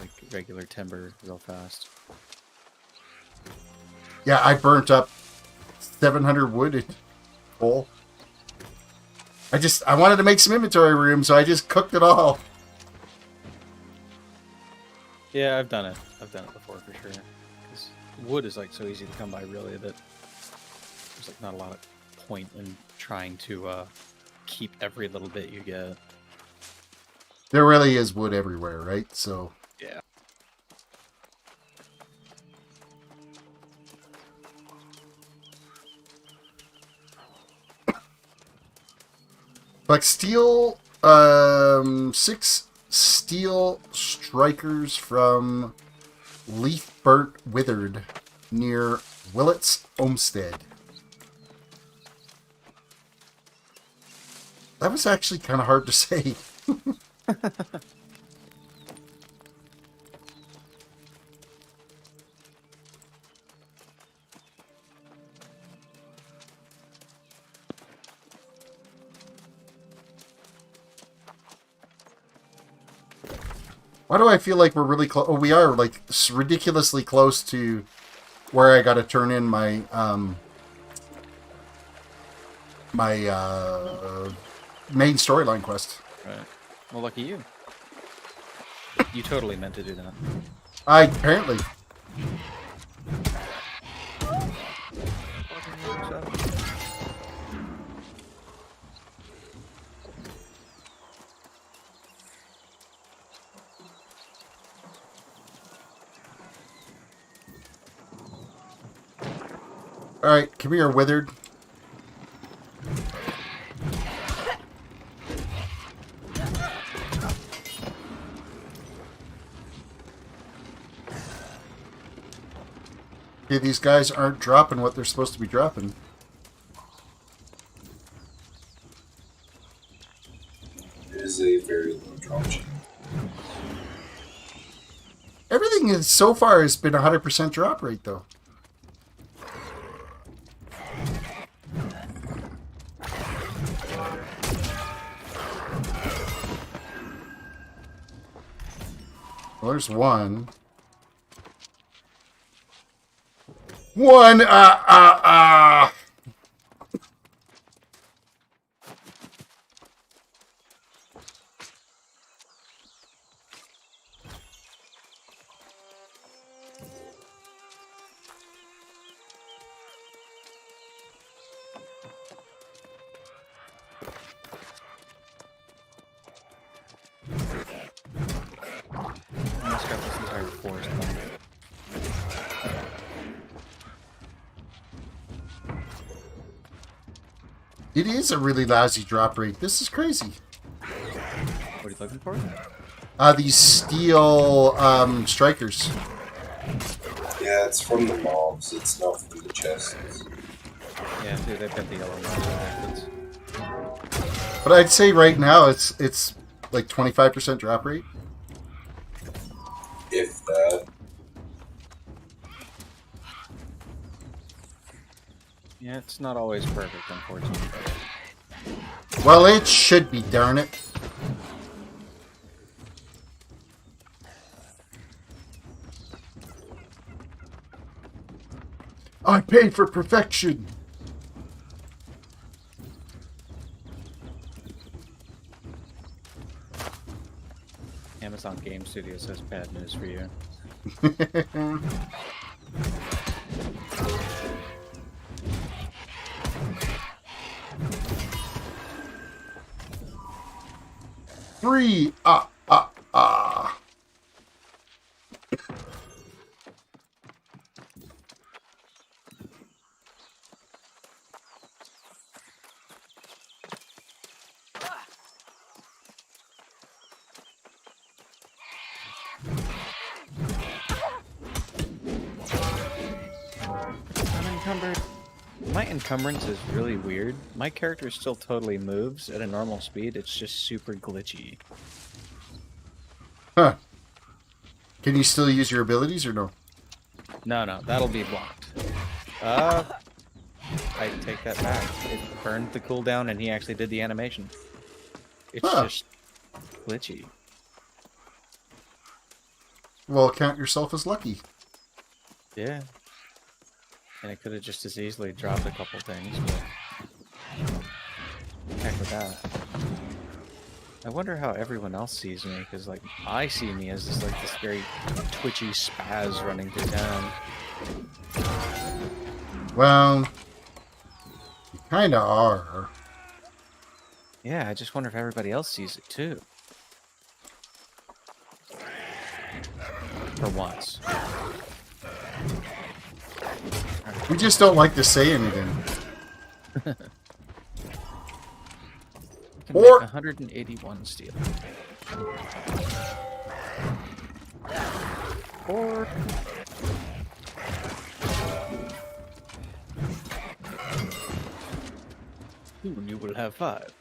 like regular timber real fast. Yeah, I burnt up 700 wood coal. I wanted to make some inventory room, so I just cooked it all. Yeah, I've done it. I've done it before for sure. Because wood is like so easy to come by, really, that there's like not a lot of point in trying to keep every little bit you get. There really is wood everywhere, right? So yeah. Like steel, 6 steel strikers from Leaf Burnt Withered near Willett's Homestead. That was actually kind of hard to say. Why do I feel like we're really close? Oh, we are like ridiculously close to where I got to turn in my main storyline quest. Right. Well, lucky you. You totally meant to do that. I apparently. Alright, come here, Withered. Okay, these guys aren't dropping what they're supposed to be dropping. It is a very low drop chance. Everything is, so far has been 100% drop rate, though. Well, there's one. It is a really lousy drop rate. This is crazy. What are you looking for? These steel strikers. Yeah, it's from the mobs. It's not from the chests. Yeah, dude, they've got the yellow ones. But I'd say right now it's like 25% drop rate. If that. Yeah, it's not always perfect, unfortunately. Well, it should be, darn it. I paid for perfection. Amazon Game Studios has bad news for you. Free. My encumbrance is really weird. My character still totally moves at a normal speed. It's just super glitchy. Huh. Can you still use your abilities or no? No, that'll be blocked. I take that back. It burned the cooldown and he actually did the animation. It's just glitchy. Well, count yourself as lucky. Yeah. And it could have just as easily dropped a couple things, but heck with that. I wonder how everyone else sees me, because like I see me as this like this very twitchy spaz running through town. Well, you kind of are. Yeah, I just wonder if everybody else sees it too. For once. We just don't like to say anything. Or 181 steel. Or soon you will have 5.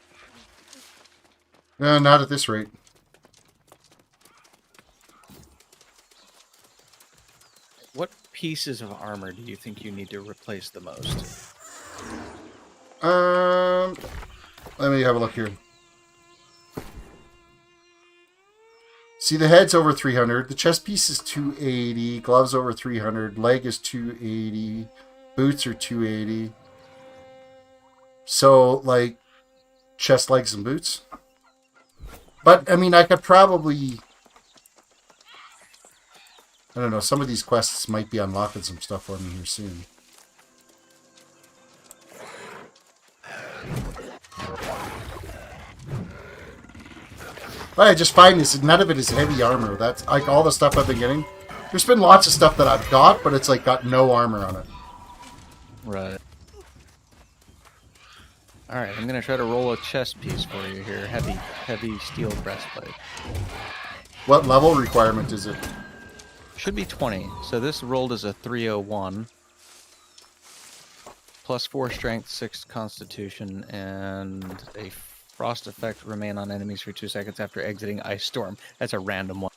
No, not at this rate. What pieces of armor do you think you need to replace the most? Let me have a look here. See, the head's over 300. The chest piece is 280. Gloves over 300. Leg is 280. Boots are 280. So, like, chest, legs, and boots. But, I mean, I could probably... I don't know, some of these quests might be unlocking some stuff for me here soon. What I just find is none of it is heavy armor. That's like all the stuff I've been getting. There's been lots of stuff that I've got, but it's like got no armor on it. Right. Alright, I'm gonna try to roll a chest piece for you here. Heavy steel breastplate. What level requirement is it? Should be 20. So this rolled as a 301. Plus 4 strength, 6 constitution, and a frost effect remain on enemies for 2 seconds after exiting ice storm. That's a random one.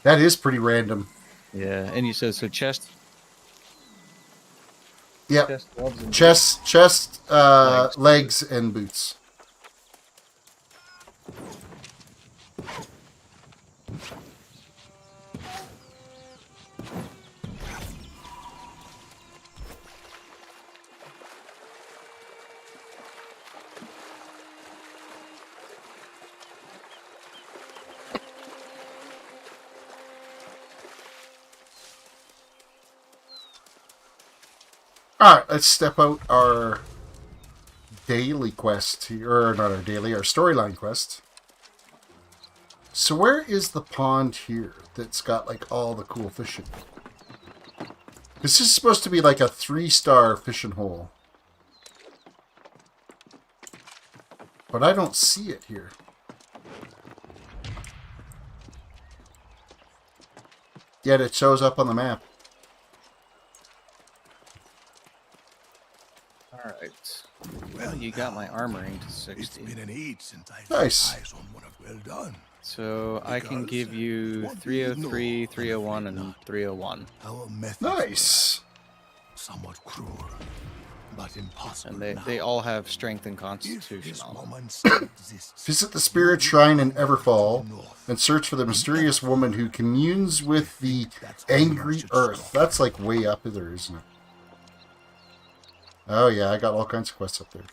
That is pretty random. Yeah, and you said so chest. Yep. Chest, legs, and boots. Alright, let's step out our daily quest here, or not our daily, our storyline quest. So where is the pond here that's got like all the cool fishing? This is supposed to be like a 3-star fishing hole. But I don't see it here. Yet it shows up on the map. Alright. Well, you got my armoring to It's 60. been an age since I Nice. set eyes on one of well done. So I can give you 303, 301, and 301. Our methods Nice. were somewhat cruel, but impossible. And now. they all have strength and If constitution this on them. moment still exists, Visit the Spirit Shrine in Everfall and search for the mysterious woman who communes with the angry earth. That's like way up there, isn't it? Oh yeah, I got all kinds of quests up there.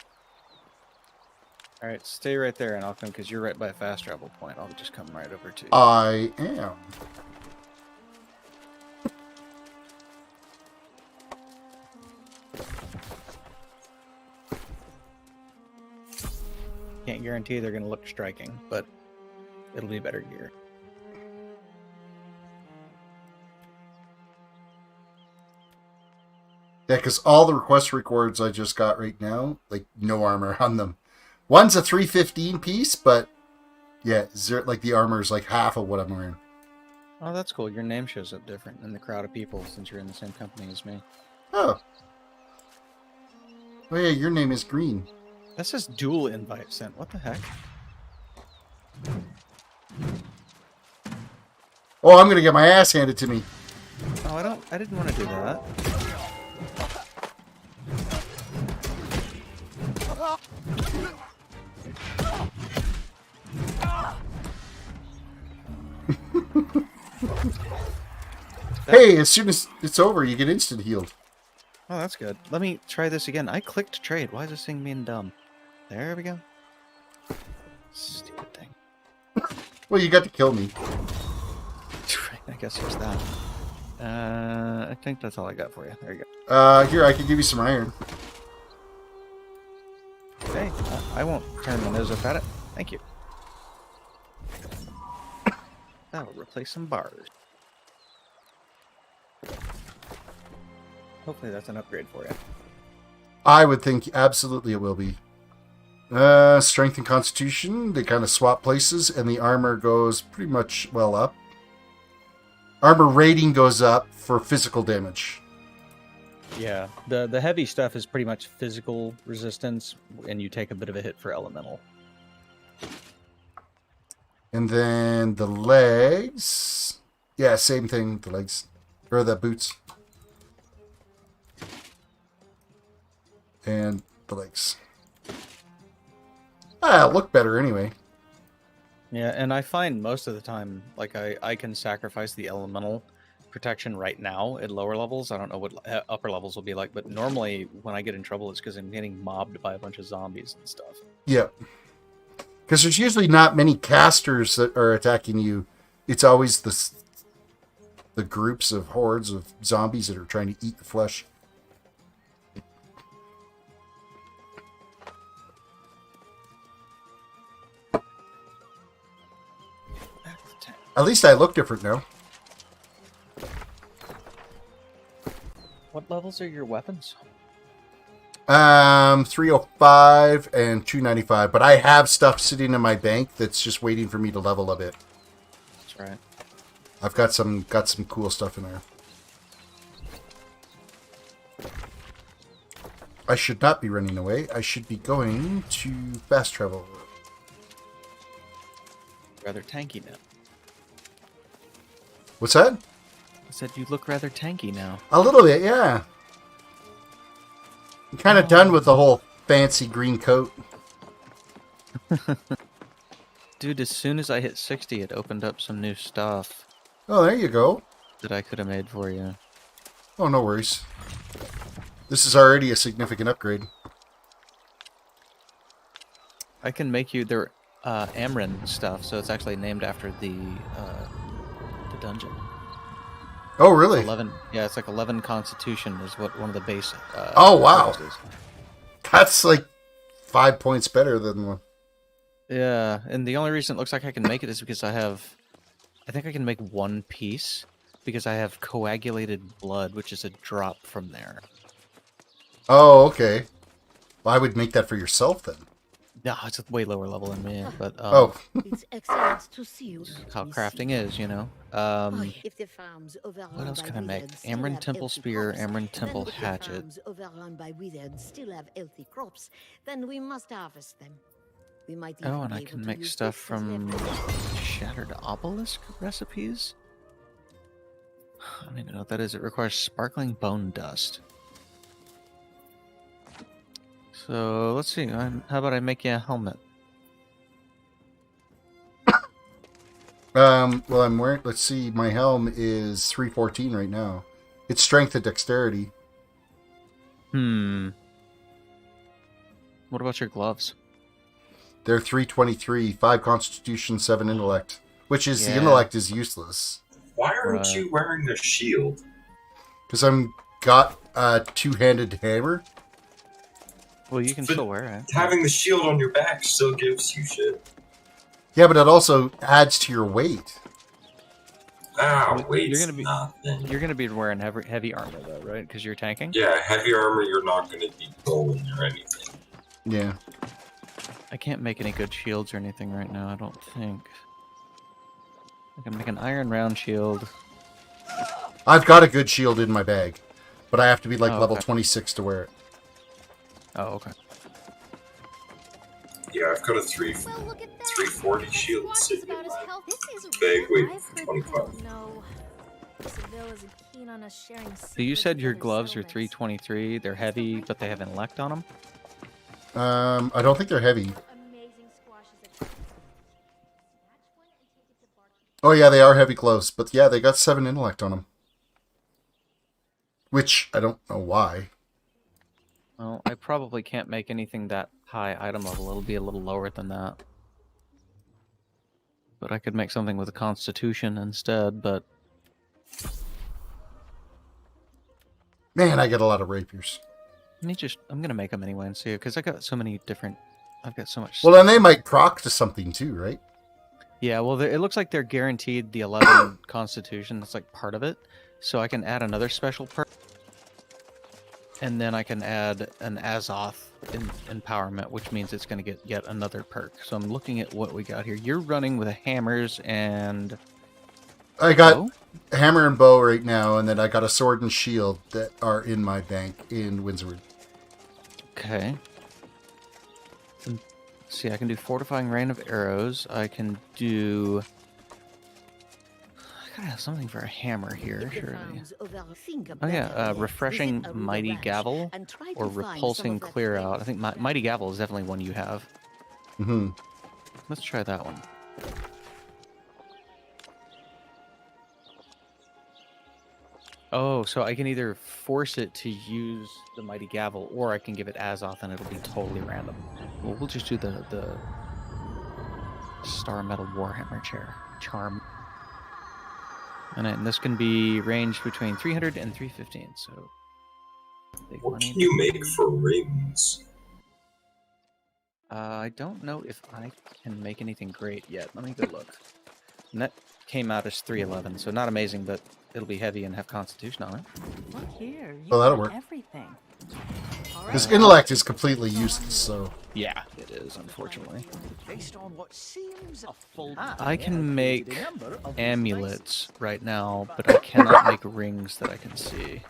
Alright, stay right there and I'll come because you're right by a fast travel point. I'll just come right over to you. I am. Can't guarantee they're going to look striking, but it'll be better gear. Yeah, because all the request records I just got right now, like, no armor on them. One's a 315 piece, but yeah, like the armor is like half of what I'm wearing. Oh, that's cool. Your name shows up different in the crowd of people since you're in the same company as me. Oh. Oh yeah, your name is Green. That says dual invite sent. What the heck? Oh, I'm gonna get my ass handed to me. Oh, I didn't want to do that. Hey, as soon as it's over, you get instant healed. Oh, that's good. Let me try this again. I clicked trade. Why is this thing being dumb? There we go. Stupid thing. Well, you got to kill me. I guess there's that. I think that's all I got for you. There you go. Here, I can give you some iron. Hey, I won't turn my nose up at it. Thank you. That'll replace some bars. Hopefully that's an upgrade for you. I would think absolutely it will be. Strength and Constitution, they kind of swap places, and the armor goes pretty much well up. Armor rating goes up for physical damage. Yeah, the heavy stuff is pretty much physical resistance, and you take a bit of a hit for elemental. And then the legs. Yeah, same thing, the legs. Or the boots. And the legs. Look better anyway. Yeah, and I find most of the time, like, I can sacrifice the elemental protection right now at lower levels. I don't know what upper levels will be like, but normally when I get in trouble, it's because I'm getting mobbed by a bunch of zombies and stuff. Yep. Because there's usually not many casters that are attacking you. It's always the groups of hordes of zombies that are trying to eat the flesh. At least I look different now. What levels are your weapons? 305 and 295, but I have stuff sitting in my bank that's just waiting for me to level a bit. That's right. I've got some cool stuff in there. I should not be running away. I should be going to fast travel. Rather tanky now. What's that? I said you look rather tanky now. A little bit, yeah. I'm kind of done with the whole fancy green coat. Dude, as soon as I hit 60, it opened up some new stuff Oh, there you go. that I could have made for you. Oh, no worries. This is already a significant upgrade. I can make you their Amrin stuff, so it's actually named after the dungeon. Oh, really? 11. Yeah, it's like 11 Constitution is what one of the base. Oh, wow. is. That's like 5 points better than one. Yeah, and the only reason it looks like I can make it is because I think I can make one piece because I have coagulated blood, which is a drop from there. Oh, okay. Well, I would make that for yourself then. Yeah, it's a way lower level than me, but Oh, It's excellent to see you. how crafting is, you know. If the farms overrun What else by can I make? wizards still Amaranth have Temple healthy Spear, crops, Amaranth then Temple if the Hatchet. farms overrun by wizards still have healthy crops, then we must harvest them. We might even Oh, and be I able can to make use stuff this as from leverage. Shattered Obelisk recipes. I don't even know what that is. It requires sparkling bone dust. So let's see. How about I make you a helmet? well, I'm wearing. Let's see. My helm is 314 right now. It's strength and dexterity. Hmm. What about your gloves? They're 323, 5 Constitution, 7 Intellect. Which is the Yeah. intellect is useless Why aren't Right. you wearing a shield? because I'm got a two-handed hammer. Well, you can But still wear it. Having the shield on your back still gives you shit. Yeah, but it also adds to your weight. Ah, Well, wait, you're gonna be- nothing. You're gonna be wearing heavy armor though, right? Because you're tanking. Yeah, heavy armor, you're not going to be going or anything. Yeah. I can't make any good shields or anything right now. I don't think. I can make an iron round shield. I've got a good shield in my bag, but I have to be like Oh, level okay. 26 to wear it. Oh, okay. Yeah, I've got a 340 shield sitting in my bag waiting for 25. No. Seville isn't keen on us sharing So you secrets said with your other gloves are settlements. 323. They're heavy, but they have intellect on them. I don't think they're heavy. Amazing squashes at snatch one and take it to barkeep. Oh yeah, they are heavy gloves, but yeah, they got 7 intellect on them. Which I don't know why. Well, I probably can't make anything that high item level. It'll be a little lower than that. But I could make something with a constitution instead, but Man, I get a lot of rapiers. I'm gonna make them anyway and see, because I got so many different. I've got so much. Well, then they might proc to something too, right? Yeah, well, it looks like they're guaranteed the 11 constitution. That's like part of it. So I can add another special perk. And then I can add an Azoth empowerment, which means it's going to get yet another perk. So I'm looking at what we got here. You're running with hammers and... I got bow? hammer and bow right now, and then I got a sword and shield that are in my bank in Windsor. Okay. Let's see, I can do fortifying rain of arrows. I can do... I gotta have something for a hammer here, If the surely. farms think Oh yeah, about it, refreshing visit a ruder mighty ranch gavel and try or to find some repulsing of that clear flavor. out. I think mighty gavel is definitely one you have. Mm-hmm. Let's try that one. Oh, so I can either force it to use the mighty gavel, or I can give it Azoth, and it'll be totally random. Well, we'll just do the Star Metal Warhammer charm. And this can be ranged between 300 and 315. So, big What money. can you make for rings? I don't know if I can make anything great yet. Let me go look. And that came out as 311, so not amazing, but it'll be heavy and have Constitution on it. Look here. You Oh, that'll got work. everything. Because intellect is completely useless, so... Yeah, it is, unfortunately. Based on what seems a full I can make amulets right now, but I cannot make rings that I can see.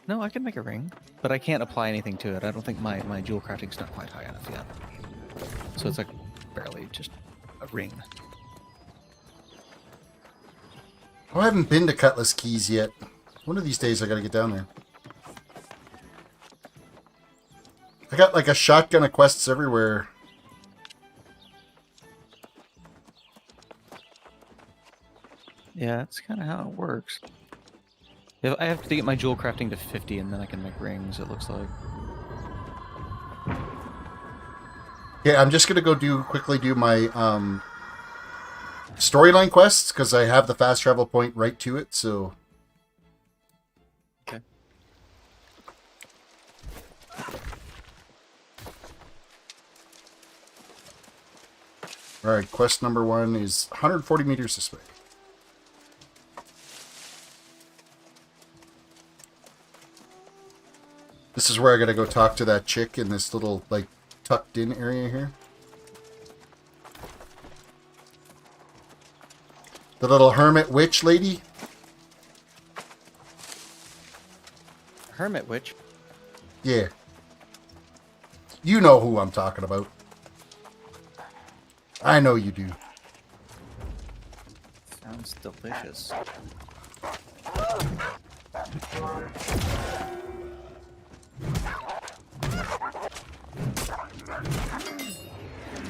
No, I can make a ring, but I can't apply anything to it. I don't think my jewel crafting's not quite high enough yet. So it's like barely just a ring. Oh, I haven't been to Cutlass Keys yet. One of these days I gotta get down there. I got like a shotgun of quests everywhere. Yeah, that's kind of how it works. Yeah, I have to get my jewel crafting to 50, and then I can make rings, it looks like. Yeah, I'm just gonna go quickly do my storyline quests because I have the fast travel point right to it. So Okay. all right, quest number 1 is 140 meters this way. This is where I gotta go talk to that chick in this little like tucked in area here. The little hermit witch lady? Hermit witch? Yeah. You know who I'm talking about. I know you do. Sounds delicious.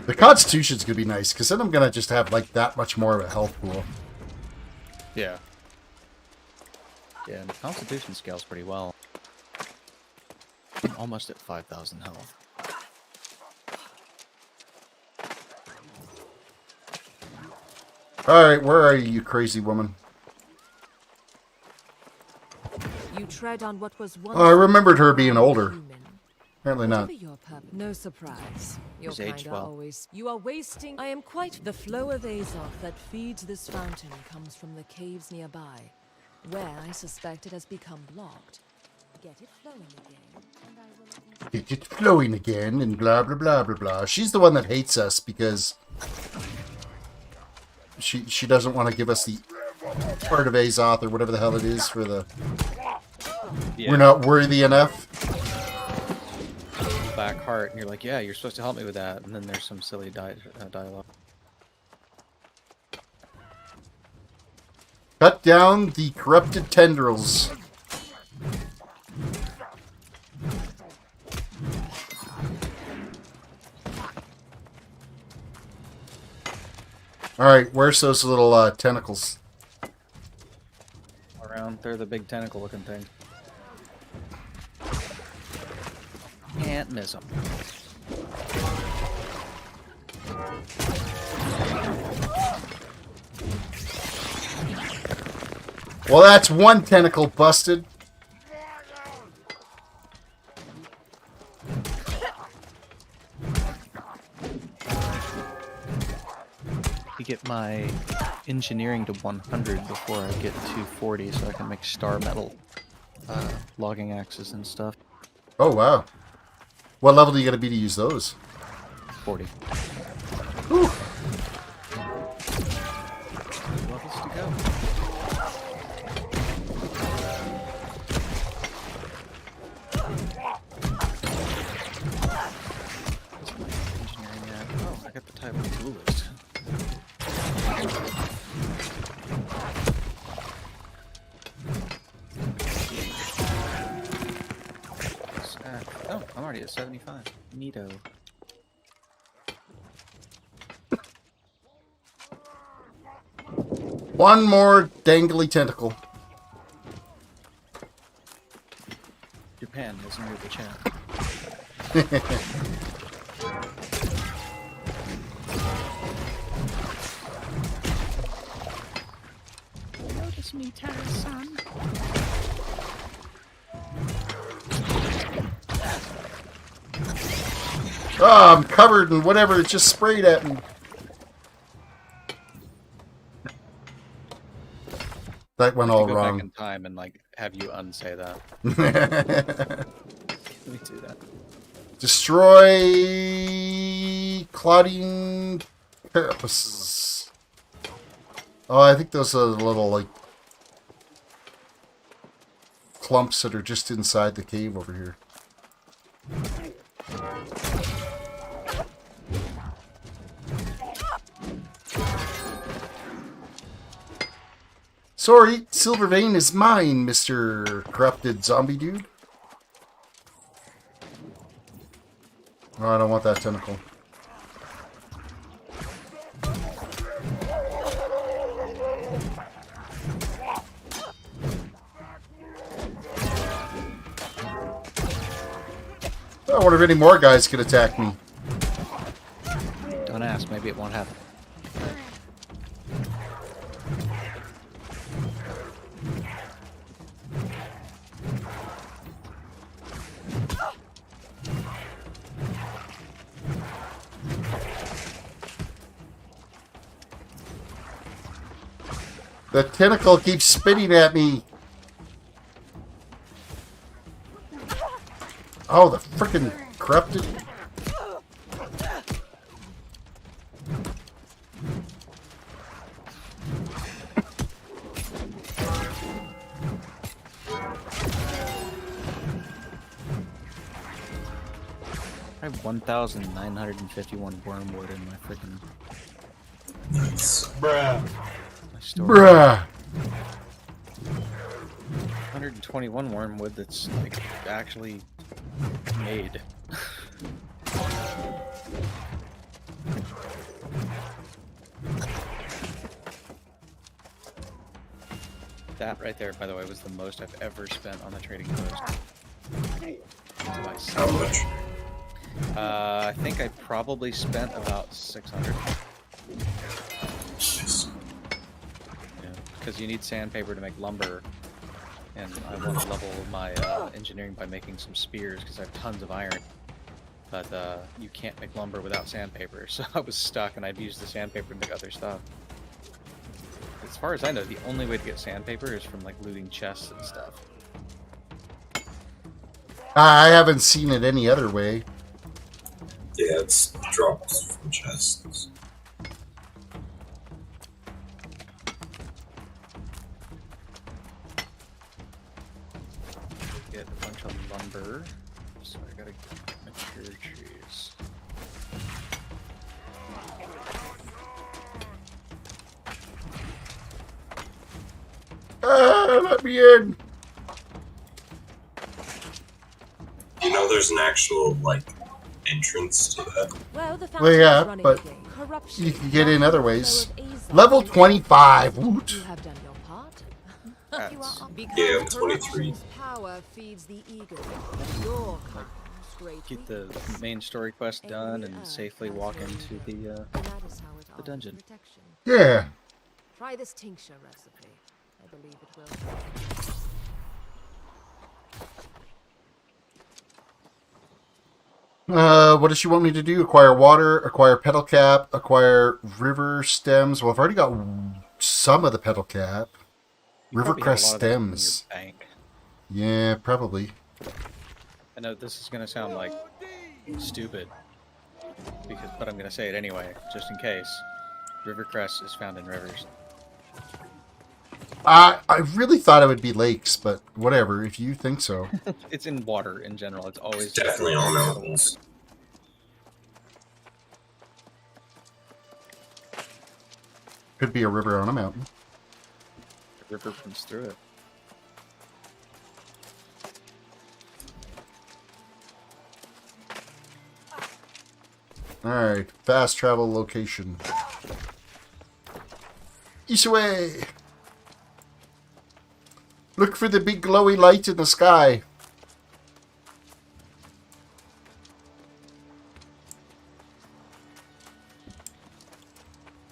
The Constitution's gonna be nice, because then I'm gonna just have like that much more of a health pool. Yeah. Yeah, and the Constitution scales pretty well. I'm almost at 5,000 health. Alright, where are you crazy woman? You tread on what was once Oh, I remembered her being older. human. Apparently not. Whatever your purpose, no surprise. Your She's aged kind are well. always. You are wasting. I am quite. The flow of Azoth that feeds this fountain comes from the caves nearby, where I suspect it has become blocked. Get it flowing again, and I will. Get it flowing again, and blah blah blah blah blah. She's the one that hates us because she doesn't want to give us the part of Azoth or whatever the hell it is for the. Yeah. We're not worthy enough. Back heart, and you're like, yeah, you're supposed to help me with that, and then there's some silly dialogue. Cut down the corrupted tendrils. Alright, where's those little tentacles? Around, they're the big tentacle looking thing. Can't miss them. Well, that's one tentacle busted. You get my engineering to 100 before I get to 240, so I can make star metal logging axes and stuff. Oh, wow. What level do you got to be to use those? 40. Whew. Levels to go. What's my engineering at? Oh, I got the type of tool list. Oh, I'm already at 75. Neato. One more dangly tentacle. Japan is near the chat. Notice me, Terris-san. Oh, I'm covered in whatever it just sprayed at me. That went all Go wrong. back in time and like have you unsay that. Let me do that. Destroy clouding carapaces. Oh, I think those are the little like clumps that are just inside the cave over here. Sorry, Silver Vein is mine, Mr. Corrupted Zombie Dude. Oh, I don't want that tentacle. I wonder if any more guys could attack me. Don't ask, maybe it won't happen. The tentacle keeps spitting at me. Oh, the frickin' corrupted. I have 1,951 wormwood in my freaking Bruh. my store. Bruh. 121 wormwood that's like actually made. That right there, by the way, was the most I've ever spent on the trading post. How much? I think I probably spent about 600. Jeez. Yeah, because you need sandpaper to make lumber, and I want to level my engineering by making some spears because I have tons of iron. But you can't make lumber without sandpaper, so I was stuck, and I'd use the sandpaper to make other stuff. As far as I know, the only way to get sandpaper is from like looting chests and stuff. I haven't seen it any other way. Yeah, it's drops from chests. Get a bunch of lumber, so I gotta get mature trees. Let me in. You know, there's an actual like entrance to that. Well, the Well, yeah, fountain is running but again. Corruption, you can get in other ways. flow of Azov. Level 25. Woot. You have done your part. That's- You are Yeah, because I'm 23. corruption's power feeds the ego. Your kind great Get the weakness. main story quest done and safely walk into the And that is how it offers dungeon. protection. Yeah. Try this tincture recipe. I believe it will. What does she want me to do? Acquire water, acquire petal cap, acquire river stems. Well, I've already got some of the petal cap. You River probably have a crest lot of that in your stems. bank. Yeah, probably. I know this is gonna sound like stupid, but I'm gonna say it anyway, just in case. Rivercrest is found in rivers. I really thought it would be lakes, but whatever, if you think so. It's in water in general. It's always It's definitely on mountains. Could be a river on a mountain. The river runs through it. Alright, fast travel location. East away! Look for the big glowy light in the sky.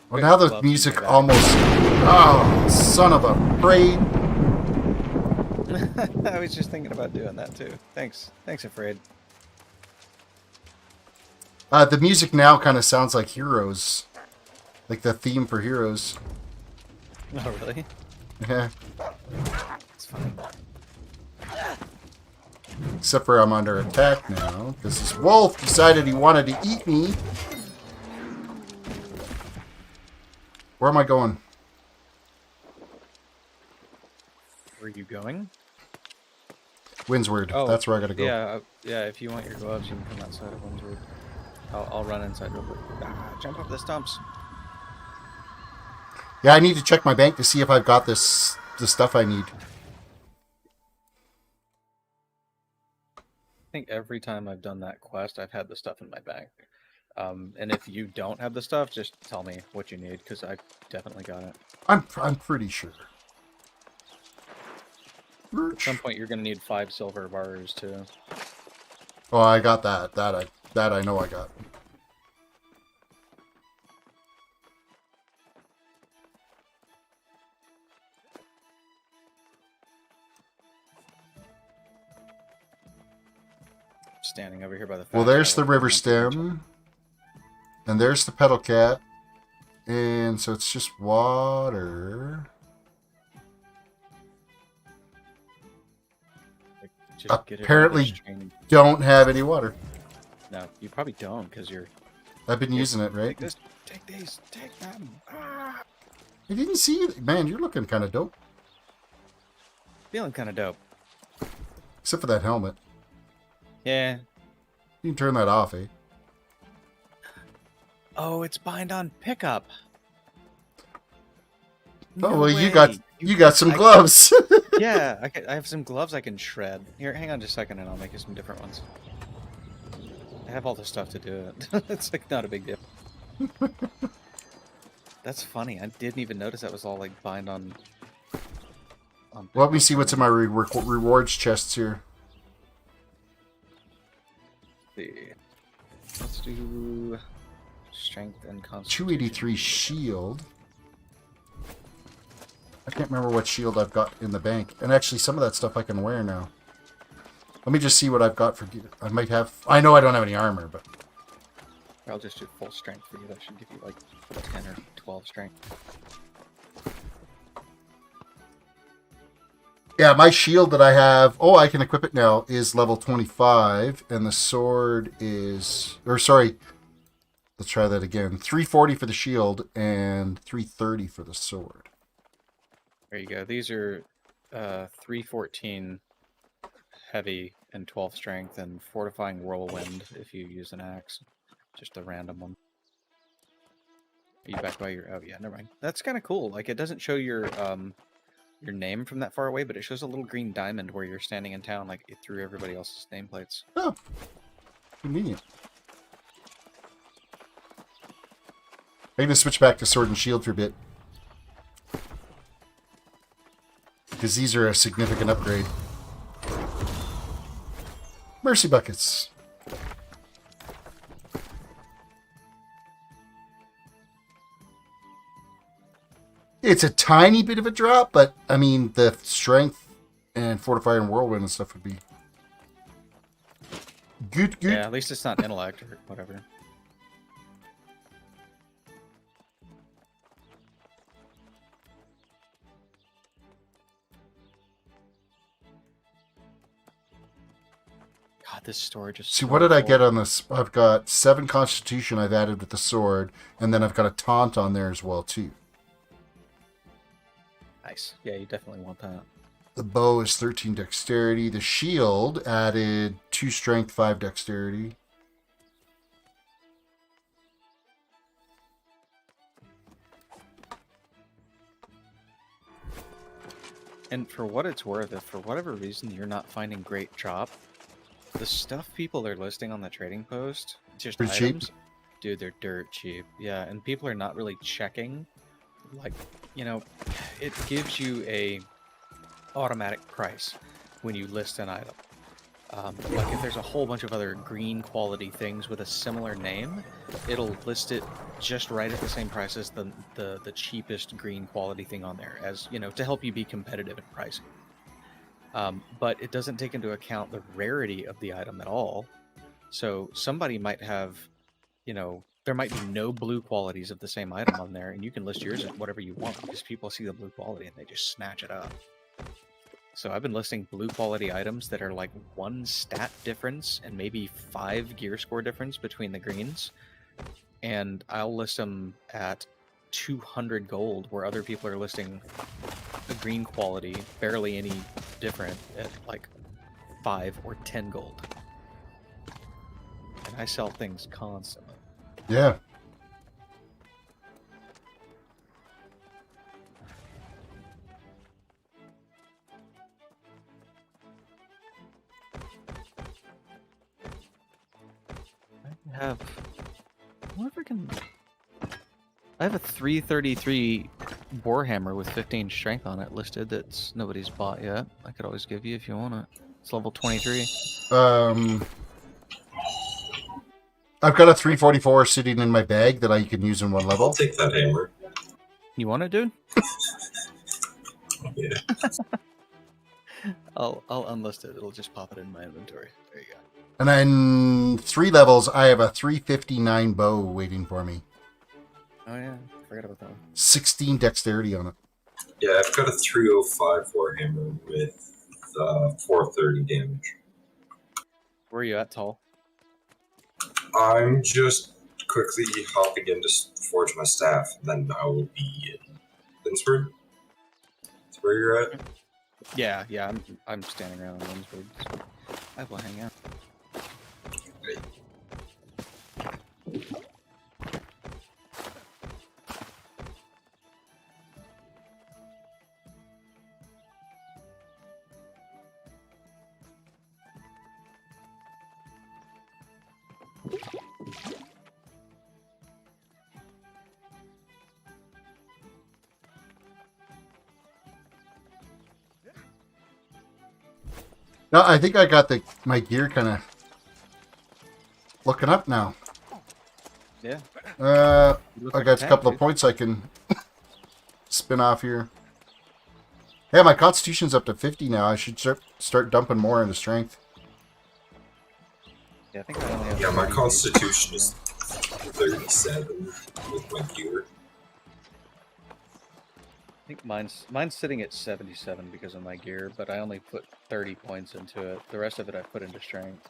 Well, now the music almost... Oh, son of a brain. I was just thinking about doing that too. Thanks, Afraid. The music now kind of sounds like Heroes. Like the theme for Heroes. Oh, really? Yeah. It's fine. Except for I'm under attack now, because this wolf decided he wanted to eat me. Where am I going? Where are you going? Windsward. Oh, that's where I gotta go. Yeah. If you want your gloves, you can come outside of Windsward. I'll run inside real quick. Jump up the stumps. Yeah, I need to check my bank to see if I've got the stuff I need. I think every time I've done that quest, I've had the stuff in my bank. And if you don't have the stuff, just tell me what you need, because I've definitely got it. I'm pretty sure. At some point, you're going to need 5 silver bars, too. Oh, I got that. That I know I got. Standing over here by the Well, there's the river stem. And there's the petal cat. And so it's just water. Just get it Apparently on don't have any water. No, you probably don't, because you're... I've been using it, right? Take this, take these, take them. Ah! I didn't see it. Man, you're looking kind of dope. Feeling kind of dope. Except for that helmet. Yeah. You can turn that off, eh? Oh, it's bind on pickup. Oh, No well, way. you got some gloves. Yeah, I have some gloves I can shred. Here, hang on just a second, and I'll make you some different ones. I have all the stuff to do it. It's like not a big deal. That's funny. I didn't even notice that was all like bind on. Let me see what's in my rewards chests here. Let's do strength and constitution. 283 shield. I can't remember what shield I've got in the bank. And actually, some of that stuff I can wear now. Let me just see what I've got for gear. I might have... I know I don't have any armor, but... I'll just do full strength for you. That should give you like 10 or 12 strength. Yeah, my shield that I have... Oh, I can equip it now, is level 25. And the sword is... Or, sorry. Let's try that again. 340 for the shield and 330 for the sword. There you go. These are 314 heavy and 12 strength and fortifying whirlwind if you use an axe. Just a random one. Are you back by your... Oh, yeah, never mind. That's kind of cool. Like, it doesn't show your name from that far away, but it shows a little green diamond where you're standing in town, like, through everybody else's nameplates. Oh, convenient. I'm going to switch back to sword and shield for a bit. Because these are a significant upgrade. Mercy buckets. It's a tiny bit of a drop, but I mean the strength and fortify and whirlwind and stuff would be good. Yeah, at least it's not intellect or whatever. God, this storage is See, so what did I full. get on this? I've got 7 constitution I've added with the sword, and then I've got a taunt on there as well, too. Nice. Yeah, you definitely want that. The bow is 13 dexterity. The shield added 2 strength, 5 dexterity. And for what it's worth, if for whatever reason you're not finding great drop, the stuff people are listing on the trading post, just Pretty items, cheap? dude, they're dirt cheap. Yeah, and people are not really checking. Like, you know, it gives you a automatic price when you list an item. Like if there's a whole bunch of other green quality things with a similar name, it'll list it just right at the same price as the cheapest green quality thing on there, as you know, to help you be competitive in pricing. But it doesn't take into account the rarity of the item at all. So somebody might have, you know, there might be no blue qualities of the same item on there, and you can list yours at whatever you want because people see the blue quality and they just snatch it up. So I've been listing blue quality items that are like 1 stat difference and maybe 5 gear score difference between the greens. And I'll list them at 200 gold, where other people are listing the green quality barely any different at like 5 or 10 gold. And I sell things constantly. Yeah. I have a 333 Warhammer with 15 strength on it listed that's nobody's bought yet. I could always give you if you want it. It's level 23. I've got a 344 sitting in my bag that I can use in 1 level. I'll take that hammer. You want it, dude? Yeah. I'll unlist it. It'll just pop it in my inventory. There you go. And then 3 levels, I have a 359 bow waiting for me. Oh yeah, forgot about that one. 16 dexterity on it. Yeah, I've got a 305 Warhammer with 430 damage. Where are you at, Tall? I'm just quickly hopping in to forge my staff, then I will be in Linsford. That's where you're at? Yeah, I'm standing around in Linsford, so I will hang out. Great. No, I think I got my gear kind of looking up now. Yeah. I got a couple of points I can spin off here. Yeah, my constitution's up to 50 now. I should start dumping more into strength. Yeah, I think I only have Yeah, my 30. constitution is 37 with my gear. I think mine's sitting at 77 because of my gear, but I only put 30 points into it. The rest of it I put into strength.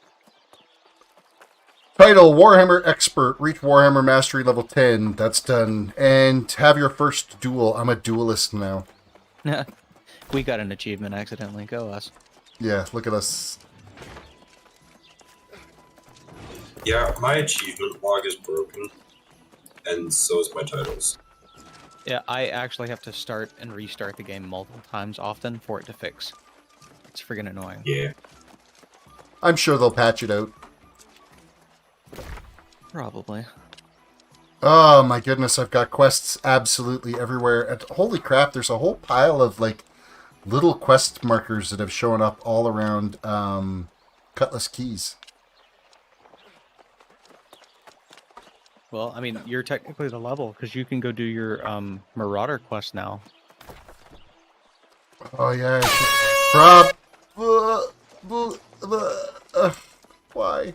Title, Warhammer Expert. Reach Warhammer Mastery level 10. That's done. And have your first duel. I'm a duelist now. We got an achievement accidentally. Go us. Yeah, look at us. Yeah, my achievement log is broken. And so is my titles. Yeah, I actually have to start and restart the game multiple times often for it to fix. It's friggin' annoying. Yeah. I'm sure they'll patch it out. Probably. Oh my goodness, I've got quests absolutely everywhere. And holy crap, there's a whole pile of like little quest markers that have shown up all around Cutlass Keys. Well, I mean, you're technically the level because you can go do your Marauder quest now. Oh yeah, why?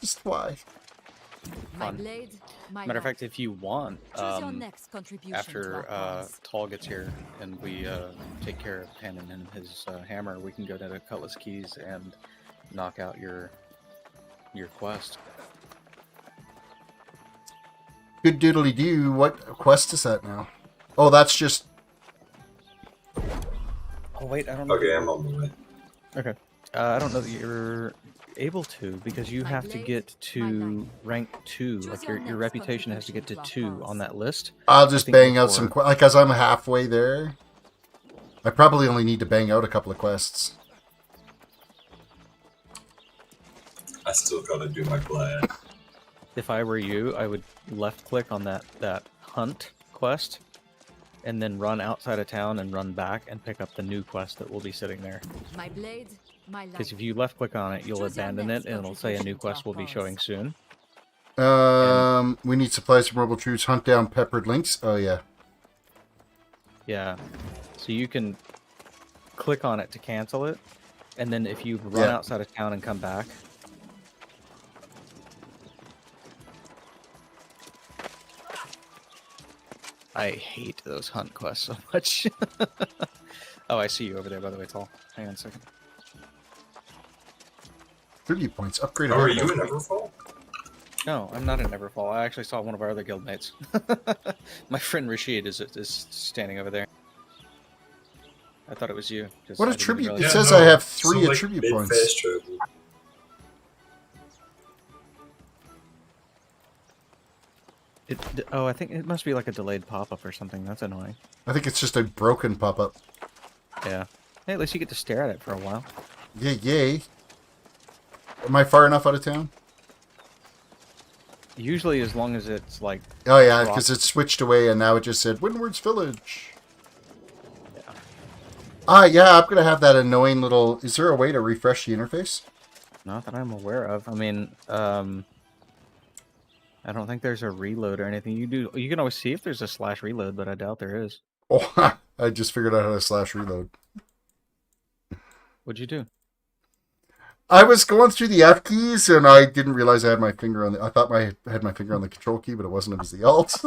Just why? My blade, my Matter of life. fact, if you want, Choose your next contribution to after our cause. Tall gets here and we take care of Hannon and his hammer, we can go down to Cutlass Keys and knock out your quest. Good doodly doo. What quest is that now? Oh, that's just. Oh wait, I don't know. Okay, I'm on my way. Okay. I don't know that you're able to because you have to get to rank 2. Like your reputation has to get to 2 on that list. I'll just bang out some like as I'm halfway there. I probably only need to bang out a couple of quests. I still gotta do my glad. If I were you, I would left click on that hunt quest and then run outside of town and run back and pick up the new quest that will be sitting there. My blade, my life. Because if you left click on it, you'll abandon it and it'll say a new quest will be showing soon. We need supplies from mobile troops. Hunt down peppered links. Oh yeah. Yeah. So you can click on it to cancel it, and then if you run outside of town and come back. I hate those hunt quests so much. Oh, I see you over there, by the way, Tall. Hang on a second. 30 points. Upgrade. Oh, are you in Everfall? No, I'm not in Everfall. I actually saw one of our other guildmates. My friend Rashid is standing over there. I thought it was you. What attribute? Really... It says I have 3 attribute points. Oh, I think it must be like a delayed pop-up or something. That's annoying. I think it's just a broken pop-up. Yeah. Hey, at least you get to stare at it for a while. Yay, yay. Am I far enough out of town? Usually as long as it's like... Oh yeah, because it switched away and now it just said Windward's Village. Yeah. Yeah, I'm going to have that annoying little... Is there a way to refresh the interface? Not that I'm aware of. I mean, I don't think there's a reload or anything. You can always see if there's a /reload, but I doubt there is. Oh, I just figured out how to /reload. What'd you do? I was going through the F keys and I didn't realize I had my finger on the... I thought I had my finger on the control key, but it wasn't. It was the Alt.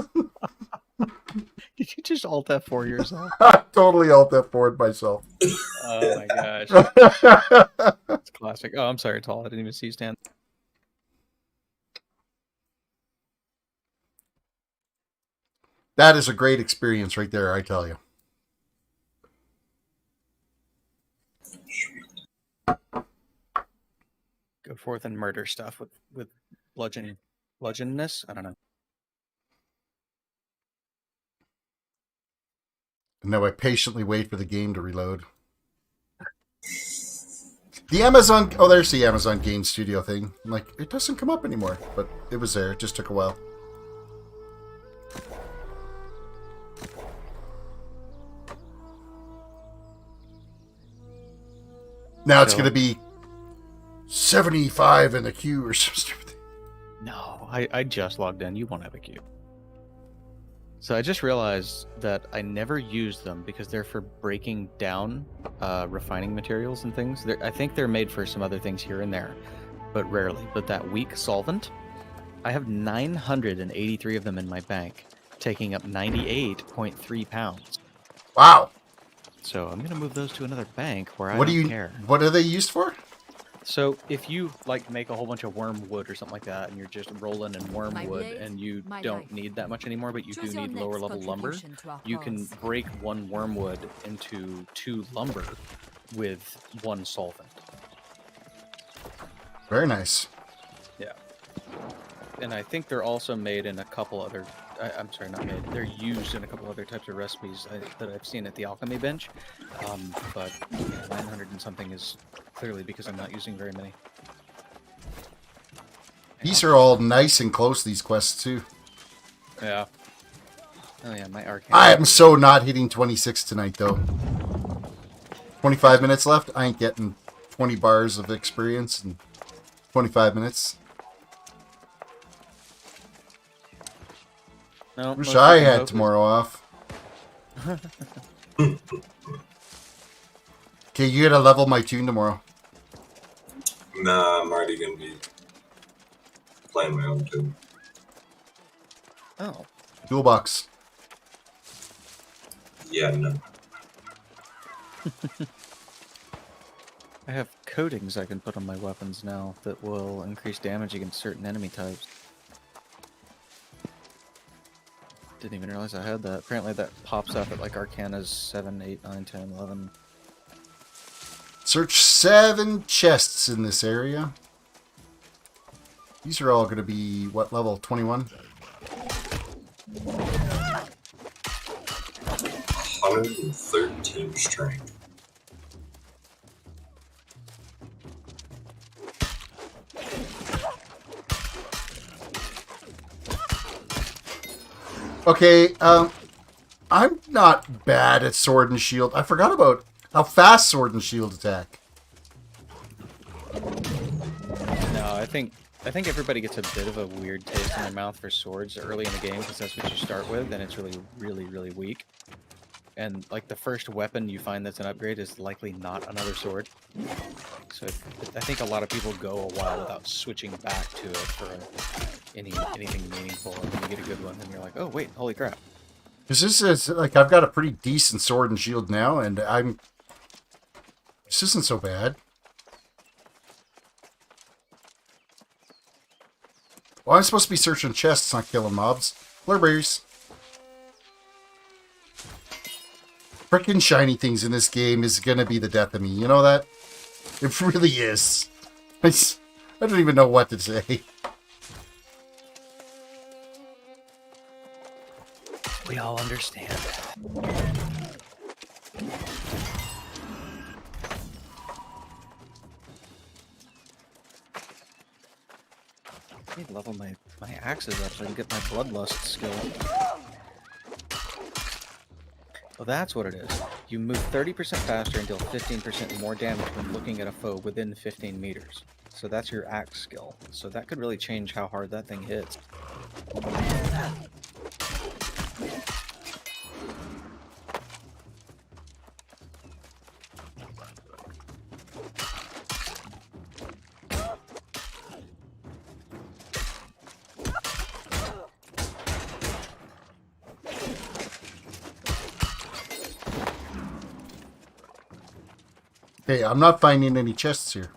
Did you just Alt F4 yourself? I totally Alt F4'd myself. Oh my gosh. That's classic. Oh, I'm sorry, Tall. I didn't even see you stand. That is a great experience right there, I tell you. Go forth and murder stuff with bludgeonness? I don't know. And now I patiently wait for the game to reload. The Amazon... Oh, there's the Amazon Game Studio thing. I'm like, it doesn't come up anymore. But it was there. It just took a while. Now it's So- going to be 75 in the queue or something. No, I just logged in. You won't have a queue. So I just realized that I never use them because they're for breaking down refining materials and things. I think they're made for some other things here and there, but rarely. But that weak solvent, I have 983 of them in my bank, taking up 98.3 pounds. Wow. So I'm going to move those to another bank where I What don't care. What are they used for? So if you like make a whole bunch of wormwood or something like that, and you're just rolling in wormwood, blade, and you my don't life. need that much anymore, but you Choose do your need next lower level lumber, contribution to our you can cause. break one wormwood into 2 lumber with 1 solvent. Very nice. Yeah. And I think they're also made in a couple other. I'm sorry, not made. They're used in a couple other types of recipes that I've seen at the alchemy bench. But yeah, 900 and something is clearly because I'm not using very many. These are all nice and close, these quests, too. Yeah. Oh yeah, my arcane. I am so not hitting 26 tonight, though. 25 minutes left. I ain't getting 20 bars of experience in 25 minutes. No, Wish most I people had hope tomorrow off. Okay, you gotta level my tune tomorrow. Nah, I'm already gonna be playing my own tune. Oh. Toolbox. Yeah, no. I have coatings I can put on my weapons now that will increase damage against certain enemy types. Didn't even realize I had that. Apparently that pops up at like Arcanas 7, 8, 9, 10, 11. Search 7 chests in this area. These are all going to be, what level? 21? 113 strength. Okay, I'm not bad at sword and shield. I forgot about how fast sword and shield attack. No, I think everybody gets a bit of a weird taste in their mouth for swords early in the game because that's what you start with, and it's really weak. And like the first weapon you find that's an upgrade is likely not another sword. So I think a lot of people go a while without switching back to it for anything meaningful. And when you get a good one, then you're like, oh wait, holy crap. Because this is, like, I've got a pretty decent sword and shield now, and this isn't so bad. Well, I'm supposed to be searching chests, not killing mobs. Blurberries. Frickin' shiny things in this game is gonna be the death of me. You know that? It really is. I don't even know what to say. We all understand. I need to level my axes up so I can get my bloodlust skill. Well, that's what it is. You move 30% faster and deal 15% more damage when looking at a foe within 15 meters. So that's your axe skill. So that could really change how hard that thing hits. Okay, I'm not finding any chests here.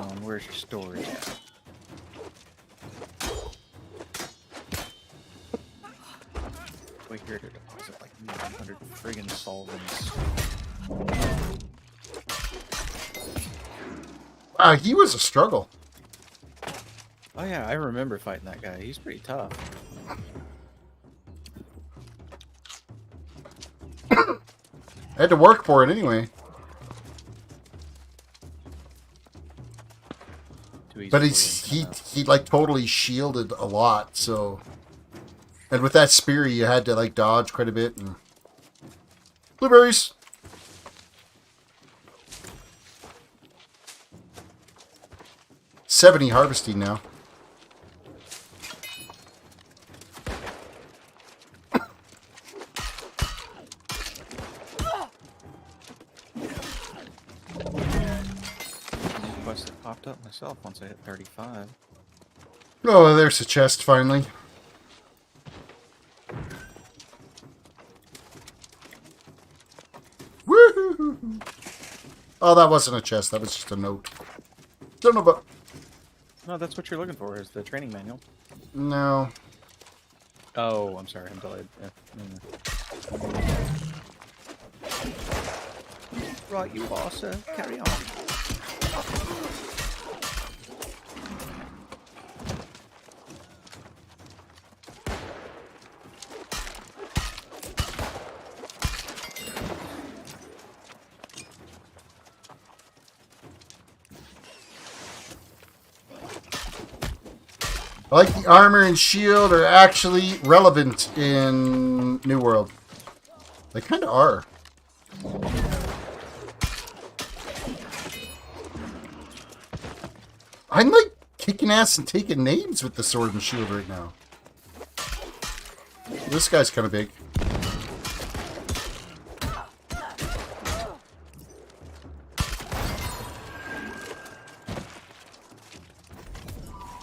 down. Where's your storage at? We're here to deposit like 900 friggin' solvents. Wow, he was a struggle. Oh yeah, I remember fighting that guy. He's pretty tough. I had to work for it anyway. But he like totally shielded a lot, so. And with that spear, you had to like dodge quite a bit. And blueberries. $70 harvesting now. Quest that popped up myself once I hit 35. Oh, there's a chest finally. Woohoo! Oh, that wasn't a chest. That was just a note. Don't know about. No, that's what you're looking for, is the training manual. No. Oh, I'm sorry, I'm delayed. Right, you are, sir. Carry on. I like the armor and shield are actually relevant in New World. They kind of are. I'm like kicking ass and taking names with the sword and shield right now. This guy's kind of big.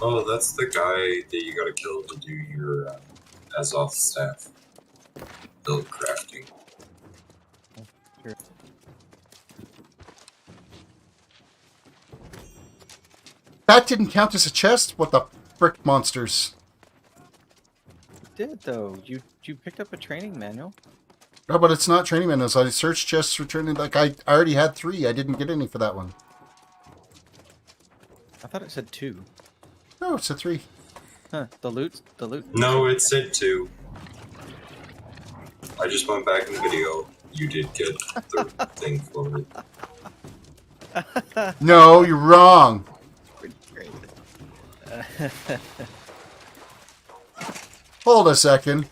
Oh, that's the guy that you gotta kill to do your Azoth staff build crafting. Sure. That didn't count as a chest? What the frick, monsters? It did, though. You picked up a training manual. No, but it's not training manuals. I searched chests for training. Like, I already had 3. I didn't get any for that one. I thought it said 2. No, it's a 3. Huh, the loot? No, it said 2. I just went back in the video. You did get the thing for it. No, you're wrong. Great. Hold a second.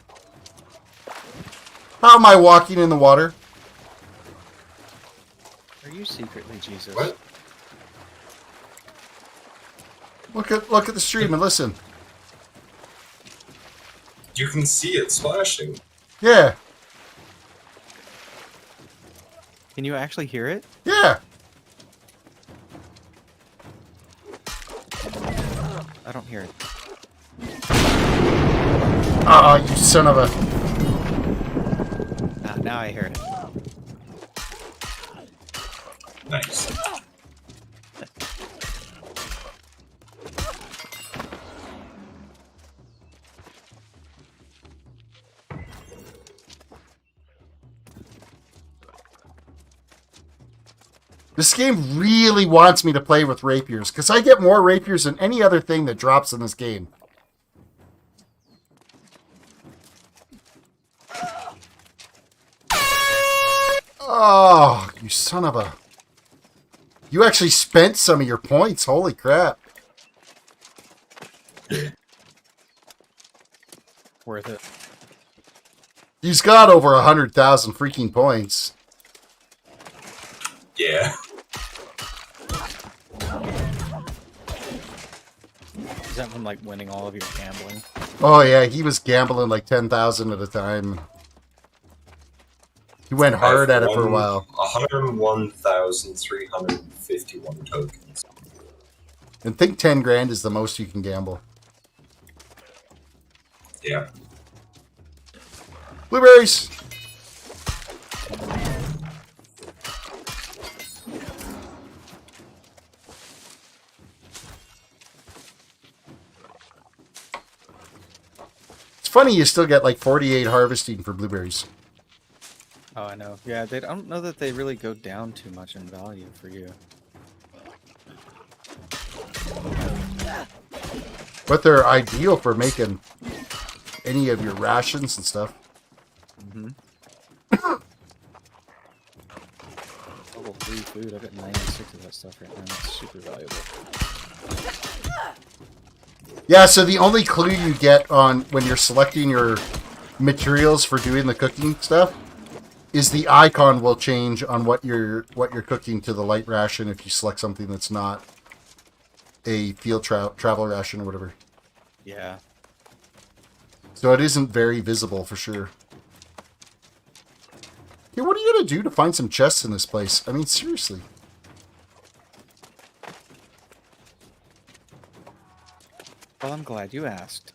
How am I walking in the water? Are you secretly Jesus? What? Look at the stream and listen. You can see it splashing. Yeah. Can you actually hear it? Yeah. I don't hear it. Ah, you son of a... Now I hear it. Nice. This game really wants me to play with rapiers, because I get more rapiers than any other thing that drops in this game. Oh, you son of a... You actually spent some of your points. Holy crap. Worth it. He's got over 100,000 freaking points. Yeah. Is that from like winning all of your gambling? Oh yeah, he was gambling like 10,000 at a time. He went hard at it for a while. 101,351 tokens. And think 10 grand is the most you can gamble. Yeah. Blueberries! It's funny you still get like 48 harvesting for blueberries. Oh, I know. Yeah, I don't know that they really go down too much in value for you. But they're ideal for making any of your rations and stuff. Mm-hmm. Level 3 food, I've got 96 of that stuff right now. It's super valuable. Yeah, so the only clue you get on when you're selecting your materials for doing the cooking stuff is the icon will change on what you're cooking to the light ration if you select something that's not a field travel ration or whatever. Yeah. So it isn't very visible for sure. Yeah, what are you gonna do to find some chests in this place? I mean, seriously. Well, I'm glad you asked.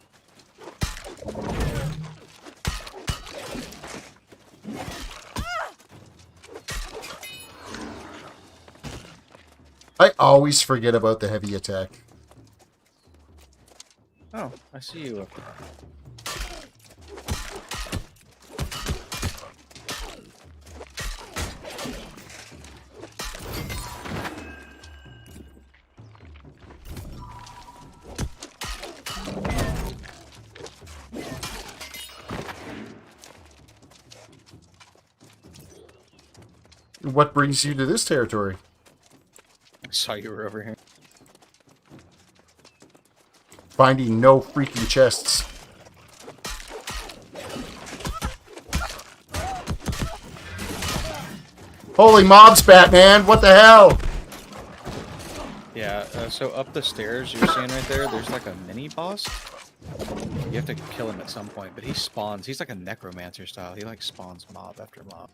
I always forget about the heavy attack. Oh, I see you up there. What brings you to this territory? I saw you were over here. Finding no freaking chests. Holy mobs, Batman! What the hell? Yeah, so up the stairs you're seeing right there, there's like a mini boss. You have to kill him at some point, but he spawns. He's like a necromancer style. He like spawns mob after mob.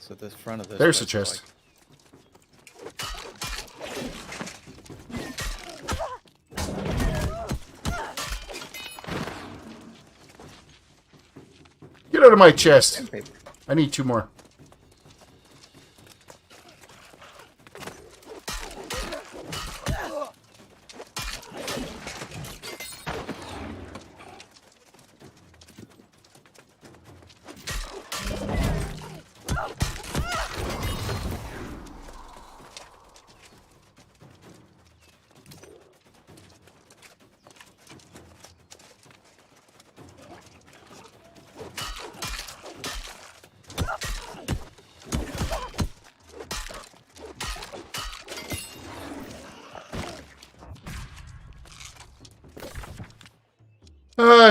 So the front of this. There's a chest. Get out of my chest. I need 2 more.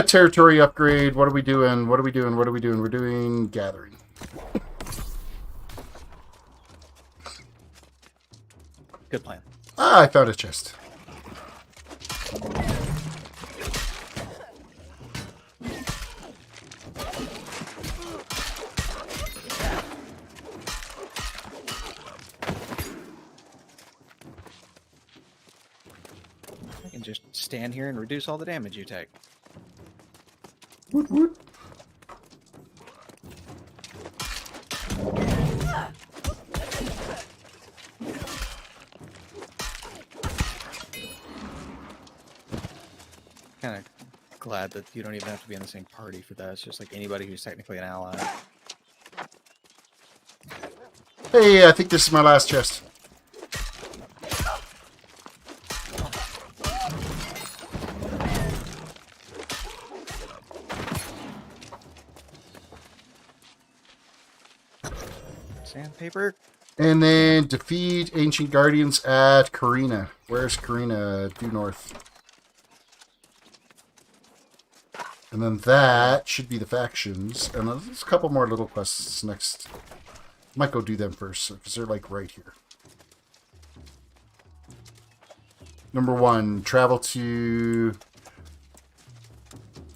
Territory upgrade. What are we doing? What are we doing? What are we doing? We're doing gathering. Good plan. Ah, I found a chest. I can just stand here and reduce all the damage you take. Woot woot. Kind of glad that you don't even have to be in the same party for that. It's just like anybody who's technically an ally. Hey, I think this is my last chest. Sandpaper. And then defeat Ancient Guardians at Karina. Where's Karina? Due north. And then that should be the factions. And then there's a couple more little quests next. Might go do them first, because they're like right here. Number 1, travel to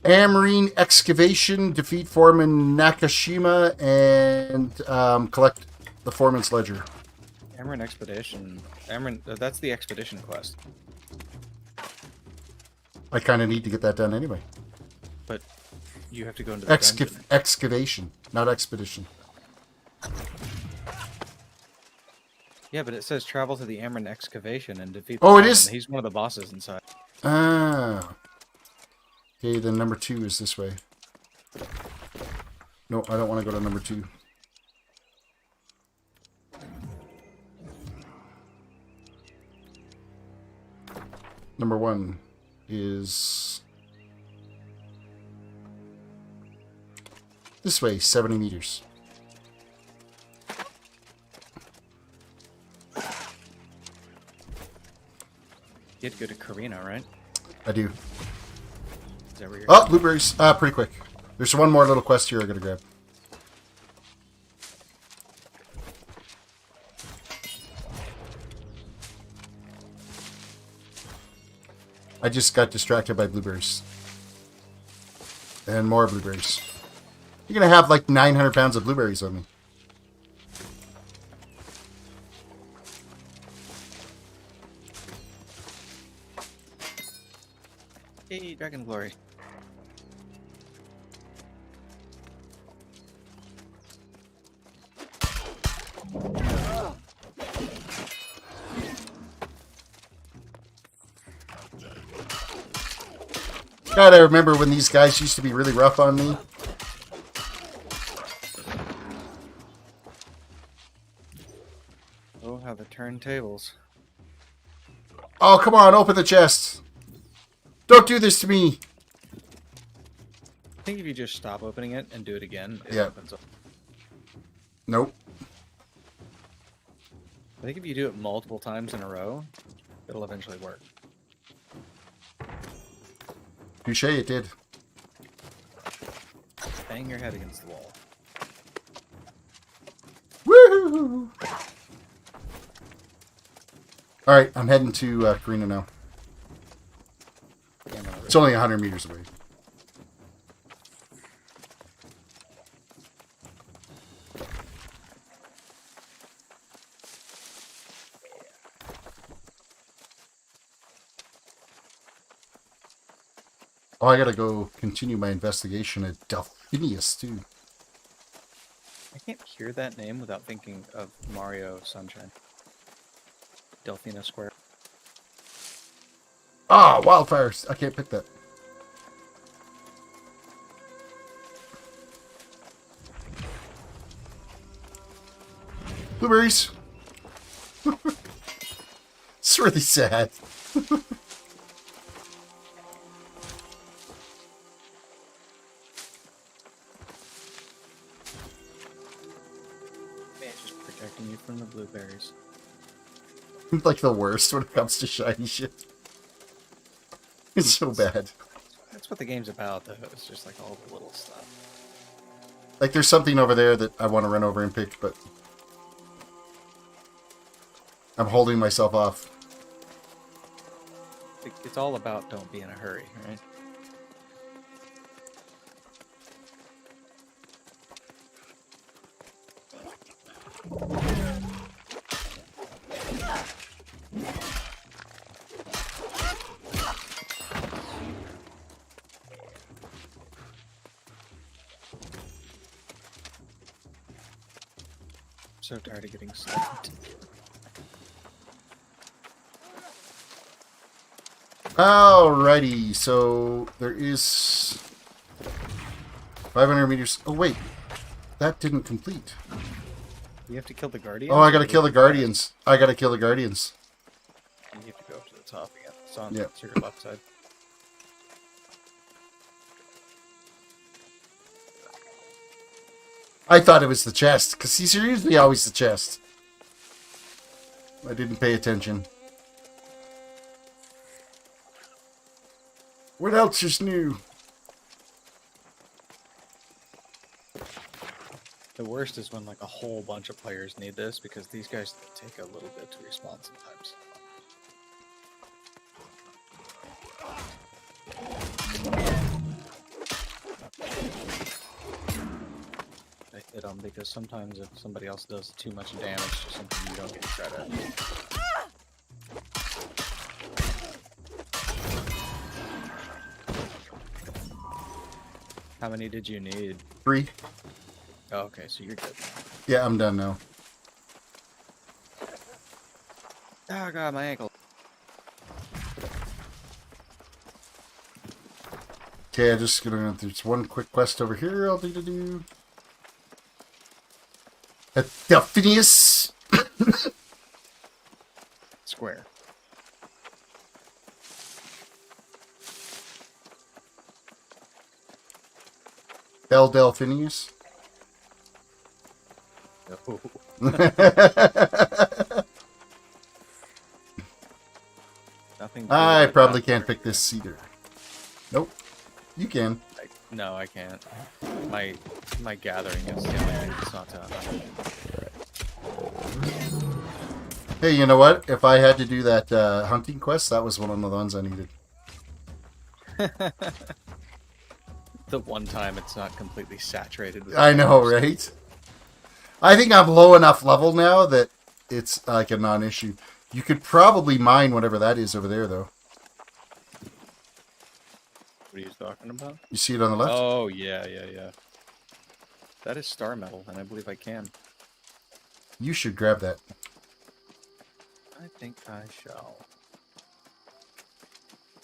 Amarine Excavation, defeat Foreman Nakashima, and collect the Foreman's Ledger. Amarin Expedition. That's the expedition quest. I kind of need to get that done anyway. But you have to go into the dungeon. Excavation, not expedition. Yeah, but it says travel to the Amarin Excavation and defeat. Oh, it is. He's one of the bosses inside. Ah. Okay, then number 2 is this way. No, I don't want to go to number 2. Number 1 is this way, 70 meters. You had to go to Carino, right? I do. Is that where you're Oh, blueberries. Pretty quick. There's one more little quest here I gotta grab. I just got distracted by blueberries. And more blueberries. You're gonna have like 900 pounds of blueberries on me. Hey, Dragon Glory. God, I remember when these guys used to be really rough on me. Oh, how the turntables. Oh, come on, open the chest. Don't do this to me. I think if you just stop opening it and do it again, it Yeah. opens up. Nope. I think if you do it multiple times in a row, it'll eventually work. Touche, it did. Bang your head against the wall. Woohoo! Alright, I'm heading to Karina now. It's only 100 meters away. Oh, I gotta go continue my investigation at Delphinius, too. I can't hear that name without thinking of Mario Sunshine. Delphina Square. Ah, wildfires! I can't pick that. Blueberries! It's really sad. Man, just protecting you from the blueberries. Like the worst when it comes to shiny shit. It's so bad. That's what the game's about, though. It's just like all the little stuff. Like there's something over there that I want to run over and pick, but I'm holding myself off. It's all about don't be in a hurry, right? So tired of getting slapped. Alrighty, so there is 500 meters. Oh wait, that didn't complete. You have to kill the guardians? Oh, I gotta kill the guardians. I gotta kill the guardians. You have to go up to the top again. It's on Yeah. to your left side. I thought it was the chest, because these are usually always the chest. I didn't pay attention. What else is new? The worst is when like a whole bunch of players need this because these guys take a little bit to respawn sometimes. I hit them because sometimes if somebody else does too much damage to something, you don't get credit. How many did you need? 3. Oh, okay, so you're good. Yeah, I'm done now. Oh god, my ankle. Okay, I'm just gonna. There's one quick quest over here. I'll do. Delphinius. Square. Delphinius. Oh. Nothing. I probably can't pick this either. Nope. You can. No, I can't. My gathering is the only thing that's not done. Hey, you know what? If I had to do that hunting quest, that was one of the ones I needed. The one time it's not completely saturated with I know, right? I think I'm low enough level now that it's like a non-issue. You could probably mine whatever that is over there, though. What are you talking about? You see it on the left? Oh, yeah. That is star metal, and I believe I can. You should grab that. I think I shall.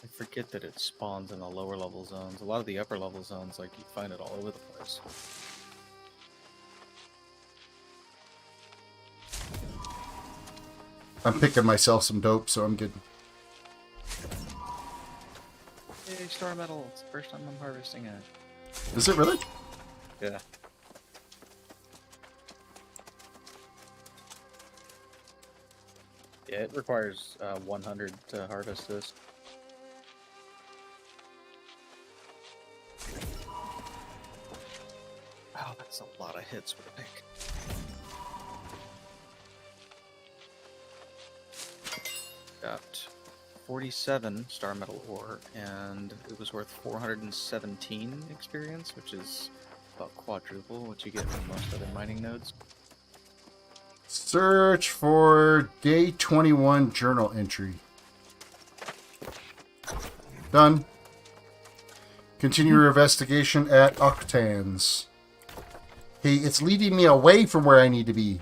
I forget that it spawns in the lower level zones. A lot of the upper level zones, like, you find it all over the place. I'm picking myself some dope, so I'm good. Yay, star metal! It's the first time I'm harvesting it. Is it really? Yeah. Yeah, it requires 100 to harvest this. Wow, that's a lot of hits with a pick. Got 47 star metal ore, and it was worth 417 experience, which is about quadruple what you get from most other mining nodes. Search for day 21 journal entry. Done. Continue your investigation at Octans. Hey, it's leading me away from where I need to be.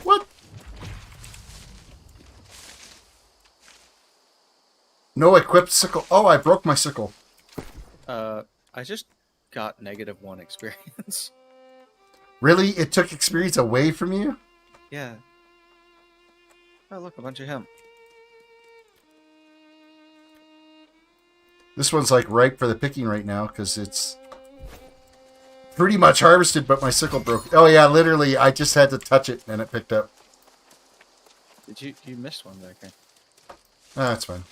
What? No equipped sickle. Oh, I broke my sickle. I just got -1 experience. Really? It took experience away from you? Yeah. Oh, look, a bunch of hemp. This one's like ripe for the picking right now because it's pretty much harvested, but my sickle broke. Oh yeah, literally, I just had to touch it and it picked up. Did you missed one back there? Ah, that's fine.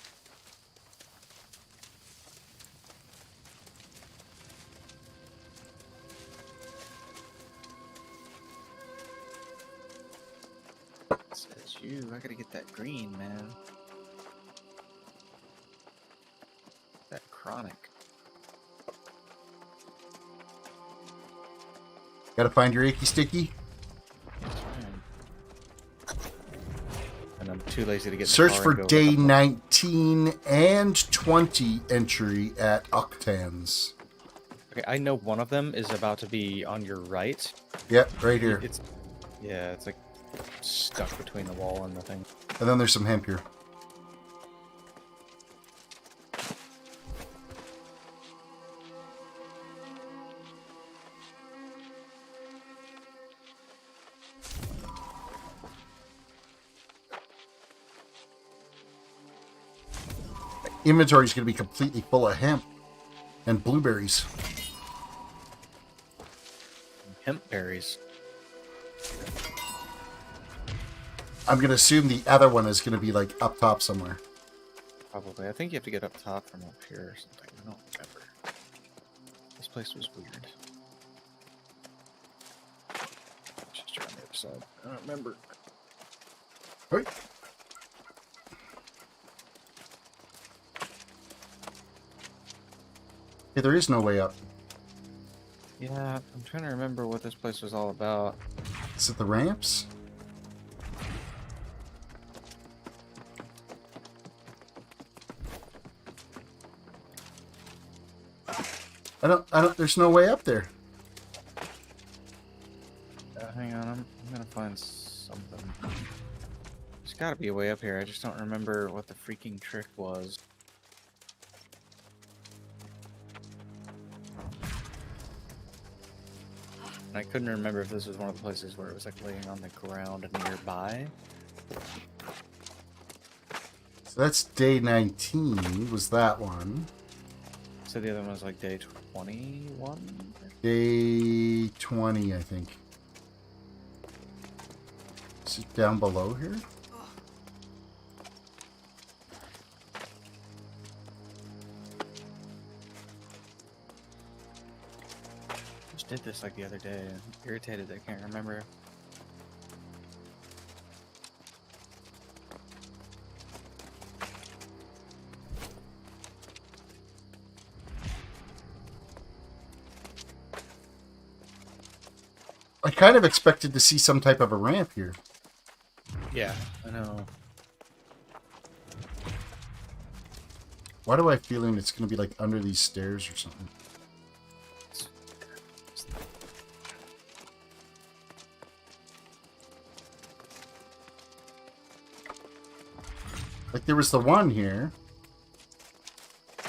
It says you. I gotta get that green, man. That chronic. Gotta find your achy sticky. That's right. And I'm too lazy to get. Search for day 19 and 20 entry at Octans. Okay, I know one of them is about to be on your right. Yep, right here. It's like stuck between the wall and the thing. And then there's some hemp here. Inventory is going to be completely full of hemp and blueberries. Hemp berries. I'm going to assume the other one is going to be like up top somewhere. Probably. I think you have to get up top from up here or something. I don't remember. This place was weird. Let's just try on the other side. I don't remember. Hey. Hey, there is no way up. Yeah, I'm trying to remember what this place was all about. Is it the ramps? There's no way up there. Hang on, I'm gonna find something. There's gotta be a way up here. I just don't remember what the freaking trick was. And I couldn't remember if this was one of the places where it was like laying on the ground nearby. So that's day 19, was that one. So the other one was like day 21? Day 20, I think. Is it down below here? Just did this like the other day. I'm irritated I can't remember. I kind of expected to see some type of a ramp here. Yeah, I know. Why do I have a feeling it's going to be like under these stairs or something? Like there was the one here.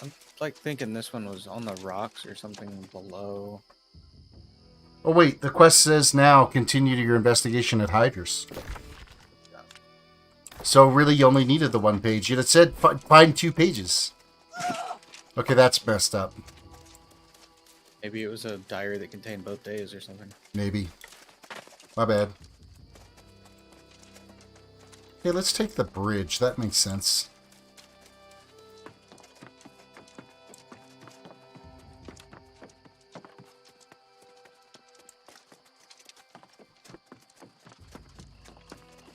I'm like thinking this one was on the rocks or something below. Oh wait, the quest says now continue to your investigation at Hydrus. So really you only needed the one page. Yet it said find 2 pages. Okay, that's messed up. Maybe it was a diary that contained both days or something. Maybe. My bad. Okay, let's take the bridge. That makes sense.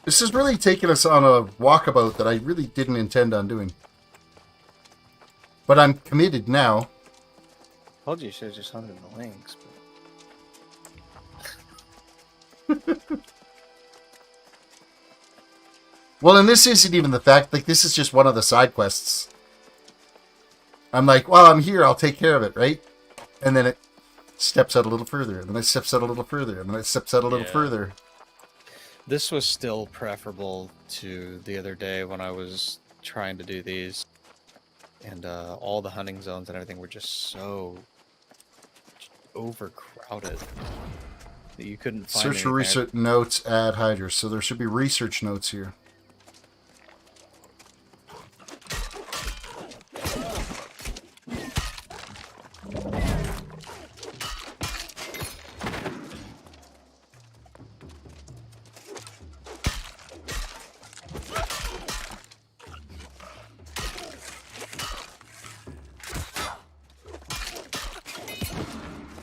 This is really taking us on a walkabout that I really didn't intend on doing. But I'm committed now. Told you should have just hunted the links. Well, and this isn't even the fact, like, this is just one of the side quests. I'm like, well, I'm here, I'll take care of it, right? And then it steps out a little further, and then it steps out a little further, and then it steps out a little further. This was still preferable to the other day when I was trying to do these. And all the hunting zones and everything were just so overcrowded that you couldn't find Search for anything. research notes, add Hydrus. So there should be research notes here.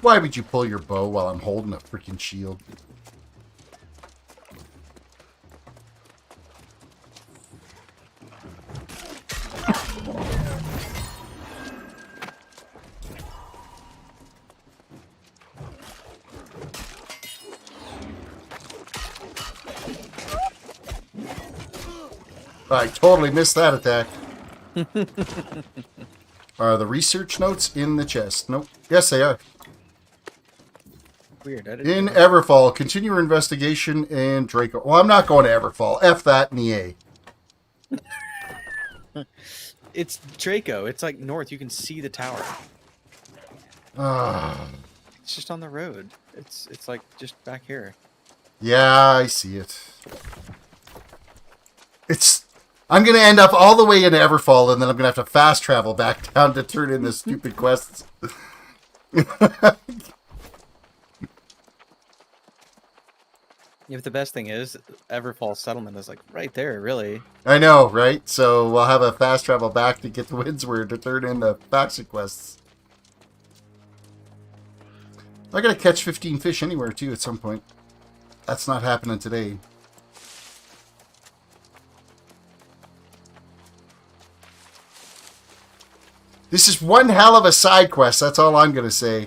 Why would you pull your bow while I'm holding a freaking shield? I totally missed that attack. Are the research notes in the chest? Nope. Yes, they are. Weird. In Everfall, continue your investigation in Draco. Well, I'm not going to Everfall. F that and EA. It's Draco. It's like north. You can see the tower. It's just on the road. It's like just back here. Yeah, I see it. I'm going to end up all the way in Everfall, and then I'm going to have to fast travel back down to turn in the stupid quests. If the best thing is, Everfall Settlement is like right there, really. I know, right? So we'll have a fast travel back to get to Windsward to turn in the faction quests. I gotta catch 15 fish anywhere too at some point. That's not happening today. This is one hell of a side quest, that's all I'm gonna say.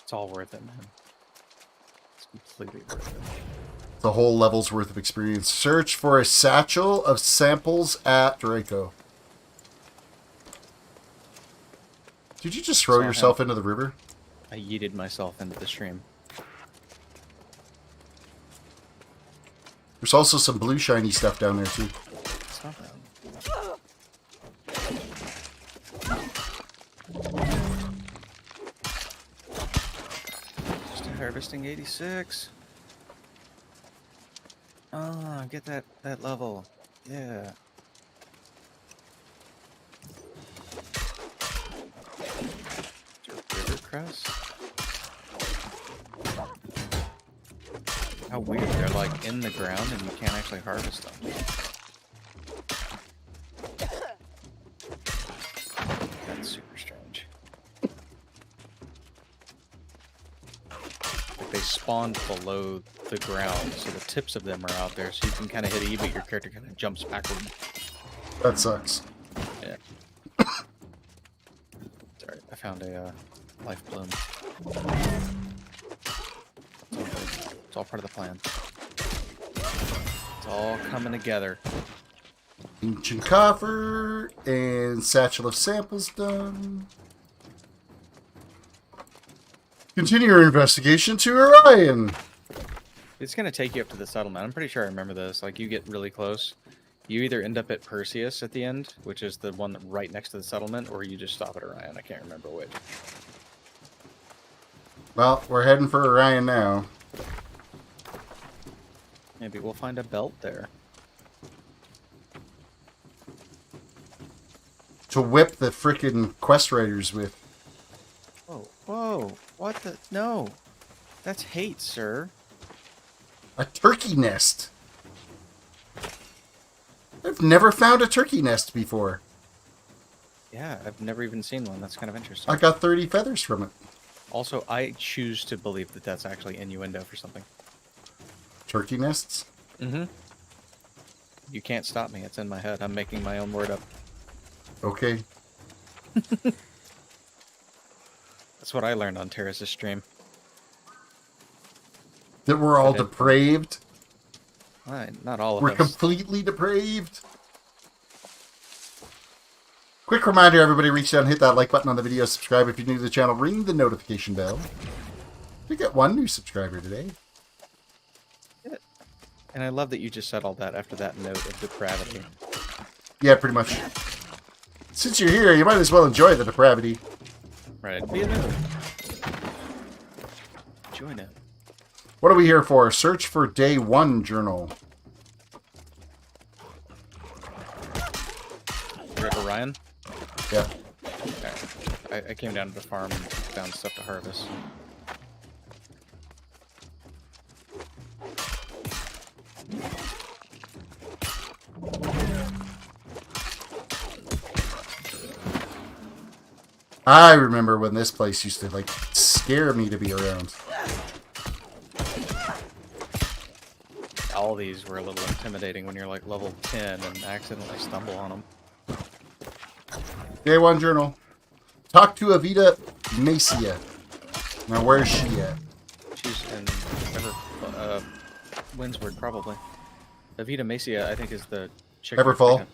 It's all worth it, man. It's completely worth it. The whole level's worth of experience. Search for a satchel of samples at Draco. Did you just throw yourself into the river? I yeeted myself into the stream. There's also some blue shiny stuff down there too. It's not bad. Just harvesting 86. Oh, get that level. Yeah. River crest? How weird, they're like in the ground and you can't actually harvest them. That's super strange. Like they spawned below the ground, so the tips of them are out there, so you can kind of hit E, but your character kind of jumps backward. That sucks. Yeah. Sorry, I found a life bloom. It's all part of the plan. It's all coming together. Ancient coffer and satchel of samples done. Continue your investigation to Orion. It's gonna take you up to the settlement. I'm pretty sure I remember this. Like, you get really close. You either end up at Perseus at the end, which is the one right next to the settlement, or you just stop at Orion. I can't remember which. Well, we're heading for Orion now. Maybe we'll find a belt there. To whip the frickin' quest riders with. Whoa, whoa, what the? No. That's hate, sir. A turkey nest. I've never found a turkey nest before. Yeah, I've never even seen one. That's kind of interesting. I got 30 feathers from it. Also, I choose to believe that that's actually innuendo for something. Turkey nests? Mm-hmm. You can't stop me. It's in my head. I'm making my own word up. Okay. That's what I learned on Terris' stream. That we're all depraved? Not all of We're us. completely depraved? Quick reminder, everybody, reach down, hit that like button on the video, subscribe if you're new to the channel, ring the notification bell. We got one new subscriber today. And I love that you just said all that after that note of depravity. Yeah, pretty much. Since you're here, you might as well enjoy the depravity. Right. Be a noob. Join it. What are we here for? Search for Day 1 journal. You're at Orion? Yeah. Okay. I came down to the farm and found stuff to harvest. I remember when this place used to, like, scare me to be around. All these were a little intimidating when you're like level 10 and accidentally stumble on them. Day 1 journal. Talk to Avita Macia. Now, where's she at? She's in Windsward, probably. Avita Macia, I think, is the chick. Everfall.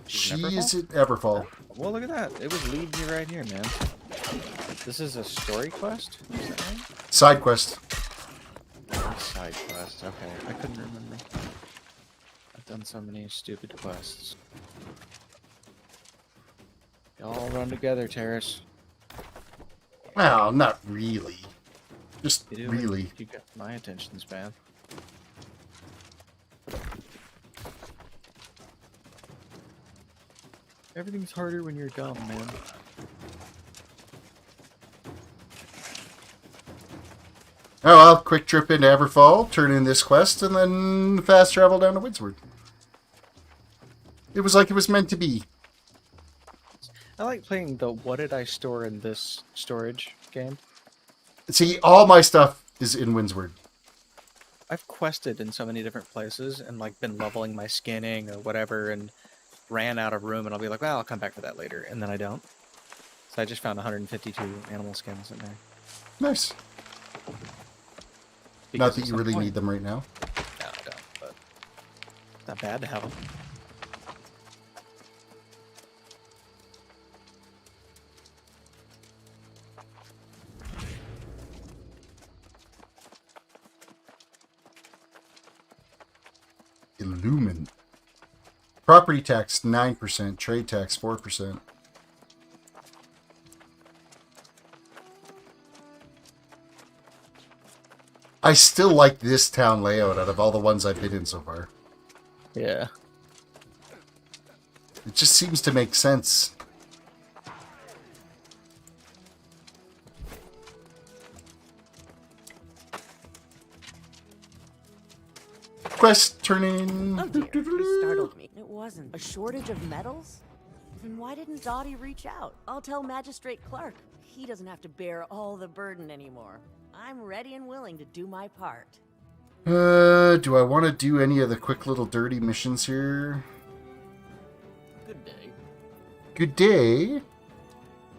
She's at Everfall. Well, look at that. It was leading me right here, man. This is a story quest? Is that right? Side quest. Side quest, okay. I couldn't remember. I've done so many stupid quests. They all run together, Terris. Well, not really. Just You do, really. You got my attention span. Everything's harder when you're dumb, man. Oh, well, quick trip into Everfall, turn in this quest, and then fast travel down to Windsward. It was like it was meant to be. I like playing the what did I store in this storage game. See, all my stuff is in Windsward. I've quested in so many different places and like been leveling my skinning or whatever and ran out of room and I'll be like, well, I'll come back for that later, and then I don't. So I just found 152 animal skins in there. Nice. Not that you really need them right now. No, I don't, but it's not bad to have them. Property tax 9%, trade tax 4%. I still like this town layout out of all the ones I've been in so far. Yeah. It just seems to make sense. Quest turning. Oh dear, you startled me. It wasn't a shortage of metals? Then why didn't Dottie reach out? I'll tell Magistrate Clark. He doesn't have to bear all the burden anymore. I'm ready and willing to do my part. Do I want to do any of the quick little dirty missions here? Good day. Good day.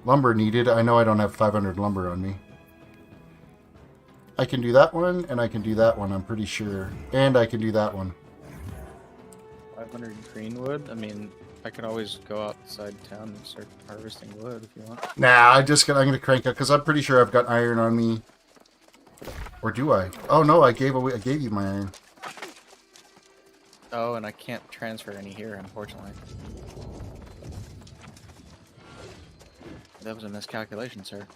Lumber needed. I know I don't have 500 lumber on me. I can do that one, and I can do that one, I'm pretty sure. And I can do that one. 500 green wood? I mean, I could always go outside town and start harvesting wood if you want. Nah, I'm gonna crank up, because I'm pretty sure I've got iron on me. Or do I? Oh no, I gave you my iron. Oh, and I can't transfer any here, unfortunately. That was a miscalculation, sir.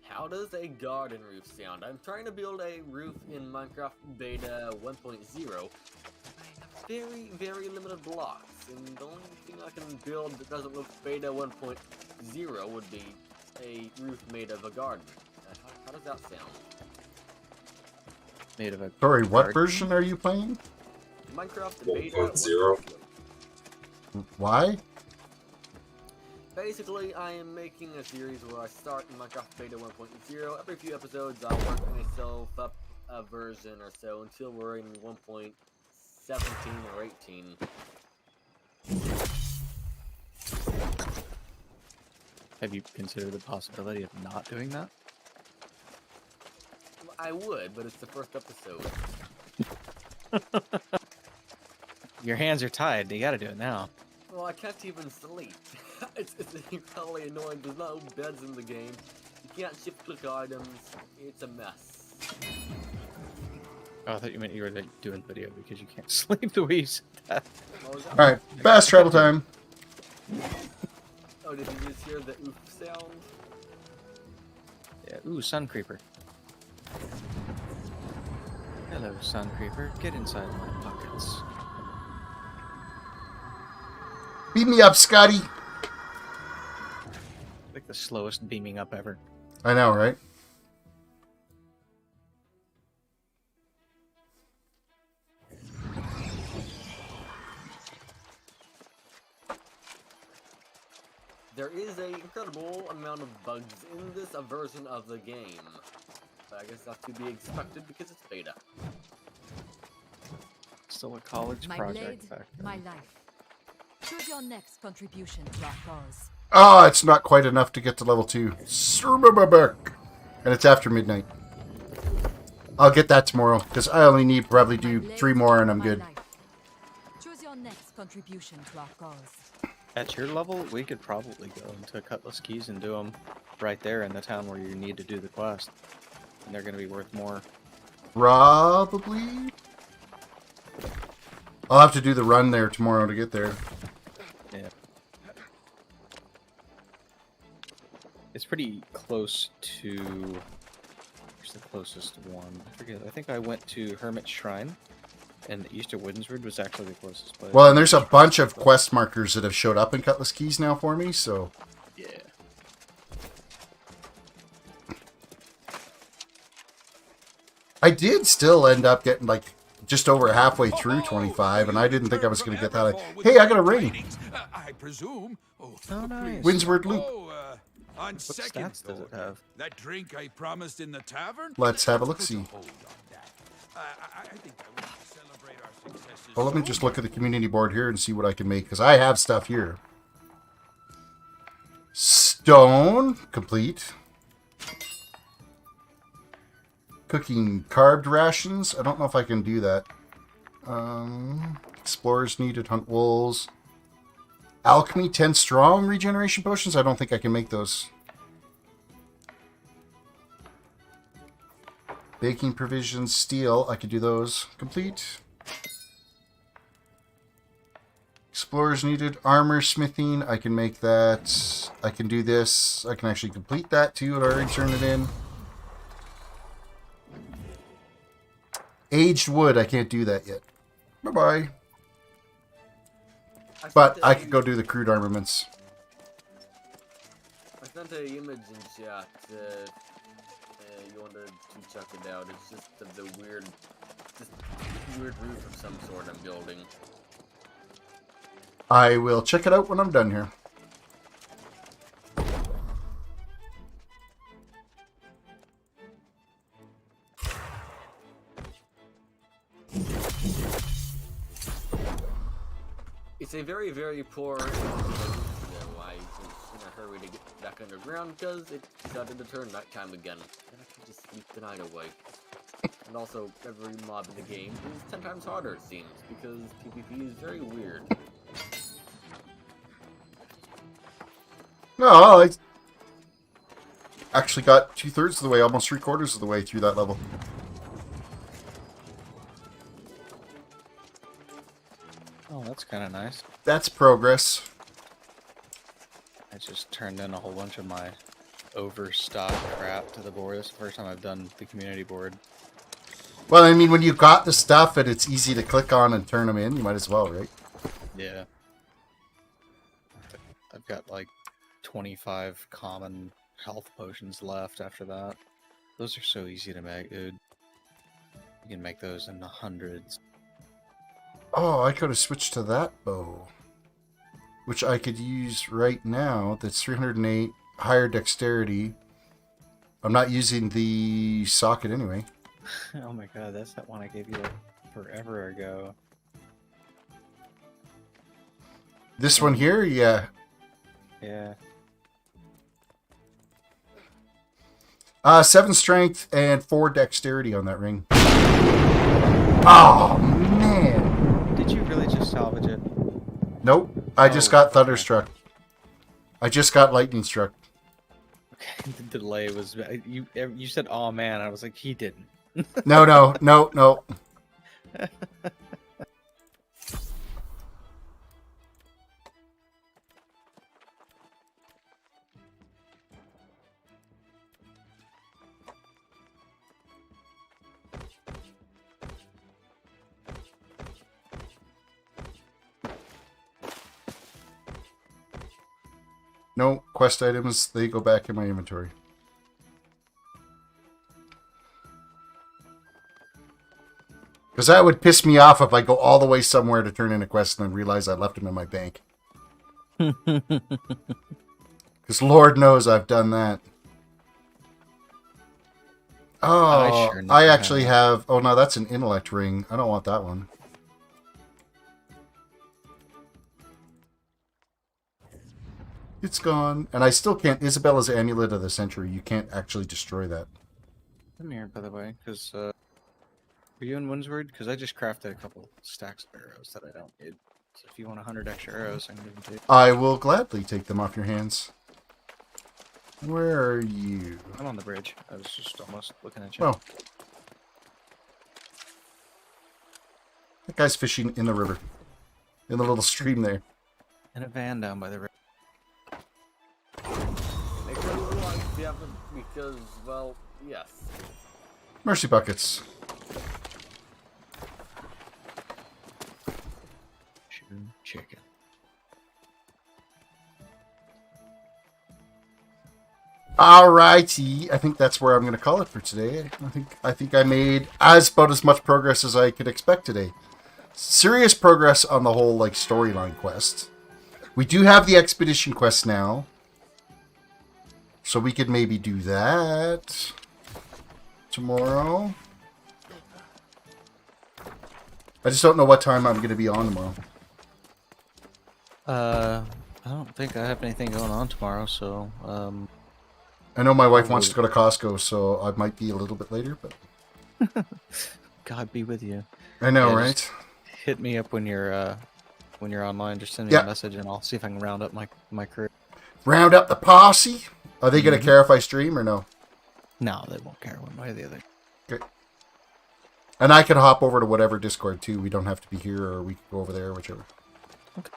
How does a garden roof sound? I'm trying to build a roof in Minecraft Beta 1.0. I have very, very limited blocks, and the only thing I can build that doesn't look Beta 1.0 would be a roof made of a garden. How does that sound? Made of a Sorry, what garden? version are you playing? Minecraft Beta 1.0. Why? Basically, I am making a series where I start in Minecraft Beta 1.0. Every few episodes, I'll work myself up a version or so until we're in 1.17 or 18. Have you considered the possibility of not doing that? I would, but it's the first episode. Your hands are tied. You gotta do it now. Well, I can't even sleep. it's incredibly annoying. There's no beds in the game. You can't shift-click items. It's a mess. Oh, I thought you meant you were doing video because you can't sleep the way you said that. Alright, fast travel time. Oh, did you just hear the oof sound? Yeah. Ooh, sun creeper. Hello, sun creeper. Get inside my pockets. Beat me up, Scotty. Like the slowest beaming up ever. I know, right? There is an incredible amount of bugs in this version of the game. But I guess that's to be expected because it's beta. Still a college My project blade, back my then. life. Choose your next contribution to our cause. Ah, it's not quite enough to get to level 2. And it's after midnight. I'll get that tomorrow, because I only need probably do 3 more and I'm good. Choose your next contribution to our cause. At your level, we could probably go into Cutlass Keys and do them right there in the town where you need to do the quest. And they're going to be worth more. Probably. I'll have to do the run there tomorrow to get there. Yeah. It's pretty close to... Where's the closest one? I forget. I think I went to Hermit Shrine, and Easter Windsward was actually the closest place. Well, and there's a bunch of quest markers that have showed up in Cutlass Keys now for me, so... Yeah. I did still end up getting, like, just over halfway through 25, and I didn't think I was going to get that. Hey, I got a ring! I presume. Oh, nice. Windsward Loop. On What second stats does it have? that drink I promised in the tavern. Let's have a look-see. I think I want to celebrate our successes. Well, let me just look at the community board here and see what I can make, because I have stuff here. Stone, complete. Cooking carved rations. I don't know if I can do that. Explorers needed, hunt wolves. Alchemy, 10 strong regeneration potions. I don't think I can make those. Baking provisions, steel. I could do those. Complete. Explorers needed. Armor smithing. I can make that. I can do this. I can actually complete that too. I'd already turned it in. Aged wood. I can't do that yet. Bye-bye. But I could go do the crude armaments. I sent an image in chat. You wanted to check it out. It's just the weird roof of some sort I'm building. I will check it out when I'm done here. It's a very, very poor I was in a hurry to get back underground because it started to turn nighttime again. And I can just sleep the night away. And also, every mob in the game is 10 times harder, it seems, because PvP is very weird. No, I actually got 2/3 of the way, almost 3/4 of the way through that level. Oh, that's kind of nice. That's progress. I just turned in a whole bunch of my overstock crap to the board. This is the first time I've done the community board. Well, I mean, when you got the stuff and it's easy to click on and turn them in, you might as well, right? Yeah. I've got like 25 common health potions left after that. Those are so easy to make, dude. You can make those in the hundreds. Oh, I could have switched to that bow, which I could use right now. That's 308, higher dexterity. I'm not using the socket anyway. Oh my god, that's that one I gave you forever ago. This one here? Yeah. Yeah. 7 strength and 4 dexterity on that ring. Oh, man. Did you really just salvage it? Nope. I just got thunderstruck. I just got lightning struck. Okay, the delay was... You said, oh man, I was like, he didn't. No. No, quest items, they go back in my inventory. Because that would piss me off if I go all the way somewhere to turn in a quest and then realize I left them in my bank. Because Lord knows I've done that. Oh, I actually have... Oh, no, that's an intellect ring. I don't want that one. It's gone. And I still can't... Isabella's Amulet of the Century. You can't actually destroy that. Come here, by the way, because... Are you in Windsward? Because I just crafted a couple stacks of arrows that I don't need. So if you want 100 extra arrows, I can give them to you. I will gladly take them off your hands. Where are you? I'm on the bridge. I was just almost looking at you. Oh. That guy's fishing in the river. In the little stream there. In a van down by the river. Because, well, yes. Mercy buckets. Chicken. Alrighty, I think that's where I'm going to call it for today. I think I made about as much progress as I could expect today. Serious progress on the whole like storyline quest. We do have the expedition quest now, so we could maybe do that tomorrow. I just don't know what time I'm going to be on tomorrow. I don't think I have anything going on tomorrow, so, I know my wife wants to go to Costco, so I might be a little bit later, but... God be with you. I know, yeah, right? Hit me up when you're online. Just send me a message, and I'll see if I can round up my crew. Round up the posse? Are they going to care if I stream or no? No, they won't care one way or the other. Okay. And I can hop over to whatever Discord too. We don't have to be here, or we can go over there, whichever. Okay.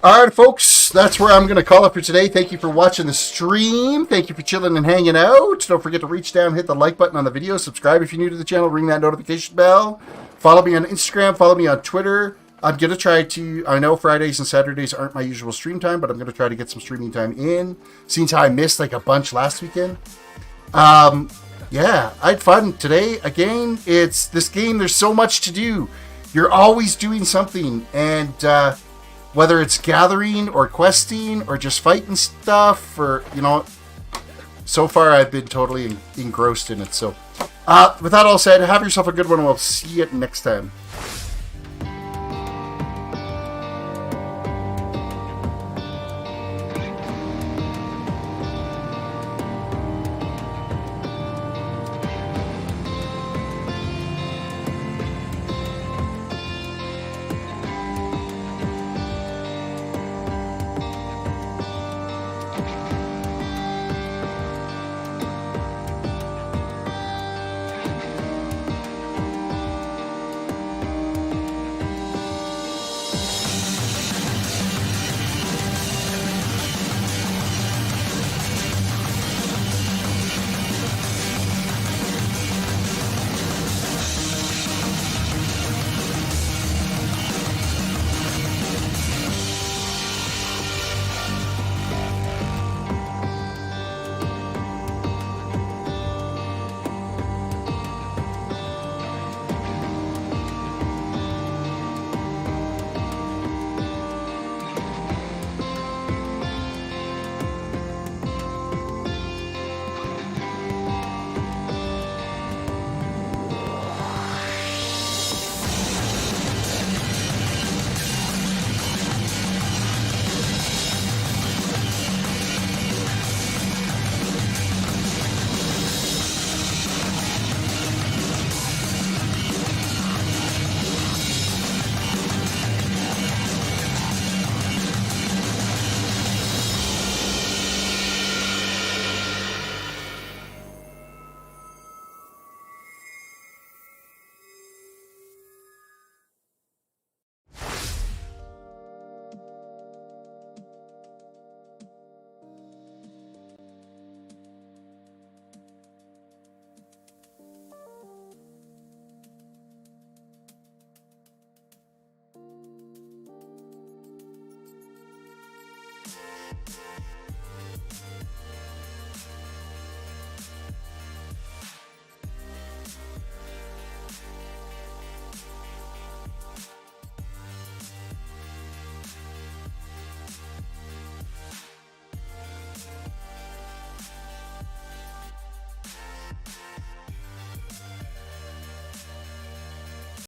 Alright, folks, that's where I'm going to call it for today. Thank you for watching the stream. Thank you for chilling and hanging out. Don't forget to reach down, hit the like button on the video. Subscribe if you're new to the channel. Ring that notification bell. Follow me on Instagram. Follow me on Twitter. I'm going to try to, I know Fridays and Saturdays aren't my usual stream time, but I'm going to try to get some streaming time in. Seeing how I missed like a bunch last weekend. Yeah, I had fun today. Again, it's this game, there's so much to do. You're always doing something, and whether it's gathering or questing or just fighting stuff, or, you know, so far I've been totally engrossed in it. So, with that all said, have yourself a good one, and we'll see you next time.